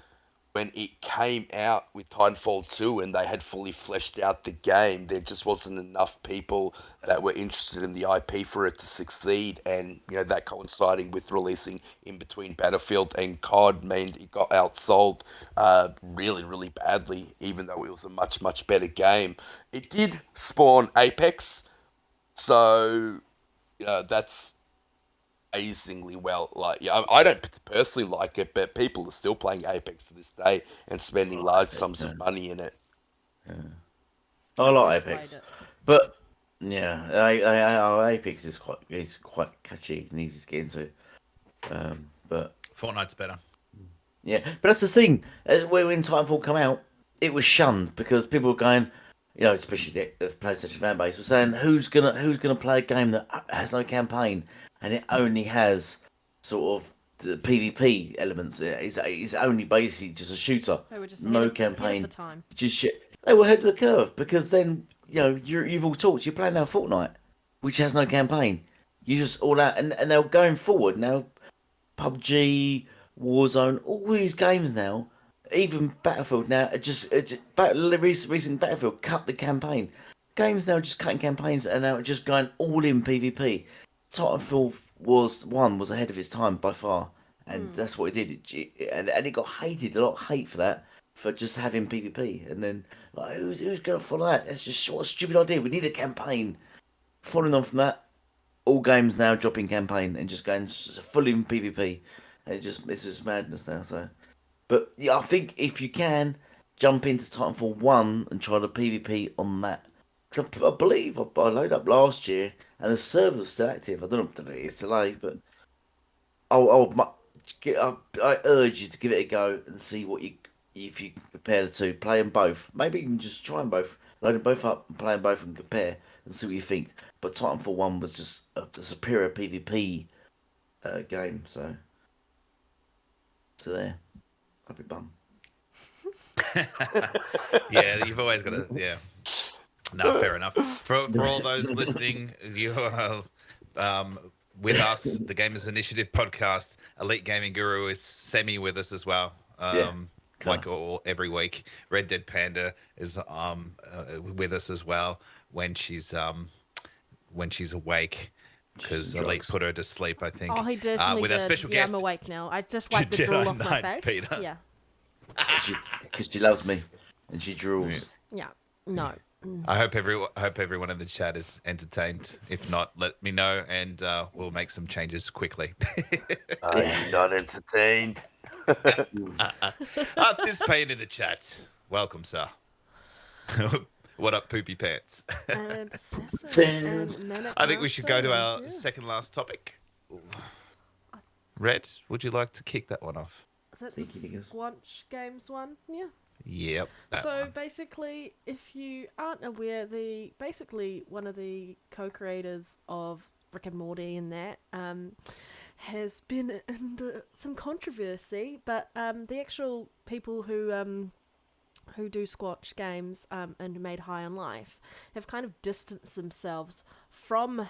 when it came out with Titanfall 2 and they had fully fleshed out the game, there just wasn't enough people that were interested in the IP for it to succeed. And, that coinciding with releasing in between Battlefield and COD meant it got outsold really, really badly, even though it was a much, much better game. It did spawn Apex, so, that's amazingly well. I don't personally like it, but people are still playing Apex to this day and spending large sums of money in it. I like Apex, but Apex is quite catchy and easy to get into. But Fortnite's better. Yeah, but that's the thing. When Titanfall come out, it was shunned because people were going, especially the PlayStation fan base, were saying, who's gonna play a game that has no campaign and it only has sort of the PvP elements. It's only basically just a shooter, no campaign. At the time. Just shit. They were ahead of the curve, because then you've all talked. You're playing now Fortnite, which has no campaign. You just all out, and they're going forward now. PUBG, Warzone, all these games now, even Battlefield now, recent Battlefield cut the campaign. Games now just cutting campaigns and now just going all in PvP. Titanfall was ahead of its time by far, and that's what it did. And it got hated, a lot of hate for that, for just having PvP. And then who's gonna follow that? That's just what a stupid idea. We need a campaign. Following on from that, all games now dropping campaign and just going fully in PvP. It's just madness now. So, but yeah, I think if you can jump into Titanfall 1 and try the PvP on that. Because I believe I loaded up last year and the server's still active. I don't know if it's delayed, but I urge you to give it a go and see if you can compare the two. Play them both. Maybe you can just try them both. Load them both up and play them both and compare and see what you think. But Titanfall 1 was just a superior PvP game. So there. I'd be bummed. Yeah, you've always got to. Yeah. No, fair enough. For all those listening, you are with us, the Gamers Initiative podcast. Elite Gaming Guru is semi with us as well. Like every week. Red Dead Panda is with us as well when she's awake, because Elite put her to sleep, I think. Oh, he definitely with did. our special Yeah, guest. I'm awake now. I just wiped the drool off my face. Peter. Yeah. Because she loves me and she drools. Yeah. No. I hope everyone in the chat is entertained. If not, let me know, and we'll make some changes quickly. Are you not entertained? This pain in the chat. Welcome, sir. What up, poopy pants? And Assassin and Manic I think we should go to Master, our yeah. second last topic. Red, would you like to kick that one off? Is that the Squanch Games one? Yeah. Yep. So basically, if you aren't aware, basically one of the co-creators of Rick and Morty and that has been under some controversy, but the actual people who do Squatch Games and made High on Life have kind of distanced themselves from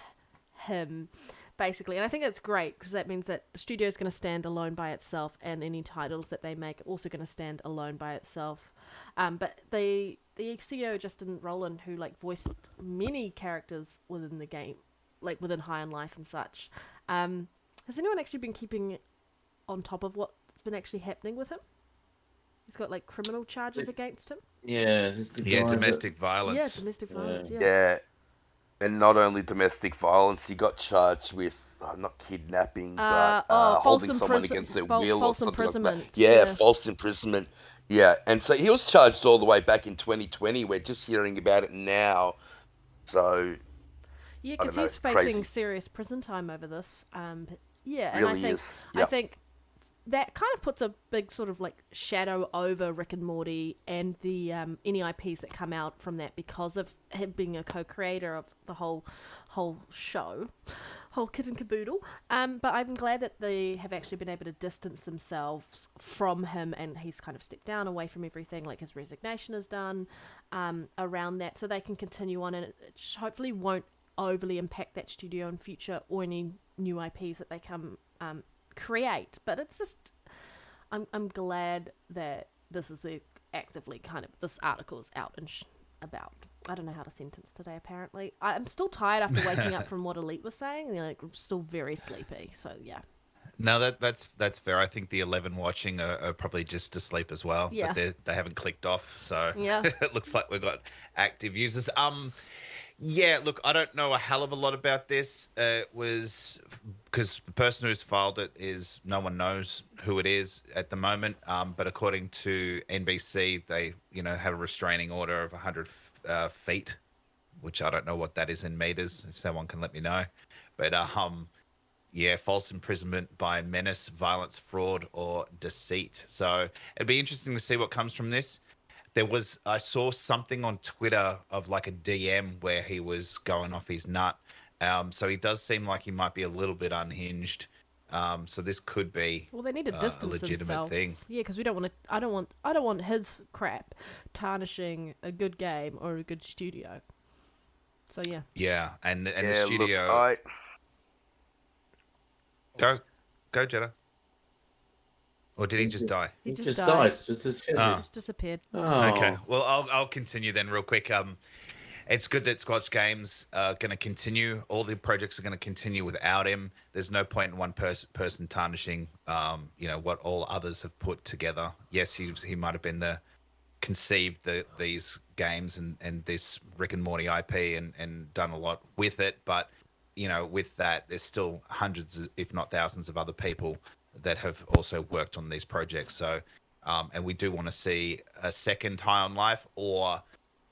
him, basically. And I think that's great, because that means that the studio is going to stand alone by itself, and any titles that they make are also going to stand alone by itself. But the CEO, Justin Rowland, who like voiced many characters within the game, like within High on Life and such, has anyone actually been keeping on top of what's been actually happening with him? He's got like criminal charges against him. Yeah, is this the guy domestic violence. Yeah, domestic violence. Yeah. And not only domestic violence, he got charged with not kidnapping, but holding someone against their will or something like that. Yeah, false imprisonment. Yeah, and so he was charged all the way back in 2020. We're just hearing about it now. So yeah, because he's facing serious prison time over this. Yeah, and really I think that kind of puts a big sort of like shadow over Rick and Morty and the any IPs that come out from that, because of him being a co-creator of the whole show, whole kit and caboodle. But I'm glad that they have actually been able to distance themselves from him, and he's kind of stepped down away from everything, like his resignation is done around that, so they can continue on, and it hopefully won't overly impact that studio in future or any new IPs that they come create. But it's just I'm glad that this is actively kind of, this article is out and about. I don't know how to sentence today, apparently. I'm still tired after waking up from what Elite was saying, and like, I'm still very sleepy, so yeah. No, that's fair. I think the 11 watching are probably just asleep as well. Yeah. But they haven't clicked off, so yeah. It looks like we've got active users. Yeah, look, I don't know a hell of a lot about this. It was because the person who's filed it is, no one knows who it is at the moment. But according to NBC, they have a restraining order of 100 feet, which I don't know what that is in meters. If someone can let me know. But yeah, false imprisonment by menace, violence, fraud, or deceit. So it'd be interesting to see what comes from this. I saw something on Twitter of like a DM where he was going off his nut. So he does seem like he might be a little bit unhinged. So this could be they need to distance a legitimate themselves. thing. Yeah, because we don't want to. I don't want his crap tarnishing a good game or a good studio. So yeah. Yeah, and the studio. Look, Go, Jenna. Or did he just die? He just died. Just disappeared. Oh. Okay. Well, I'll continue then real quick. It's good that Squatch Games are going to continue. All the projects are going to continue without him. There's no point in one person tarnishing, what all others have put together. Yes, he might have been conceived these games and this Rick and Morty IP and done a lot with it. But, with that, there's still hundreds, if not thousands of other people that have also worked on these projects. So, and we do want to see a second High on Life or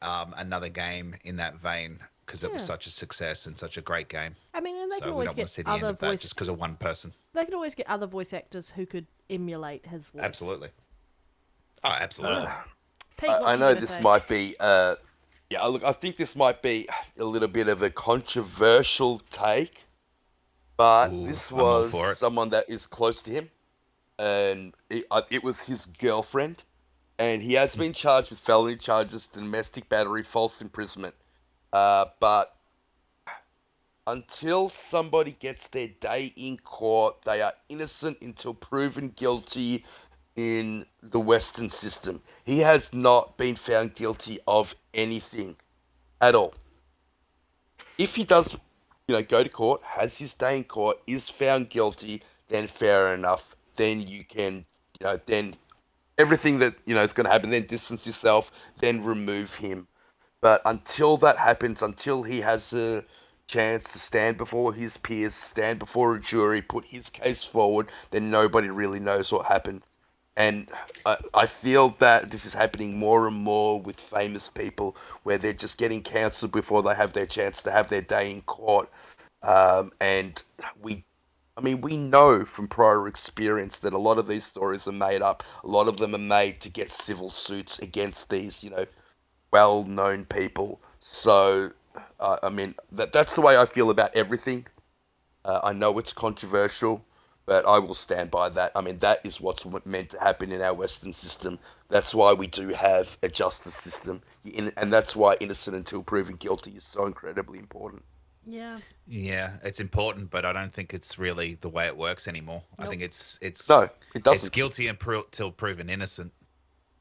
another game in that vein, because it was such a success and such a great game. I mean, and they can we always don't want get to see the other end of that just because of one person. They can always get other voice actors who could emulate his voice. Absolutely. Oh, absolutely. Pete, I know this might be. Look, I think this might be a little bit of a controversial take. But this was someone that is close to him, and it was his girlfriend, and he has been charged with felony charges, domestic battery, false imprisonment. But until somebody gets their day in court, they are innocent until proven guilty in the Western system. He has not been found guilty of anything at all. If he does go to court, has his day in court, is found guilty, then fair enough. Then you can, then everything that, is going to happen, then distance yourself, then remove him. But until that happens, until he has a chance to stand before his peers, stand before a jury, put his case forward, then nobody really knows what happened. And I feel that this is happening more and more with famous people, where they're just getting cancelled before they have their chance to have their day in court. And we know from prior experience that a lot of these stories are made up. A lot of them are made to get civil suits against these, well-known people. So, that's the way I feel about everything. I know it's controversial, but I will stand by that. I mean, that is what's meant to happen in our Western system. That's why we do have a justice system, and that's why innocent until proven guilty is so incredibly important. Yeah. Yeah, it's important, but I don't think it's really the way it works anymore. Nope. I think it's No, it doesn't. It's guilty till proven innocent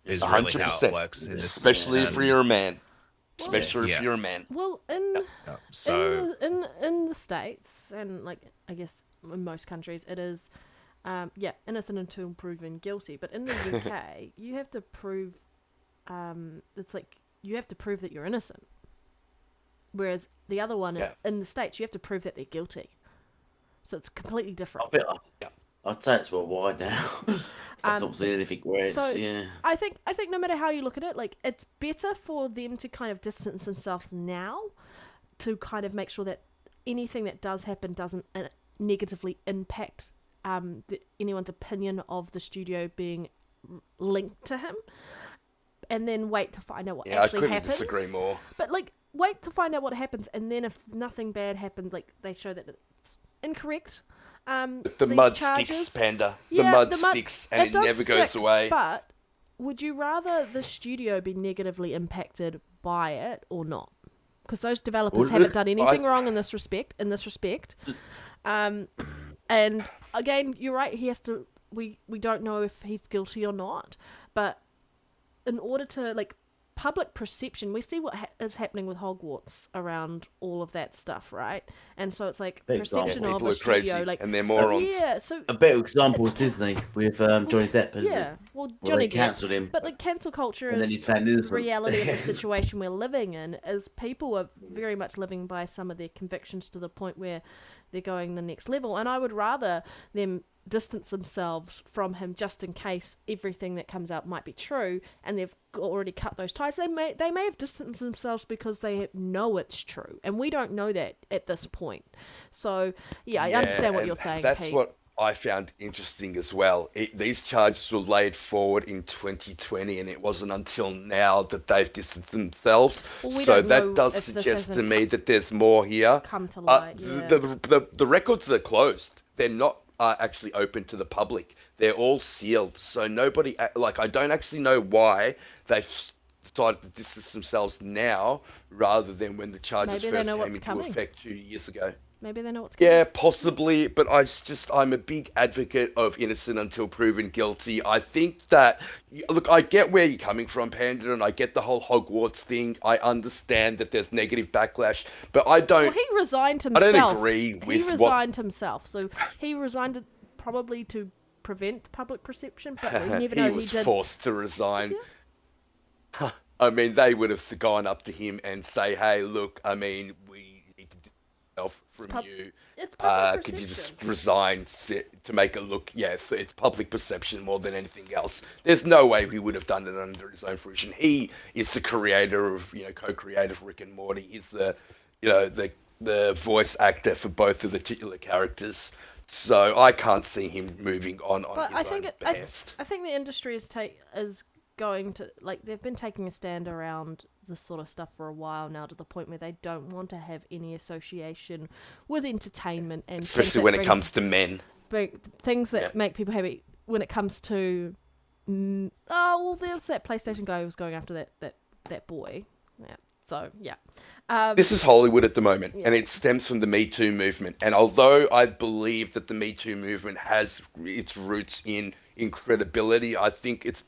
is really how 100%. it works. Especially if you're a man. Especially if you're a man. Well, in the States, and like I guess in most countries, it is innocent until proven guilty. But in the UK, you have to prove it's like you have to prove that you're innocent. Whereas the other one in the States, you have to prove that they're guilty. So it's completely different. I'd say it's worldwide now. I've not seen anything where it's I think no matter how you look at it, like it's better for them to kind of distance themselves now, to kind of make sure that anything that does happen doesn't negatively impact anyone's opinion of the studio being linked to him, and then wait to find out what actually happens. I couldn't disagree more. But like, wait to find out what happens, and then if nothing bad happens, like they show that it's incorrect. The mud sticks, Panda. The mud sticks, and it never goes away. But would you rather the studio be negatively impacted by it or not? Because those developers haven't done anything wrong in this respect. And again, you're right. He has to. We don't know if he's guilty or not. But in order to public perception, we see what is happening with Hogwarts around all of that stuff, right? And so it's like perception of people a are crazy, studio, and they're morons. So a better example is Disney with Johnny Depp. Johnny cancelled him. But cancel culture and is the reality of the situation we're living in. Is people are very much living by some of their convictions to the point where they're going the next level, and I would rather them distance themselves from him just in case everything that comes out might be true, and they've already cut those ties. They may have distanced themselves because they know it's true, and we don't know that at this point. So I understand what you're saying. That's Pete. what I found interesting as well. These charges were laid forward in 2020, and it wasn't until now that they've distanced themselves. So that does suggest to me that there's more here. Come to light. The records are closed. They're not actually open to the public. They're all sealed. So nobody, I don't actually know why they've decided to distance themselves now rather than when the charges first came into effect 2 years ago. Maybe they know what's coming. Yeah, possibly, but I'm a big advocate of innocent until proven guilty. I think that, look, I get where you're coming from, Panda, and I get the whole Hogwarts thing. I understand that there's negative backlash, but I don't... Well, he resigned himself. I don't agree with He resigned himself, so he resigned probably to prevent public perception, but we never know. He was forced to resign. Yeah. I mean, they would have gone up to him and say, hey, look, we need to from you. Could you just resign to make it look? Yes, it's public perception more than anything else. There's no way he would have done it under his own fruition. He is the creator of co-creator of Rick and Morty. He's the voice actor for both of the titular characters. So I can't see him moving on but his own behest. I think the industry is going to they've been taking a stand around this sort of stuff for a while now, to the point where they don't want to have any association with entertainment, and especially when it comes to men, things that make people happy. When it comes to there's that PlayStation guy who was going after that boy. This is Hollywood at the moment, and it stems from the Me Too movement. And although I believe that the Me Too movement has its roots in credibility, I think it's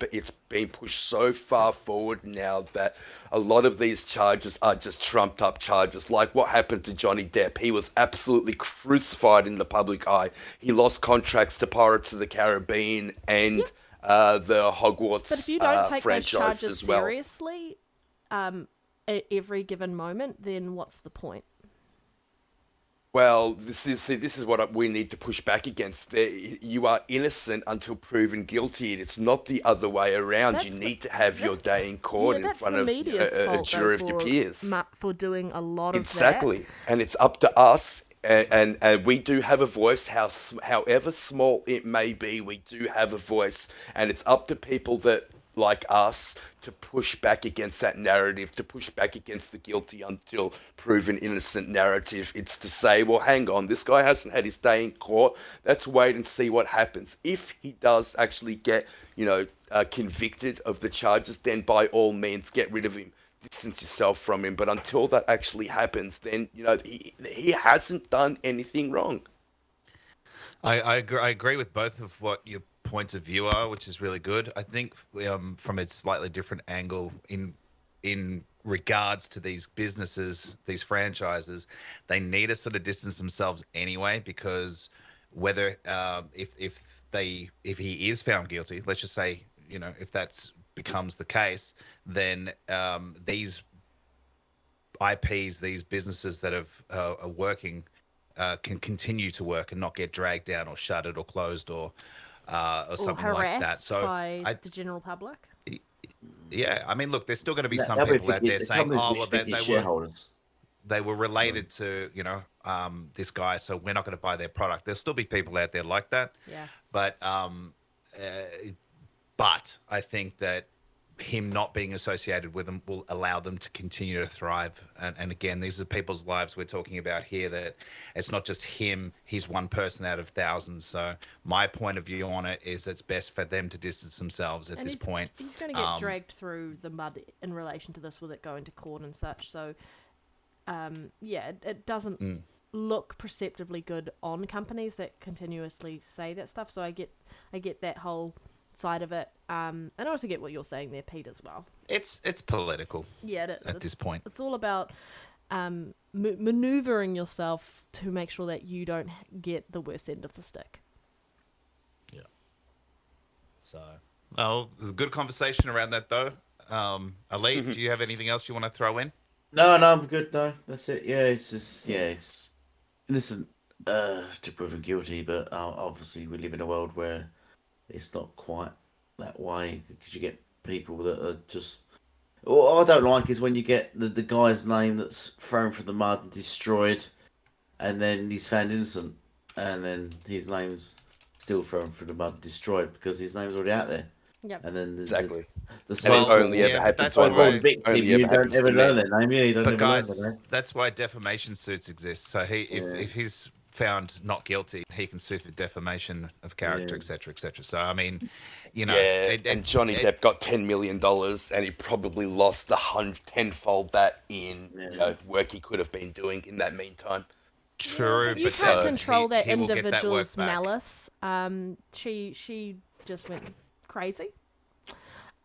been pushed so far forward now that a lot of these charges are just trumped up charges. Like what happened to Johnny Depp. He was absolutely crucified in the public eye. He lost contracts to Pirates of the Caribbean and the Hogwarts but if you don't take franchise those charges as well. seriously, at every given moment, then what's the point? Well, this is what we need to push back against. You are innocent until proven guilty, and it's not the other way around. You That's need to have your day in court in that's front the of media's a fault jury though of your peers. for doing a lot of that. Exactly, and it's up to us. And we do have a voice, however small it may be. We do have a voice, and it's up to people that like us to push back against that narrative, to push back against the guilty until proven innocent narrative. It's to say, well, hang on, this guy hasn't had his day in court. Let's wait and see what happens. If he does actually get, convicted of the charges, then by all means, get rid of him. Distance yourself from him. But until that actually happens, then, he hasn't done anything wrong. I agree with both of what your points of view are, which is really good. I think from a slightly different angle in regards to these businesses, these franchises, they need to sort of distance themselves anyway, because whether if he is found guilty, let's just say, if that's becomes the case, then these IPs, these businesses that are working can continue to work and not get dragged down or shuttered or closed or something like that. So by the general public. Yeah, I mean, look, there's still going to be some They'll be people out there saying, "Oh, well, shareholders. They were related to this guy, so we're not going to buy their product." There'll still be people out there like that. Yeah. But I think that him not being associated with them will allow them to continue to thrive. And again, these are people's lives we're talking about here, that it's not just him. He's one person out of thousands. So my point of view on it is it's best for them to distance themselves at this point. He's going to get dragged through the mud in relation to this, with it going to court and such. So, it doesn't look perceptively good on companies that continuously say that stuff. So I get that whole side of it, and I also get what you're saying there, Pete, as well. It's political. Yeah, it is. At this point, it's all about maneuvering yourself to make sure that you don't get the worst end of the stick. Yeah. So, well, there's a good conversation around that, though. Elite, do you have anything else you want to throw in? No, I'm good. No, that's it. Yeah, it's just it's innocent to proven guilty, but obviously we live in a world where it's not quite that way, because you get people that are just. What I don't like is when you get the guy's name that's thrown through the mud and destroyed, and then he's found innocent, and then his name's still thrown through the mud and destroyed because his name's already out there. Yep. And then Exactly. The only ever happens to one victim. You don't ever learn their name. Yeah, you don't ever learn their name. That's why defamation suits exist. So if he's found not guilty, he can sue for defamation of character, etc., etc. So I mean, and Johnny Depp got $10 million, and he probably lost tenfold that in work he could have been doing in that meantime. True, you can't control that he will get individual's that work back. malice. She just went crazy,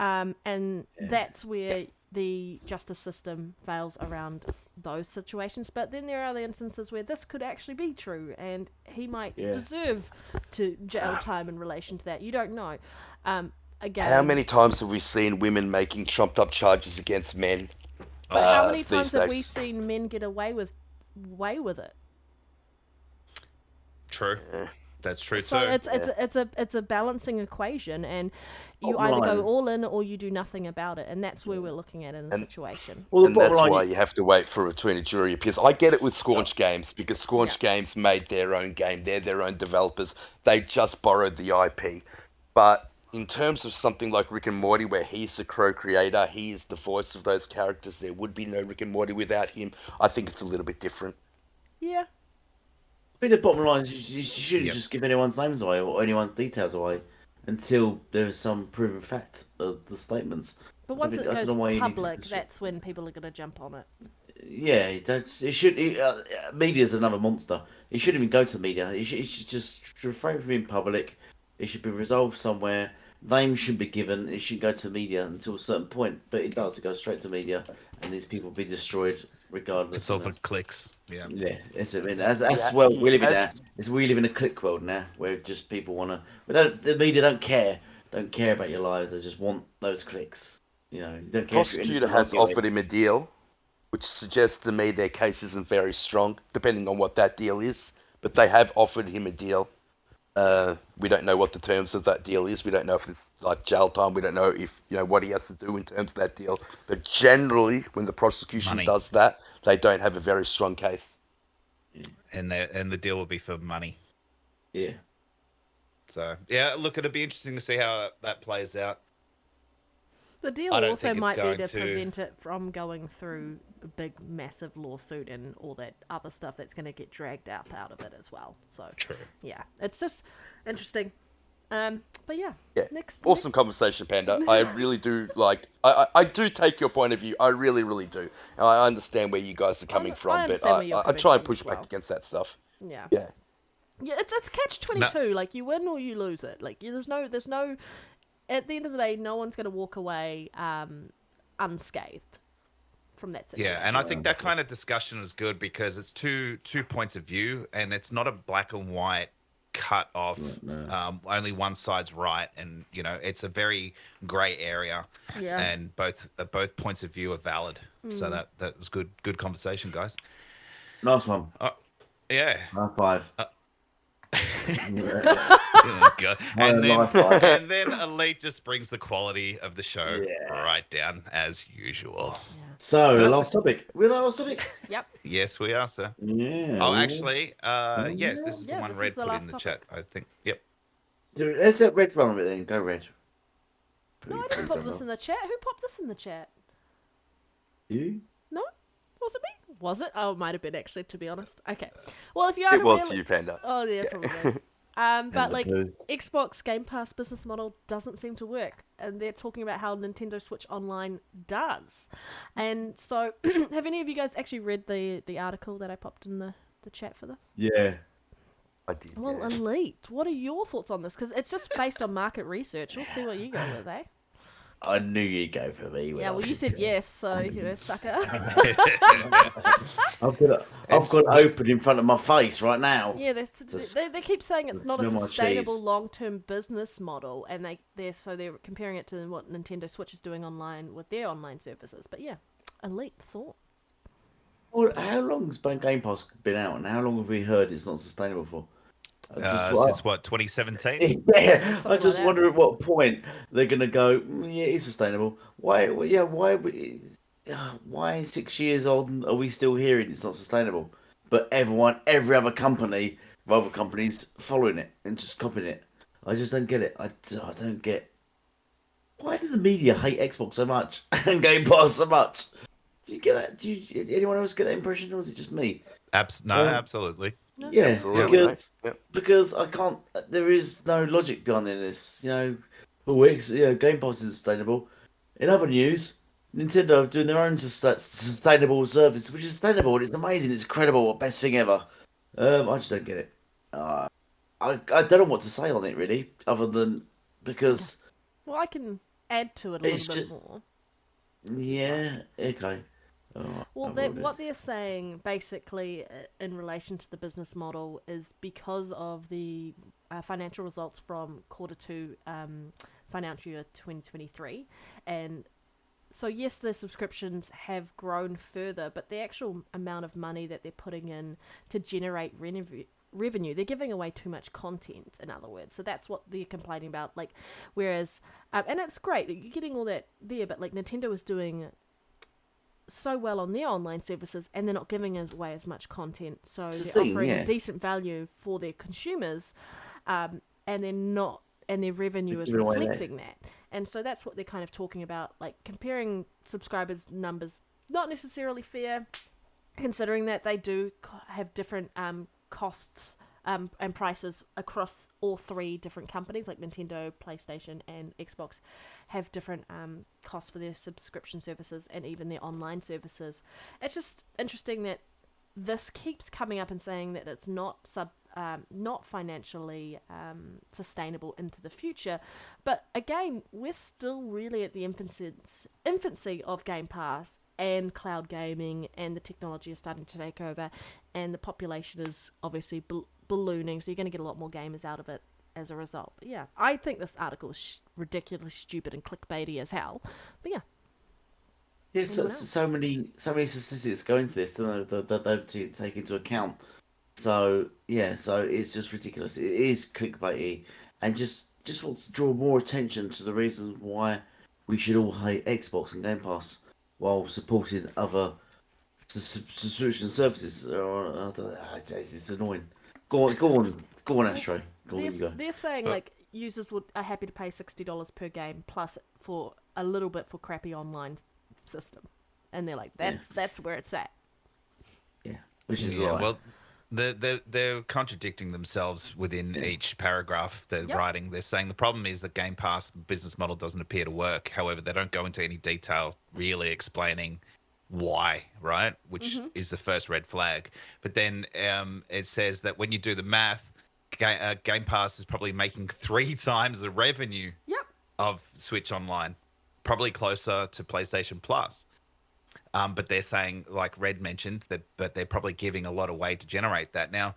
and that's where the justice system fails around those situations. But then there are other instances where this could actually be true, and he might deserve to jail time in relation to that. You don't know. Again, how many times have we seen women making trumped up charges against men? How many times have we seen men get away with it? True. That's true so too. It's a balancing equation, and you either go all in or you do nothing about it, and that's where we're looking at in a situation. Well, and that's why you have to wait for between a jury appears. I get it with Squanch Games, because Squanch Games made their own game. They're their own developers. They just borrowed the IP. But in terms of something like Rick and Morty, where he's the co-creator, he is the voice of those characters, there would be no Rick and Morty without him. I think it's a little bit different. Yeah. I think the bottom line is you shouldn't just give anyone's names away or anyone's details away until there is some proven fact of the statements. But once it goes public, that's when people are going to jump on it. Yeah, it should. Media's another monster. It shouldn't even go to the media. It should just refrain from being public. It should be resolved somewhere. Names shouldn't be given. It shouldn't go to the media until a certain point. But it does. It goes straight to media, and these people will be destroyed regardless. It's all for clicks. Yeah. Yeah. We live in a click world now, where just people want to. The media don't care about your lives. They just want those clicks. You don't care. Prosecutor has offered him a deal. which suggests to me their case isn't very strong, depending on what that deal is. But they have offered him a deal. We don't know what the terms of that deal is. We don't know if it's like jail time. We don't know if what he has to do in terms of that deal. But generally, when the prosecution Money. does that, they don't have a very strong case. And the deal will be for money. Yeah. So yeah, look, it'll be interesting to see how that plays out. The deal I don't also think it's might be going to to- prevent it from going through a big, massive lawsuit and all that other stuff that's going to get dragged out of it as well. So True. yeah, it's just interesting. But yeah, Yeah, next awesome conversation, Panda. I really do I do take your point of view. I really, really do. And I understand where you guys are coming I from, but understand where you're I coming try and from push as back well. against that stuff. Yeah. Yeah. Yeah, it's catch-22. Like, you win or you lose it. Like, there's no. At the end of the day, no one's going to walk away unscathed from that situation. Yeah, and I think that kind of discussion is good because it's two points of view, and it's not a black and white cut off. Only one side's right, and it's a very grey area. Yeah. And both points of view are valid. So that was good conversation, guys. Nice one. Yeah. High five. Oh, God. And High five. then Elite just brings the quality of the show right down as usual. So, That's last topic. We're on last topic. Yep. Yes, we are, sir. Yeah. Oh, actually, yes, this is Yeah, the one this Red is the put in last the topic. chat. I think. Yep. Dude, let's let Red run with it then. Go Red. No, I didn't pop this in the chat. Who popped this in the chat? You? No? Was it me? Was it? Oh, it might have been, actually, to be honest. Okay. Well, if you are It was you, Panda. Oh, yeah, probably. But like Panda Xbox Game Pass business model doesn't seem to work, and they're talking about how Nintendo Switch Online does. And so, have any of you guys actually read the article that I popped in the chat for this? Yeah. I did. Well, yeah. Elite, what are your thoughts on this? Because it's just based on market research. We'll see what you go with, eh? I knew you'd go for me. when Yeah, I well, you said said yes, so, sucker. I've got it open in front of my face right now. Yeah, they keep saying it's not a smell my sustainable cheese. long-term business model, and they're comparing it to what Nintendo Switch is doing online with their online services. But yeah, Elite thoughts. Well, how long's Game Pass been out, and how long have we heard it's not sustainable for? Since what, 2017? Yeah, I Something just like that. wonder at what point they're gonna go. Yeah, it's sustainable. Why? Yeah, why 6 years old are we still hearing it's not sustainable? But every other company, other companies following it and just copying it. I just don't get it. I don't get. Why do the media hate Xbox so much and Game Pass so much? Do you get that? Did anyone else get that impression, or was it just me? Absolutely. Yeah, Absolutely, because I can't. There is no logic behind this. Game Pass is sustainable. In other news, Nintendo are doing their own sustainable service, which is sustainable and it's amazing. It's incredible, best thing ever. I just don't get it. I don't know what to say on it really, other than because Well, I can add to it a It's little bit just- more. yeah, okay. Well, what they're saying basically in relation to the business model is because of the financial results from Q2 financial year 2023, and so yes, the subscriptions have grown further, but the actual amount of money that they're putting in to generate revenue, they're giving away too much content, in other words. So that's what they're complaining about. Like, whereas, and it's great, you're getting all that there, but like Nintendo is doing so well on their online services, and they're not giving away as much content, so they're offering a decent value for their consumers, and they're not, and their revenue is reflecting that. And so that's what they're kind of talking about, like comparing subscribers numbers, not necessarily fair, considering that they do have different costs and prices across all three different companies, like Nintendo, PlayStation, and Xbox, have different costs for their subscription services and even their online services. It's just interesting that this keeps coming up and saying that it's not financially sustainable into the future. But again, we're still really at the infancy of Game Pass and cloud gaming, and the technology is starting to take over, and the population is obviously ballooning, so you're going to get a lot more gamers out of it as a result. But yeah, I think this article is ridiculously stupid and clickbaity as hell. But yeah. Yes, anyone else. so many statistics go into this that don't take into account. So yeah, so it's just ridiculous. It is clickbaity, and just wants to draw more attention to the reasons why we should all hate Xbox and Game Pass while supporting other subscription services. I don't know, it's annoying. Go on, Astro. Go on, you go. They're saying like users are happy to pay $60 per game plus for a little bit for crappy online system, and they're like, that's where it's at. Yeah, which is Yeah, right. well, they're contradicting themselves within each paragraph they're writing. They're saying the problem is that Game Pass business model doesn't appear to work. However, they don't go into any detail really explaining why, right? Which is the first red flag. But then it says that when you do the math, Game Pass is probably making 3 times the revenue of Switch Online, probably closer to PlayStation Plus. But they're saying, like Red mentioned, but they're probably giving a lot away to generate that. Now,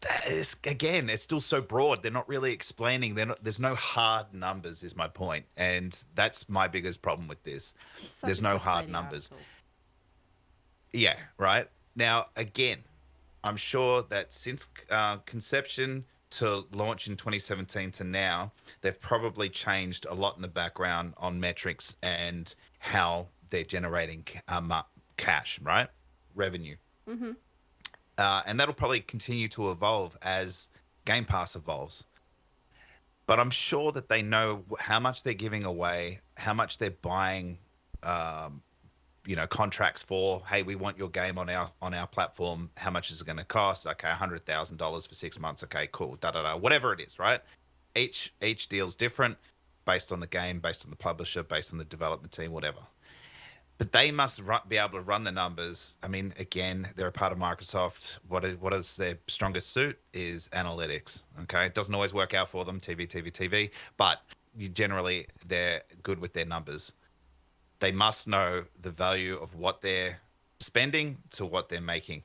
that is, again, it's still so broad. They're not really explaining. There's no hard numbers, is my point. And that's my biggest problem with this. There's no hard numbers. Yeah, right. Now, again, I'm sure that since conception to launch in 2017 to now, they've probably changed a lot in the background on metrics and how they're generating cash, right? Revenue. And that'll probably continue to evolve as Game Pass evolves. But I'm sure that they know how much they're giving away, how much they're buying, contracts for. Hey, we want your game on our platform. How much is it going to cost? Okay, $100,000 for 6 months. Okay, cool. Whatever it is, right? Each deal's different, based on the game, based on the publisher, based on the development team, whatever. But they must be able to run the numbers. I mean, again, they're a part of Microsoft. What is their strongest suit is analytics. Okay, it doesn't always work out for them, TV, but generally they're good with their numbers. They must know the value of what they're spending to what they're making.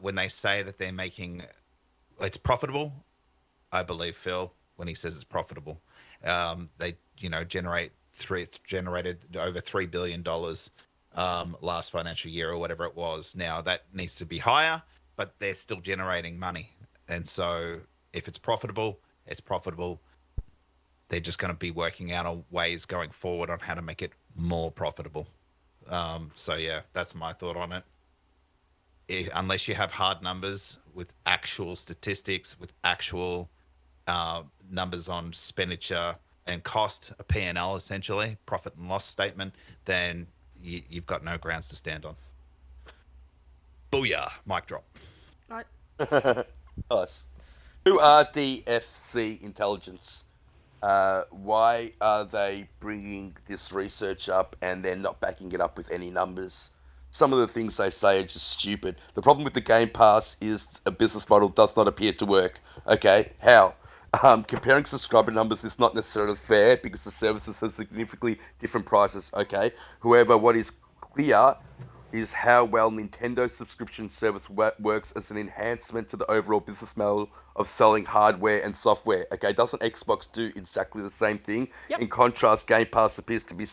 When they say that they're making, it's profitable, I believe Phil when he says it's profitable. They generated over $3 billion last financial year or whatever it was. Now that needs to be higher, but they're still generating money. And so if it's profitable, it's profitable. They're just going to be working out on ways going forward on how to make it more profitable. So yeah, that's my thought on it. Unless you have hard numbers with actual statistics, with actual numbers on expenditure and cost, a P&L essentially, profit and loss statement, then you've got no grounds to stand on. Booyah, mic drop. Right. Nice. Who are DFC Intelligence? Why are they bringing this research up and they're not backing it up with any numbers? Some of the things they say are just stupid. The problem with the Game Pass is a business model does not appear to work. Okay, how? Comparing subscriber numbers is not necessarily fair because the services have significantly different prices. Okay, however, what is clear is how well Nintendo's subscription service works as an enhancement to the overall business model of selling hardware and software. Okay, doesn't Xbox do exactly the same thing? Yep. In contrast, Game Pass appears to be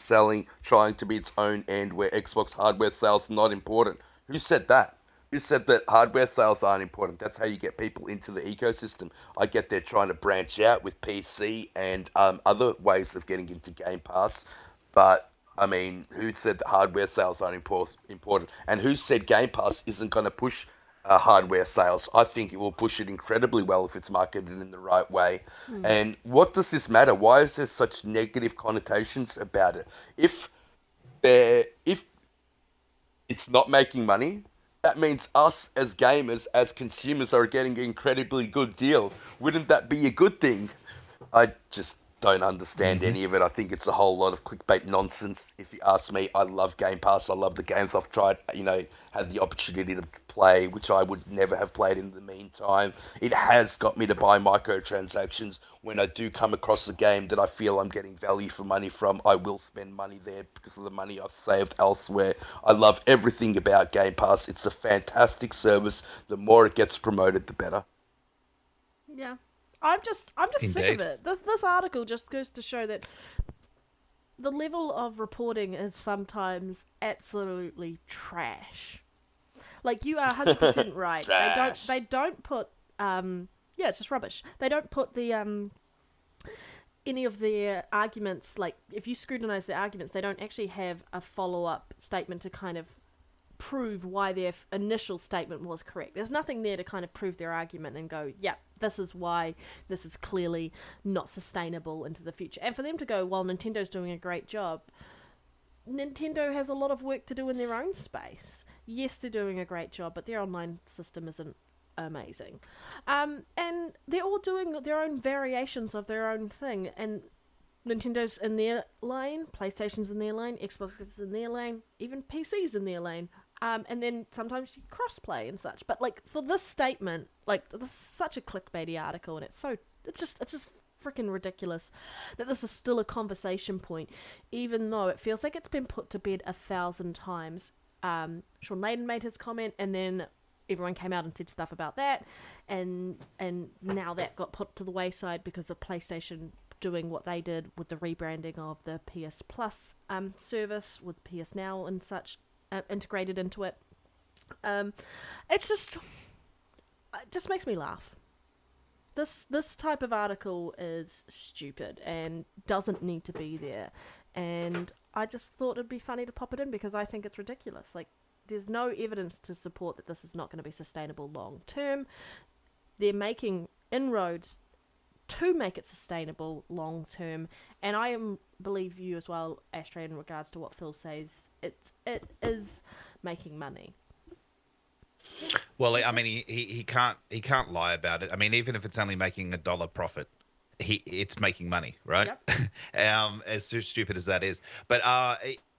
trying to be its own end where Xbox hardware sales are not important. Who said that? Who said that hardware sales aren't important? That's how you get people into the ecosystem. I get they're trying to branch out with PC and other ways of getting into Game Pass, but I mean, who said that hardware sales aren't important? And who said Game Pass isn't going to push hardware sales? I think it will push it incredibly well if it's marketed in the right way. And what does this matter? Why is there such negative connotations about it? If it's not making money, that means us as gamers, as consumers, are getting an incredibly good deal. Wouldn't that be a good thing? I just don't understand any of it. I think it's a whole lot of clickbait nonsense. If you ask me, I love Game Pass. I love the games I've tried, had the opportunity to play, which I would never have played in the meantime. It has got me to buy microtransactions. When I do come across a game that I feel I'm getting value for money from, I will spend money there because of the money I've saved elsewhere. I love everything about Game Pass. It's a fantastic service. The more it gets promoted, the better. Yeah. I'm just sick of Indeed. it. This article just goes to show that the level of reporting is sometimes absolutely trash. Like, you are 100% right. Trash. They don't put it's just rubbish. They don't put the any of their arguments, like, if you scrutinize their arguments, they don't actually have a follow-up statement to kind of prove why their initial statement was correct. There's nothing there to kind of prove their argument and go, yeah, this is why this is clearly not sustainable into the future. And for them to go, well, Nintendo's doing a great job. Nintendo has a lot of work to do in their own space. Yes, they're doing a great job, but their online system isn't amazing. And they're all doing their own variations of their own thing. And Nintendo's in their lane, PlayStation's in their lane, Xbox is in their lane, even PC's in their lane. And then sometimes you cross-play and such. But, like, for this statement, like, this is such a clickbaity article, and it's just freaking ridiculous that this is still a conversation point, even though it feels like it's been put to bed 1,000 times. Sean Layden made his comment, and then everyone came out and said stuff about that, and now that got put to the wayside because of PlayStation doing what they did with the rebranding of the PS Plus service with PS Now and such integrated into it. It just makes me laugh. This type of article is stupid and doesn't need to be there, and I just thought it'd be funny to pop it in because I think it's ridiculous. Like, there's no evidence to support that this is not going to be sustainable long term. They're making inroads to make it sustainable long term, and I believe you as well, Ashtray, in regards to what Phil says. It is making money. Well, I mean, he can't lie about it. I mean, even if it's only making $1 profit, it's making money, right? Yep. As stupid as that is, but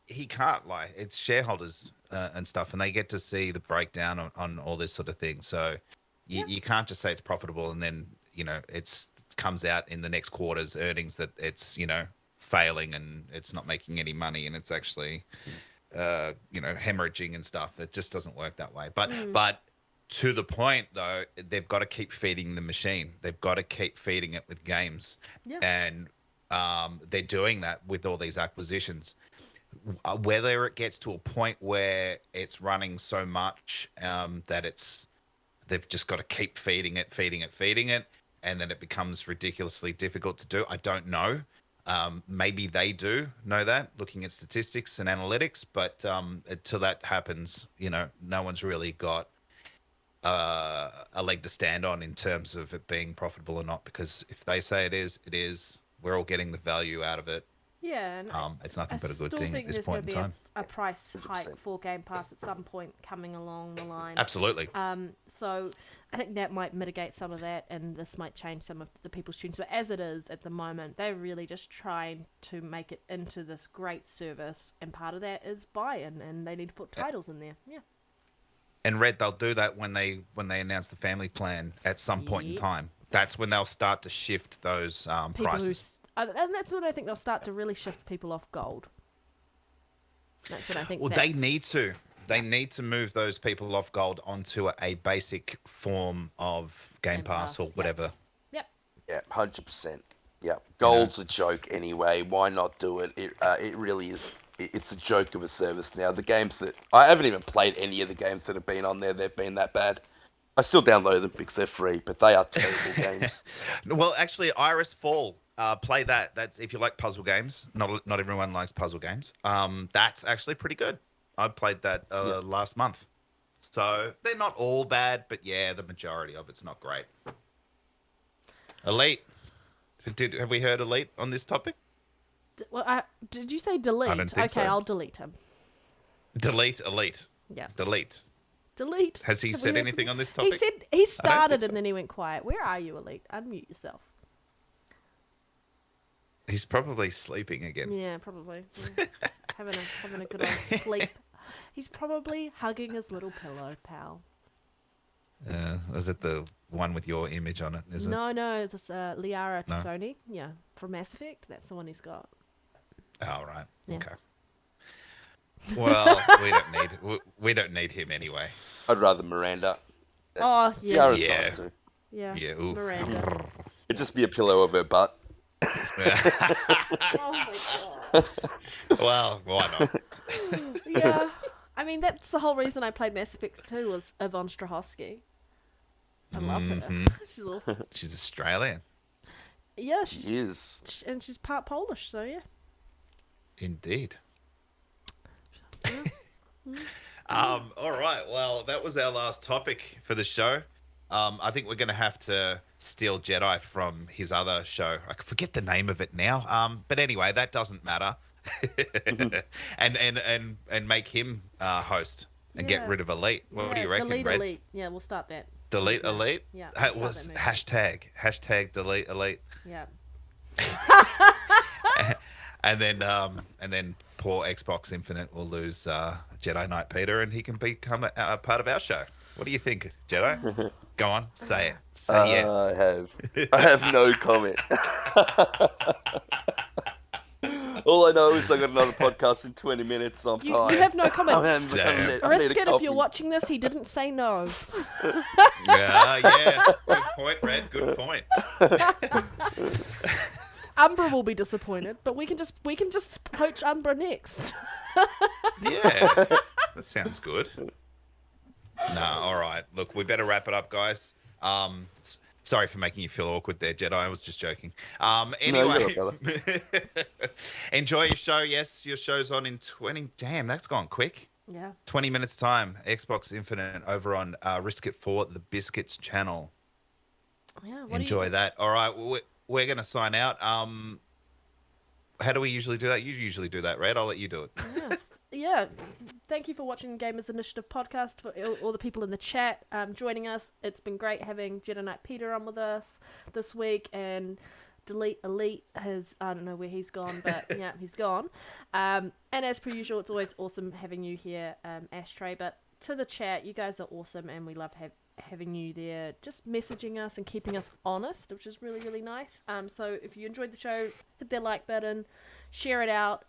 he can't lie. It's shareholders and stuff, and they get to see the breakdown on all this sort of thing. So you can't just say it's profitable and then it comes out in the next quarter's earnings that it's failing and it's not making any money and it's actually hemorrhaging and stuff. It just doesn't work that way. But to the point though, they've got to keep feeding the machine. They've got to keep feeding it with games, and they're doing that with all these acquisitions. Whether it gets to a point where it's running so much that they've just got to keep feeding it, and then it becomes ridiculously difficult to do, I don't know. Maybe they do know that, looking at statistics and analytics, but until that happens, no one's really got a leg to stand on in terms of it being profitable or not, because if they say it is, we're all getting the value out of it. Yeah, and it's nothing but a good thing at this point in time. A price hike for Game Pass at some point coming along the line. Absolutely. So I think that might mitigate some of that, and this might change some of the people's tunes. But as it is at the moment, they're really just trying to make it into this great service, and part of that is buy-in, and they need to put titles in there. Yeah. And Red, they'll do that when they announce the family plan at some point in time. That's when they'll start to shift those prices. And that's when I think they'll start to really shift people off gold. That's what I think. Well, they need to. They need to move those people off gold onto a basic form of Game Pass or whatever. Yep. Yeah, 100%. Yeah, gold's a joke anyway. Why not do it? It really is. It's a joke of a service now. The games that I haven't even played any of the games that have been on there. They've been that bad. I still download them because they're free, but they are terrible games. Well, actually, Iris Fall. Play that. That's if you like puzzle games. Not everyone likes puzzle games. That's actually pretty good. I played that last month. So they're not all bad, but yeah, the majority of it's not great. Elite. Have we heard Elite on this topic? Did you say delete? I don't think so. I'll delete him. Delete Elite. Yeah. Delete. Has he Have said anything on this topic? He said he started and then he went quiet. Where are you, Elite? Unmute yourself. He's probably sleeping again. Yeah, probably. Yeah. having a good old sleep. He's probably hugging his little pillow, pal. Was it the one with your image on it? Is it? No, it's Liara Tassoni. No? Yeah, from Mass Effect. That's the one he's got. Oh right. Yeah. Okay. Well, we don't need him anyway. I'd rather Miranda. Oh yeah. Liara's nice too. Yeah. Ooh. Miranda. It'd just be a pillow of her butt. Oh my god. Well, why not? Yeah. I mean, that's the whole reason I played Mass Effect 2 was Yvonne Strahovski. I love her. She's awesome. She's Australian. Yeah, She she's is. and she's part Polish, so yeah. Indeed. Yeah. All right. Well, that was our last topic for the show. I think we're going to have to steal Jedi from his other show. I forget the name of it now. But anyway, that doesn't matter. and make him host and get rid of Elite. What do you reckon, Delete Red? Elite. Yeah, we'll start that. Delete Elite? Yeah. That start was that movement. hashtag delete Elite. Yeah. And then poor Xbox Infinite will lose Jedi Knight Peter, and he can become a part of our show. What do you think, Jedi? Go on, say it. Say yes. I have no comment. All I know is I got another podcast in 20 minutes. I'm You tired. have no comment. I need a Risket, if coffee. you're watching this, he didn't say no. Yeah. Good point, Red. Good point. Umbra will be disappointed, but we can just poach Umbra next. Yeah, that sounds good. No, all right. Look, we better wrap it up, guys. Sorry for making you feel awkward there, Jedi. I was just joking. Anyway, No, enjoy your show. Yes, your show's on in 20. Damn, that's gone quick. Yeah. 20 minutes time. Xbox Infinite over on Risk It for the Biscuits channel. Yeah. Enjoy that. All right, we're going to sign out. How do we usually do that? You usually do that, Red. I'll let you do it. Yeah. Thank you for watching Gamers Initiative podcast, for all the people in the chat joining us. It's been great having Jedi Knight Peter on with us this week, and Delete Elite has, I don't know where he's gone, but yeah, he's gone. And as per usual, it's always awesome having you here, Ashtray. But to the chat, you guys are awesome, and we love having you there, just messaging us and keeping us honest, which is really, really nice. So if you enjoyed the show, hit that like button, share it out.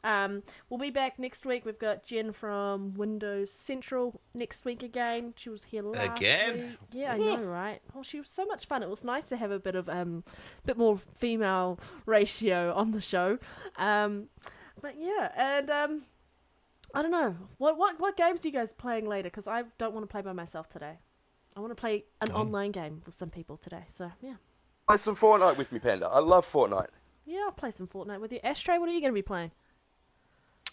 We'll be back next week. We've got Jen from Windows Central next week again. She was here last week. Yeah, I know, right? Oh, she was so much fun. It was nice to have a bit more female ratio on the show. But yeah, and I don't know. What games are you guys playing later? Because I don't want to play by myself today. I want to play an online game with some people today. So yeah. Play some Fortnite with me, Panda. I love Fortnite. Yeah, I'll play some Fortnite with you. Ashtray, what are you going to be playing?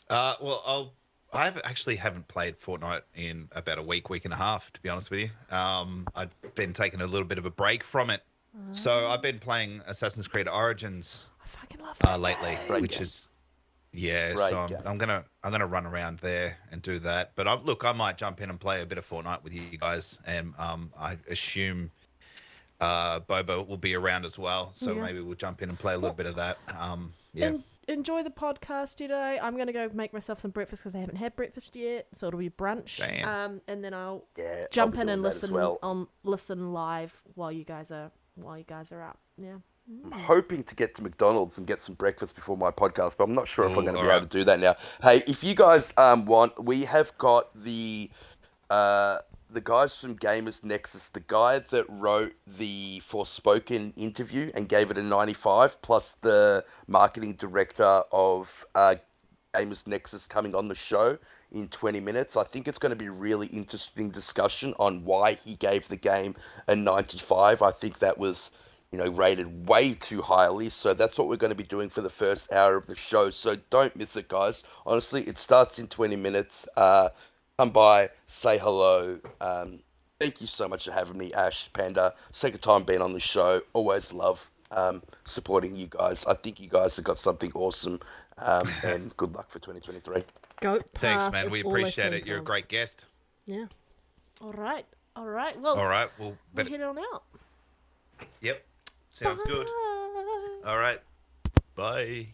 Well, I actually haven't played Fortnite in about a week and a half, to be honest with you. I've been taking a little bit of a break from it. So I've been playing Assassin's Creed Origins I fucking love that lately, game. which is yeah. Great So game. I'm gonna run around there and do that. But I might jump in and play a bit of Fortnite with you guys, and I assume Boba will be around as well. So Yeah. maybe we'll jump in and play a little bit of that. Yeah. Enjoy the podcast today. I'm going to go make myself some breakfast because I haven't had breakfast yet, so it'll be brunch. Damn. And then I'll Yeah, jump I'll be in and doing that as listen well. listen live while you guys are up. Yeah. I'm hoping to get to McDonald's and get some breakfast before my podcast, but I'm not sure if I'm Ooh, going to be alright. able to do that now. Hey, if you guys want, we have got the guys from Gamers Nexus, the guy that wrote the Forspoken interview and gave it a 95, plus the marketing director of Gamers Nexus coming on the show in 20 minutes. I think it's going to be a really interesting discussion on why he gave the game a 95. I think that was, rated way too highly. So that's what we're going to be doing for the first hour of the show. So don't miss it, guys. Honestly, it starts in 20 minutes. Come by, say hello. Thank you so much for having me, Ash, Panda. Second time being on the show. Always love supporting you guys. I think you guys have got something awesome. And good luck for 2023. Goat Thanks, path man. is We all I appreciate think it. You're a of. great guest. Yeah. All right. Well, All right. Well, we'll head on out. Yep. Sounds good. Bye. All right. Bye.